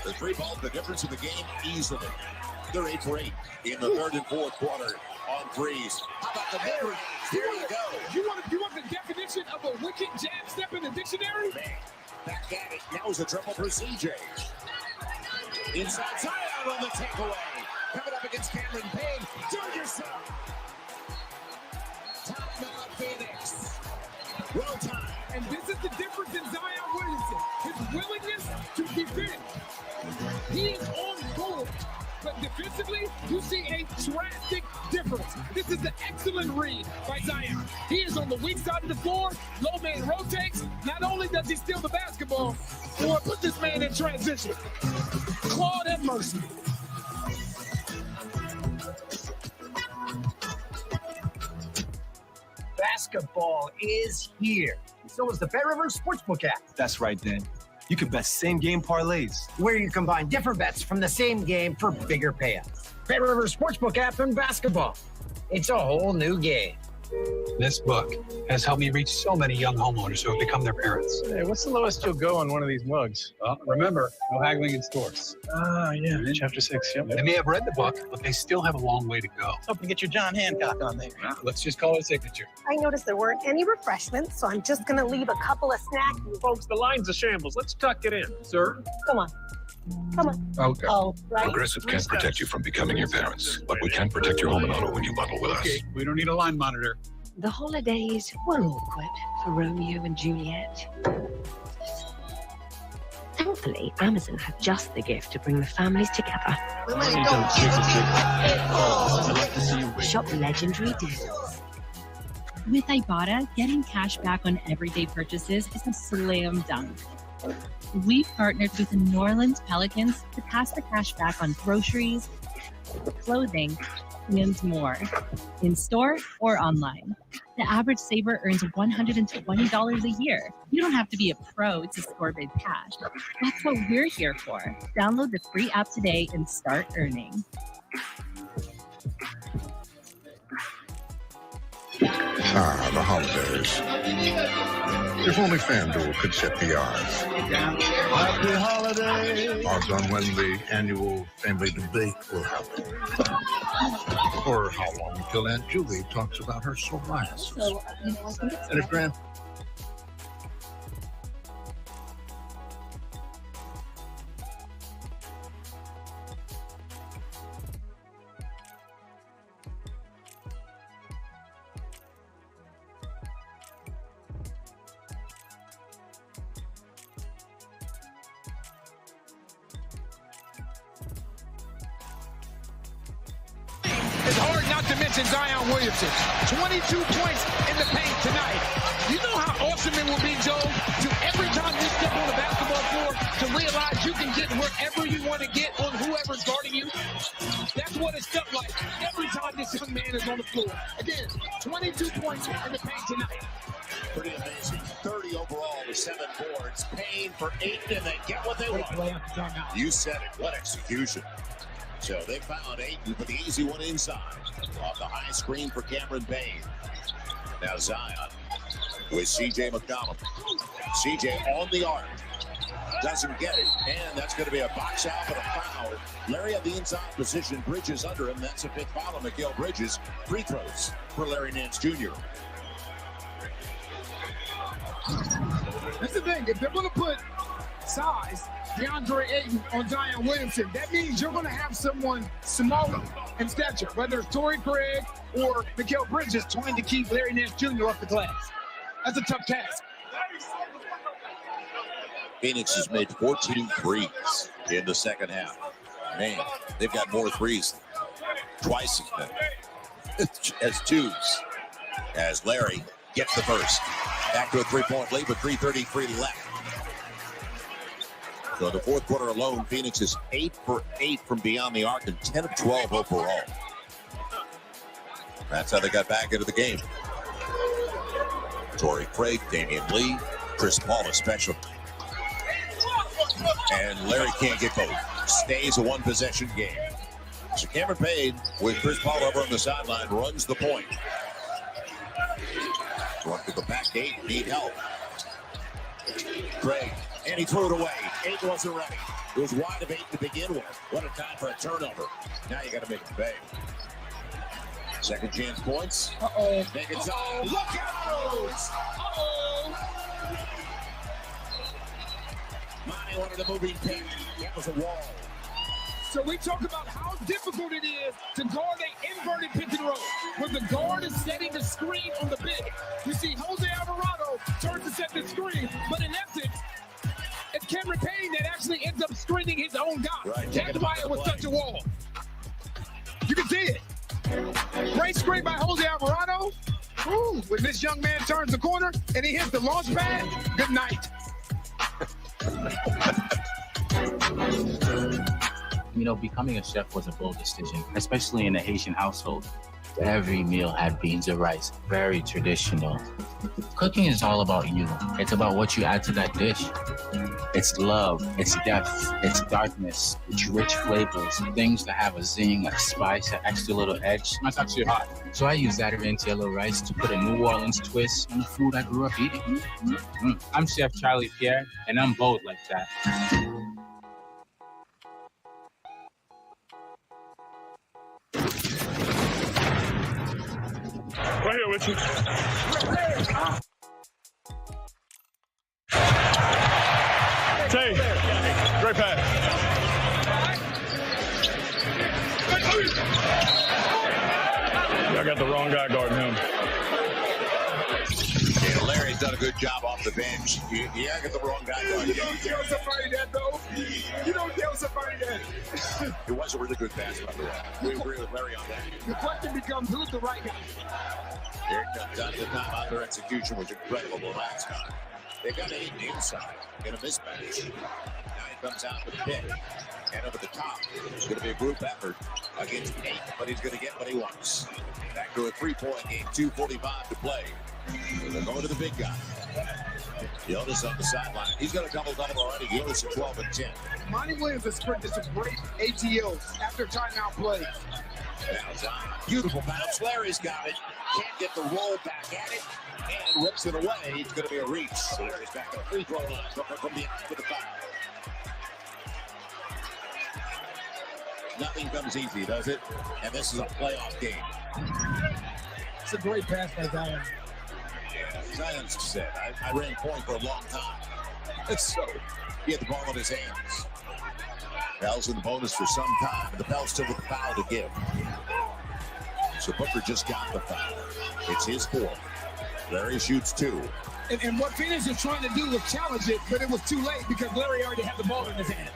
The 3 ball, the difference in the game easily. They're 8 for 8 in the 3rd and 4th quarter on threes. How about the mid-range? There you go. You want the definition of a wicked jab step in the dictionary? Man, back at it. That was a triple for CJ. Inside Zion on the takeaway. Coming up against Cameron Payne. Do yourself. Timeout Phoenix. Well time. And this is the difference in Zion Williamson. His willingness to defend. He is on board. But defensively, you see a drastic difference. This is an excellent read by Zion. He is on the weak side of the floor. Low man rotates. Not only does he steal the basketball, or put this man in transition. Claude and mercy. Basketball is here. So is the Bet Rivers Sportsbook app. That's right, Dan. You can bet same-game parlays, where you combine different bets from the same game for bigger payouts. Bet Rivers Sportsbook app and basketball. It's a whole new game. This book has helped me reach so many young homeowners who have become their parents. Hey, what's the lowest you'll go on one of these mugs? Well, remember, no haggling in stores. Yeah, chapter 6, yep. They may have read the book, but they still have a long way to go. Hoping to get your John Hancock on there. Well, let's just call it a signature. I noticed there weren't any refreshments, so I'm just going to leave a couple of snacks. Folks, the line's a shambles. Let's tuck it in. Sir? Come on. Come on. Okay. Oh, right. Progressive can't protect you from becoming your parents, but we can protect your home and auto when you bundle with us. Okay, we don't need a line monitor. The holidays were awkward for Romeo and Juliet. Thankfully, Amazon had just the gift to bring the families together. Shop legendary deals. With Ibotta, getting cash back on everyday purchases is a slam dunk. We partnered with the New Orleans Pelicans to pass the cash back on groceries, clothing, and more, in store or online. The average saver earns $120 a year. You don't have to be a pro to score big cash. That's what we're here for. Download the free app today and start earning. The holidays. If only FanDuel could set the odds. Happy holidays. Odds on when the annual family debate will happen. Or how long until Aunt Julie talks about her psoriasis. And if Grant mentioned Zion Williamson. 22 points in the paint tonight. You know how awesome it will be, Joe, to every time you step on the basketball floor to realize you can get wherever you want to get on whoever's guarding you. That's what it's felt like every time this young man is on the floor. Again, 22 points in the paint tonight. Pretty amazing. 30 overall with 7 boards. Payne for 8, and they get what they want. You said it. What execution. So they found 8 and put the easy one inside. Off the high screen for Cameron Payne. Now Zion with C.J. McCollum. C.J. on the arc. Doesn't get it, and that's going to be a box out and a foul. Larry at the inside position. Bridges under him. That's a big foul on Mikal Bridges. Free throws for Larry Nance Jr. That's the thing. If they're going to put size, DeAndre Ayton on Zion Williamson, that means you're going to have someone smaller in stature, whether it's Torrey Craig or Mikal Bridges trying to keep Larry Nance Jr. off the glass. That's a tough task. Phoenix has made 14 threes in the second half. Man, they've got more threes. Twice as many as twos. As Larry gets the first. Back to a 3-point lead with 3:33 left. So the fourth quarter alone, Phoenix is 8 for 8 from beyond the arc and 10 of 12 overall. That's how they got back into the game. Torrey Craig, Damian Lee, Chris Paul especially. And Larry can't get both. Stays a one-possession game. So Cameron Payne with Chris Paul over on the sideline runs the point. Going to the back gate, need help. Craig, and he threw it away. 8 wasn't ready. It was wide of 8 to begin with. What a time for a turnover. Now you got to make it pay. Second chance points. Uh-oh. Make it Uh-oh. Look out! Uh-oh. Monty wanted a moving pick. That was a wall. So we talk about how difficult it is to guard an inverted pick and roll, where the guard is setting the screen on the big. You see Jose Alvarado turns to set the screen, but in essence, it's Cameron Payne that actually ends up screening his own guy. Right, that's why it was such a wall. You can see it. Great screen by Jose Alvarado. Ooh, when this young man turns the corner and he hits the launch pad, good night. You know, becoming a chef was a bold decision, especially in a Haitian household. Every meal had beans or rice, very traditional. Cooking is all about you. It's about what you add to that dish. It's love, it's depth, it's darkness, it's rich flavors, things that have a zing, a spice, an extra little edge. That's actually hot. So I use that arranged yellow rice to put a New Orleans twist on the food I grew up eating. I'm Chef Charlie Pierre, and I'm bold like that. Right here with you. Tay, great pass. I got the wrong guy guarding him. Yeah, Larry's done a good job off the bench. Yeah, I got the wrong guy guarding him. You don't tell somebody that, though. You don't tell somebody that. It was a really good pass, by the way. We agree with Larry on that. The question becomes, who's the right guy? Here it comes out of the timeout. Their execution was incredible the last time. They got 8 inside in a mismatch. Now he comes out with pick. And over the top, it's going to be a group effort against 8, but he's going to get what he wants. Back to a 3-point game, 2:45 to play. They're going to the big guy. Jonas on the sideline. He's got a double-double already. Jonas at 12 and 10. Monty Williams has sprinted some great ATOs after timeout plays. Now Zion, beautiful bounce. Larry's got it. Can't get the roll back at it. And rips it away. It's going to be a reach. Larry's back on the free throw line. From the end to the foul. Nothing comes easy, does it? And this is a playoff game. It's a great pass by Zion. Yeah, Zion said, I ran point for a long time. It's so. He had the ball in his hands. Bell's in the bonus for some time, and the Bell's still with the foul to give. So Booker just got the foul. It's his 4th. Larry shoots 2. And what Phoenix was trying to do was challenge it, but it was too late because Larry already had the ball in his hand.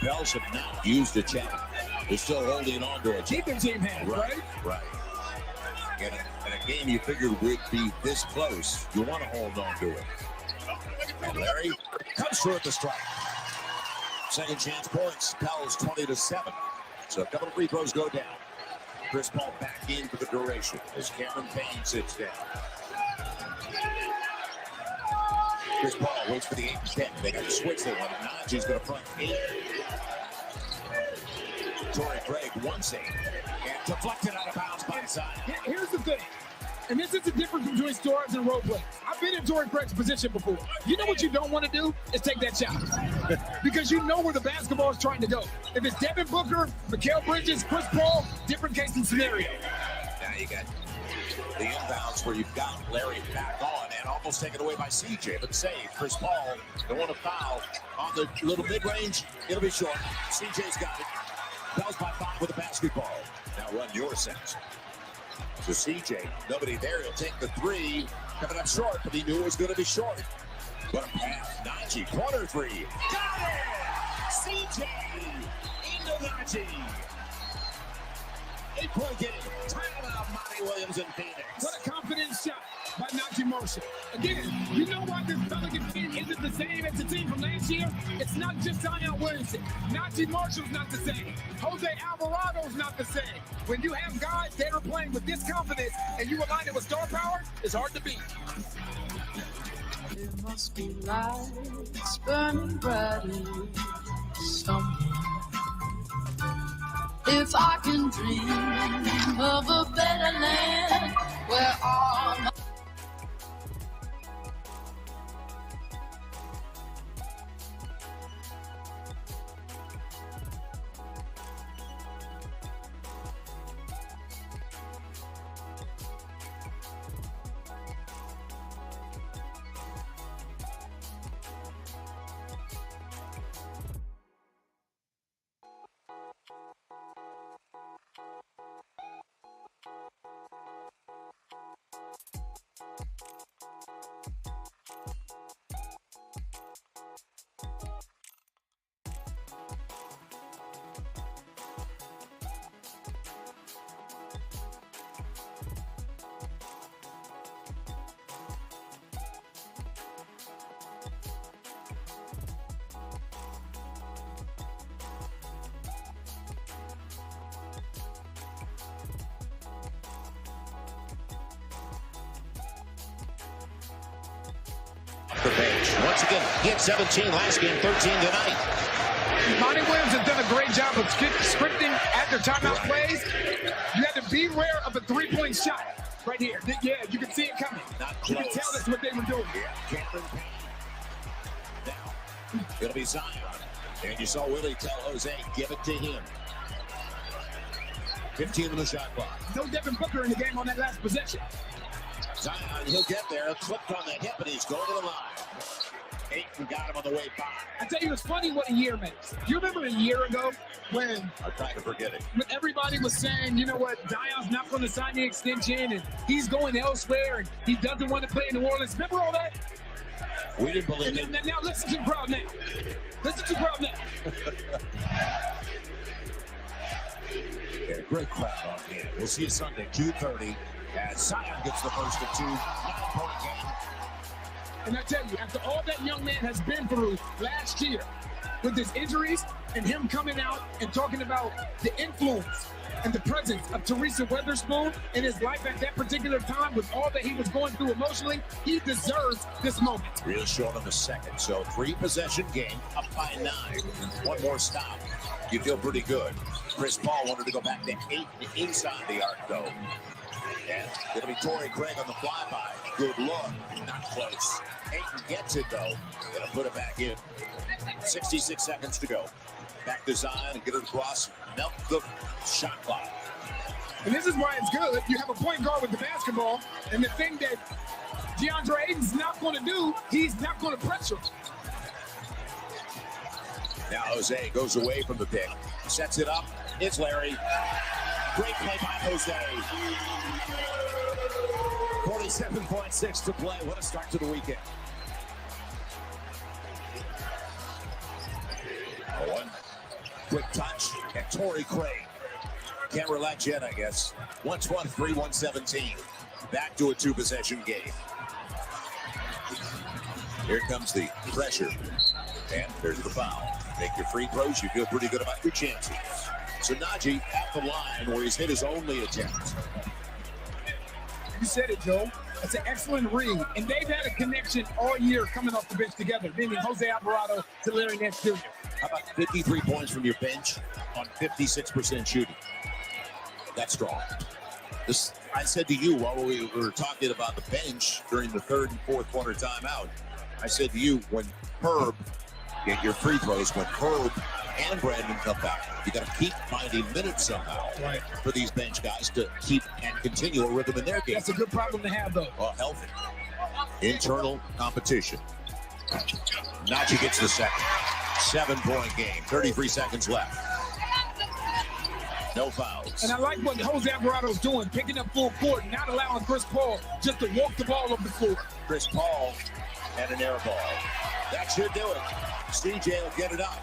Bells have not used a challenge. They're still holding on to it. Keeping team hands, right? Right. In a game you figured would be this close, you want to hold on to it. And Larry comes through at the strike. Second chance points. Pels 20-7. So a couple of free throws go down. Chris Paul back in for the duration as Cameron Payne sits down. Chris Paul waits for the 8-10. They got to switch that one. Najee's going to front 8. Torrey Craig wants it and deflected out of bounds by Zion. Here's the thing, and this is the difference between stars and role players. I've been in Torrey Craig's position before. You know what you don't want to do is take that shot because you know where the basketball is trying to go. If it's Devin Booker, Mikal Bridges, Chris Paul, different case and scenario. Now you got the inbounds where you've got Larry back on and almost taken away by CJ, but save. Chris Paul, don't want to foul on the little mid-range. It'll be short. CJ's got it. Pels by 5 with the basketball. Now run your sense. So CJ, nobody there. He'll take the 3. Coming up short, but he knew it was going to be short. What a pass. Najee, corner 3. Got it! CJ into Najee. 8-point game. Timeout, Monty Williams and Phoenix. What a confident shot by Najee Marshall. Again, you know why this Pelicans team isn't the same as the team from last year? It's not just Zion Williamson. Najee Marshall's not the same. Jose Alvarado's not the same. When you have guys that are playing with this confidence and you align it with star power, it's hard to beat. There must be lights burning brightly somewhere. If I can dream of a better land where all my Once again, he had 17 last game, 13 tonight. Monty Williams has done a great job of scripting after timeout plays. You have to beware of a three-point shot right here. Yeah, you can see it coming. You can tell that's what they were doing. Cameron Payne. Now, it'll be Zion. And you saw Willie tell Jose, give it to him. 15 on the shot clock. No Devin Booker in the game on that last possession. Zion, he'll get there. Clipped on the hip, and he's going to the line. Ayton got him on the way by. I tell you, it's funny what a year makes. You remember a year ago when I'm trying to forget it. When everybody was saying, you know what, Zion's not going to sign the extension, and he's going elsewhere, and he doesn't want to play in New Orleans. Remember all that? We didn't believe it. Now listen to the crowd now. Listen to the crowd now. Yeah, great crowd on here. We'll see you Sunday, 2:30, as Zion gets the first of 2. 9-point game. And I tell you, after all that young man has been through last year with his injuries and him coming out and talking about the influence and the presence of Teresa Weatherspoon in his life at that particular time with all that he was going through emotionally, he deserves this moment. Real short on the second, so 3-possession game, up by 9. One more stop. You feel pretty good. Chris Paul wanted to go back to 8 inside the arc, though. And it'll be Torrey Craig on the flyby. Good look. Not close. Ayton gets it, though. Gonna put it back in. 66 seconds to go. Back to Zion and get it across. Melt the shot clock. And this is why it's good. You have a point guard with the basketball, and the thing that DeAndre Ayton's not going to do, he's not going to pressure. Now Jose goes away from the pick. Sets it up. It's Larry. Great play by Jose. 47.6 to play. What a start to the weekend. 1. Quick touch, and Torrey Craig. Can't relax yet, I guess. 123, 117. Back to a two-possession game. Here comes the pressure. And there's the foul. Make your free throws, you feel pretty good about your chances. So Najee at the line where he's hit his only attempt. You said it, Joe. It's an excellent read, and they've had a connection all year coming off the bench together, meaning Jose Alvarado to Larry Nance Jr. How about 53 points from your bench on 56% shooting? That's strong. I said to you while we were talking about the bench during the third and fourth quarter timeout, I said to you, when Herb, get your free throws, when Herb and Brandon come back, you got to keep finding minutes somehow for these bench guys to keep and continue a rhythm in their game. That's a good problem to have, though. Well, healthy. Internal competition. Najee gets the second. 7-point game. 33 seconds left. No fouls. And I like what Jose Alvarado's doing, picking up full court, not allowing Chris Paul just to walk the ball up the floor. Chris Paul and an air ball. That should do it. CJ will get it up.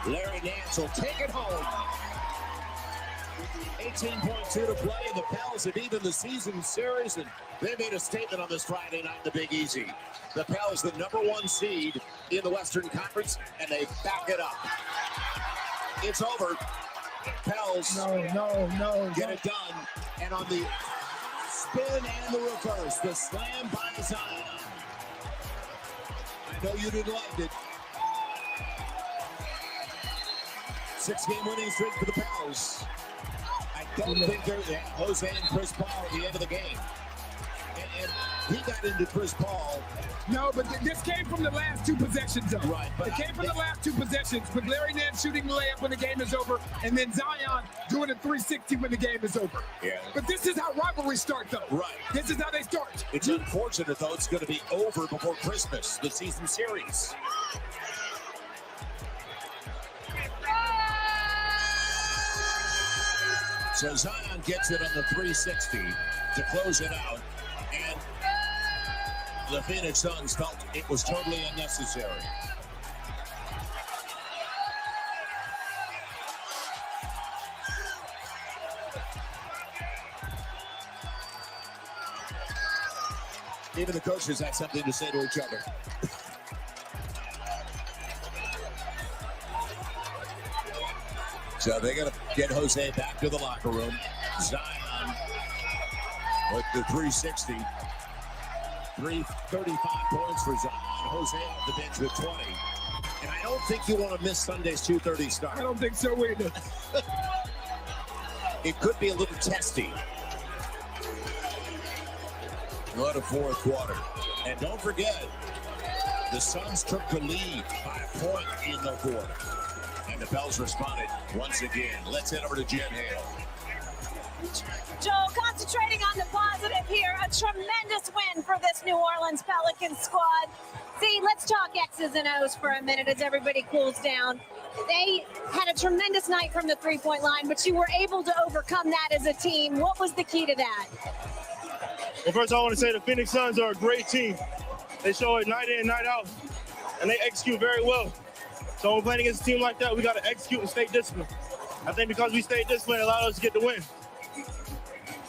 Larry Nance will take it home. 18.2 to play, and the Pels have evened the season series, and they made a statement on this Friday night in the Big Easy. The Pels, the #1 seed in the Western Conference, and they back it up. It's over. Pels get it done, and on the spin and the reverse, the slam by Zion. I know you didn't like it. 6-game winning streak for the Pels. I don't think they're Jose and Chris Paul at the end of the game. And he got into Chris Paul. No, but this came from the last two possessions, though. Right. But it came from the last two possessions, with Larry Nance shooting the layup when the game is over, and then Zion doing a 360 when the game is over. Yeah. But this is how rivalries start, though. Right. This is how they start. It's unfortunate, though, it's going to be over before Christmas, the season series. So Zion gets it on the 360 to close it out, and the Phoenix Suns felt it was totally unnecessary. Even the coaches had something to say to each other. So they're going to get Jose back to the locker room. Zion with the 360. 335 points for Zion. Jose off the bench with 20. And I don't think you want to miss Sunday's 2:30 start. I don't think so either. It could be a little testy. What a fourth quarter. And don't forget, the Suns took the lead by a point in the fourth. And the Pels responded once again. Let's head over to Jen Hale. Joel, concentrating on the positive here. A tremendous win for this New Orleans Pelicans squad. See, let's talk X's and O's for a minute as everybody cools down. They had a tremendous night from the three-point line, but you were able to overcome that as a team. What was the key to that? Well, first I want to say the Phoenix Suns are a great team. They show it night in, night out, and they execute very well. So when we're playing against a team like that, we got to execute and stay disciplined. I think because we stayed disciplined, it allowed us to get the win.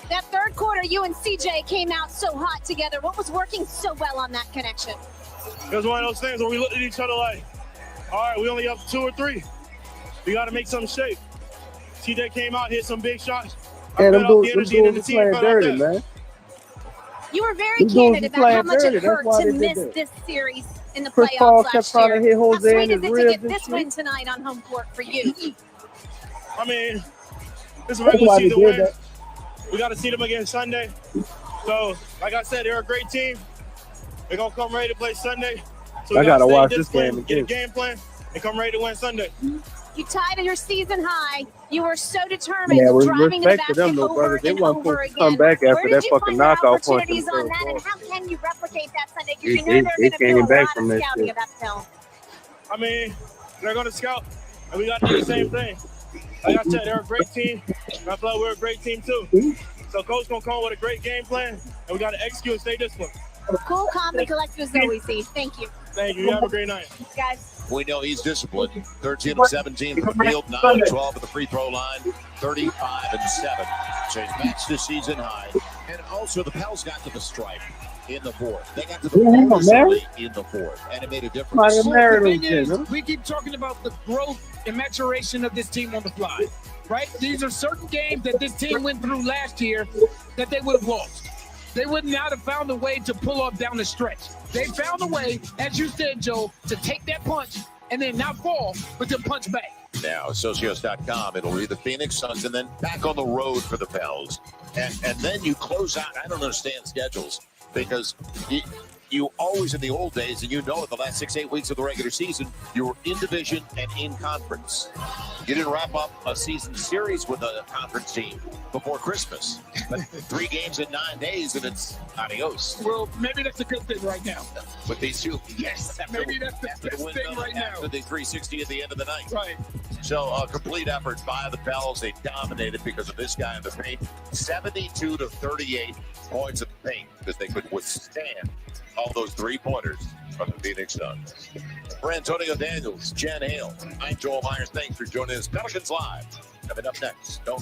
That third quarter, you and CJ came out so hot together. What was working so well on that connection? It was one of those things where we looked at each other like, all right, we only up 2 or 3. We got to make some shape. CJ came out, hit some big shots. Yeah, them dudes playing dirty, man. You were very candid about how much it hurt to miss this series in the playoffs last year. How sweet is it to get this win tonight on home court for you? I mean, this is a regular season win. We got to see them again Sunday. So, like I said, they're a great team. They're going to come ready to play Sunday. So I got to watch this game again. Get a game plan and come ready to win Sunday. You tied your season high. You were so determined, Yeah, we driving the respect basket them, though, over brother. They and wasn't over supposed to come again. back after Where that did you fucking find the knockout punch. opportunities on that, and how can you replicate that Sunday? Because you know They they're going to do came a back lot from of that scouting shit. about film. I mean, they're going to scout, and we got to do the same thing. Like I said, they're a great team. And I feel like we're a great team, too. So Coach going to come with a great game plan, and we got to execute and stay disciplined. Cool, calm, and collected as always, Steve. Thank you. Thank you. You have a great night. Guys. We know he's disciplined. 13 of 17 from the field, 9 of 12 at the free throw line, 35 and 7. So he's matched the season high. And also the Pels got to the stripe in the fourth. They got to the bonus early in the fourth, and it made a difference. The thing is, we keep talking about the growth and maturation of this team on the fly, right? These are certain games that this team went through last year that they would have lost. They would not have found a way to pull off down the stretch. They found a way, as you said, Joe, to take that punch and then not fall, but to punch back. Now, Socios.com, it'll read the Phoenix Suns and then back on the road for the Pels. And then you close out. I don't understand schedules because you always, in the old days, and you know it, the last 6-8 weeks of the regular season, you were in division and in conference. You didn't wrap up a season series with a conference team before Christmas. But 3 games in 9 days, and it's adios. Well, maybe that's a good thing right now. With these two, yes. Maybe that's the best thing right now. After the 360 at the end of the night. Right. So a complete effort by the Pels. They dominated because of this guy in the paint. 72 to 38 points in the paint because they could withstand all those 3-pointers from the Phoenix Suns. For Antonio Daniels, Jen Hale, I'm Joel Myers. Thanks for joining us. Pelicans Live. Coming up next. Don't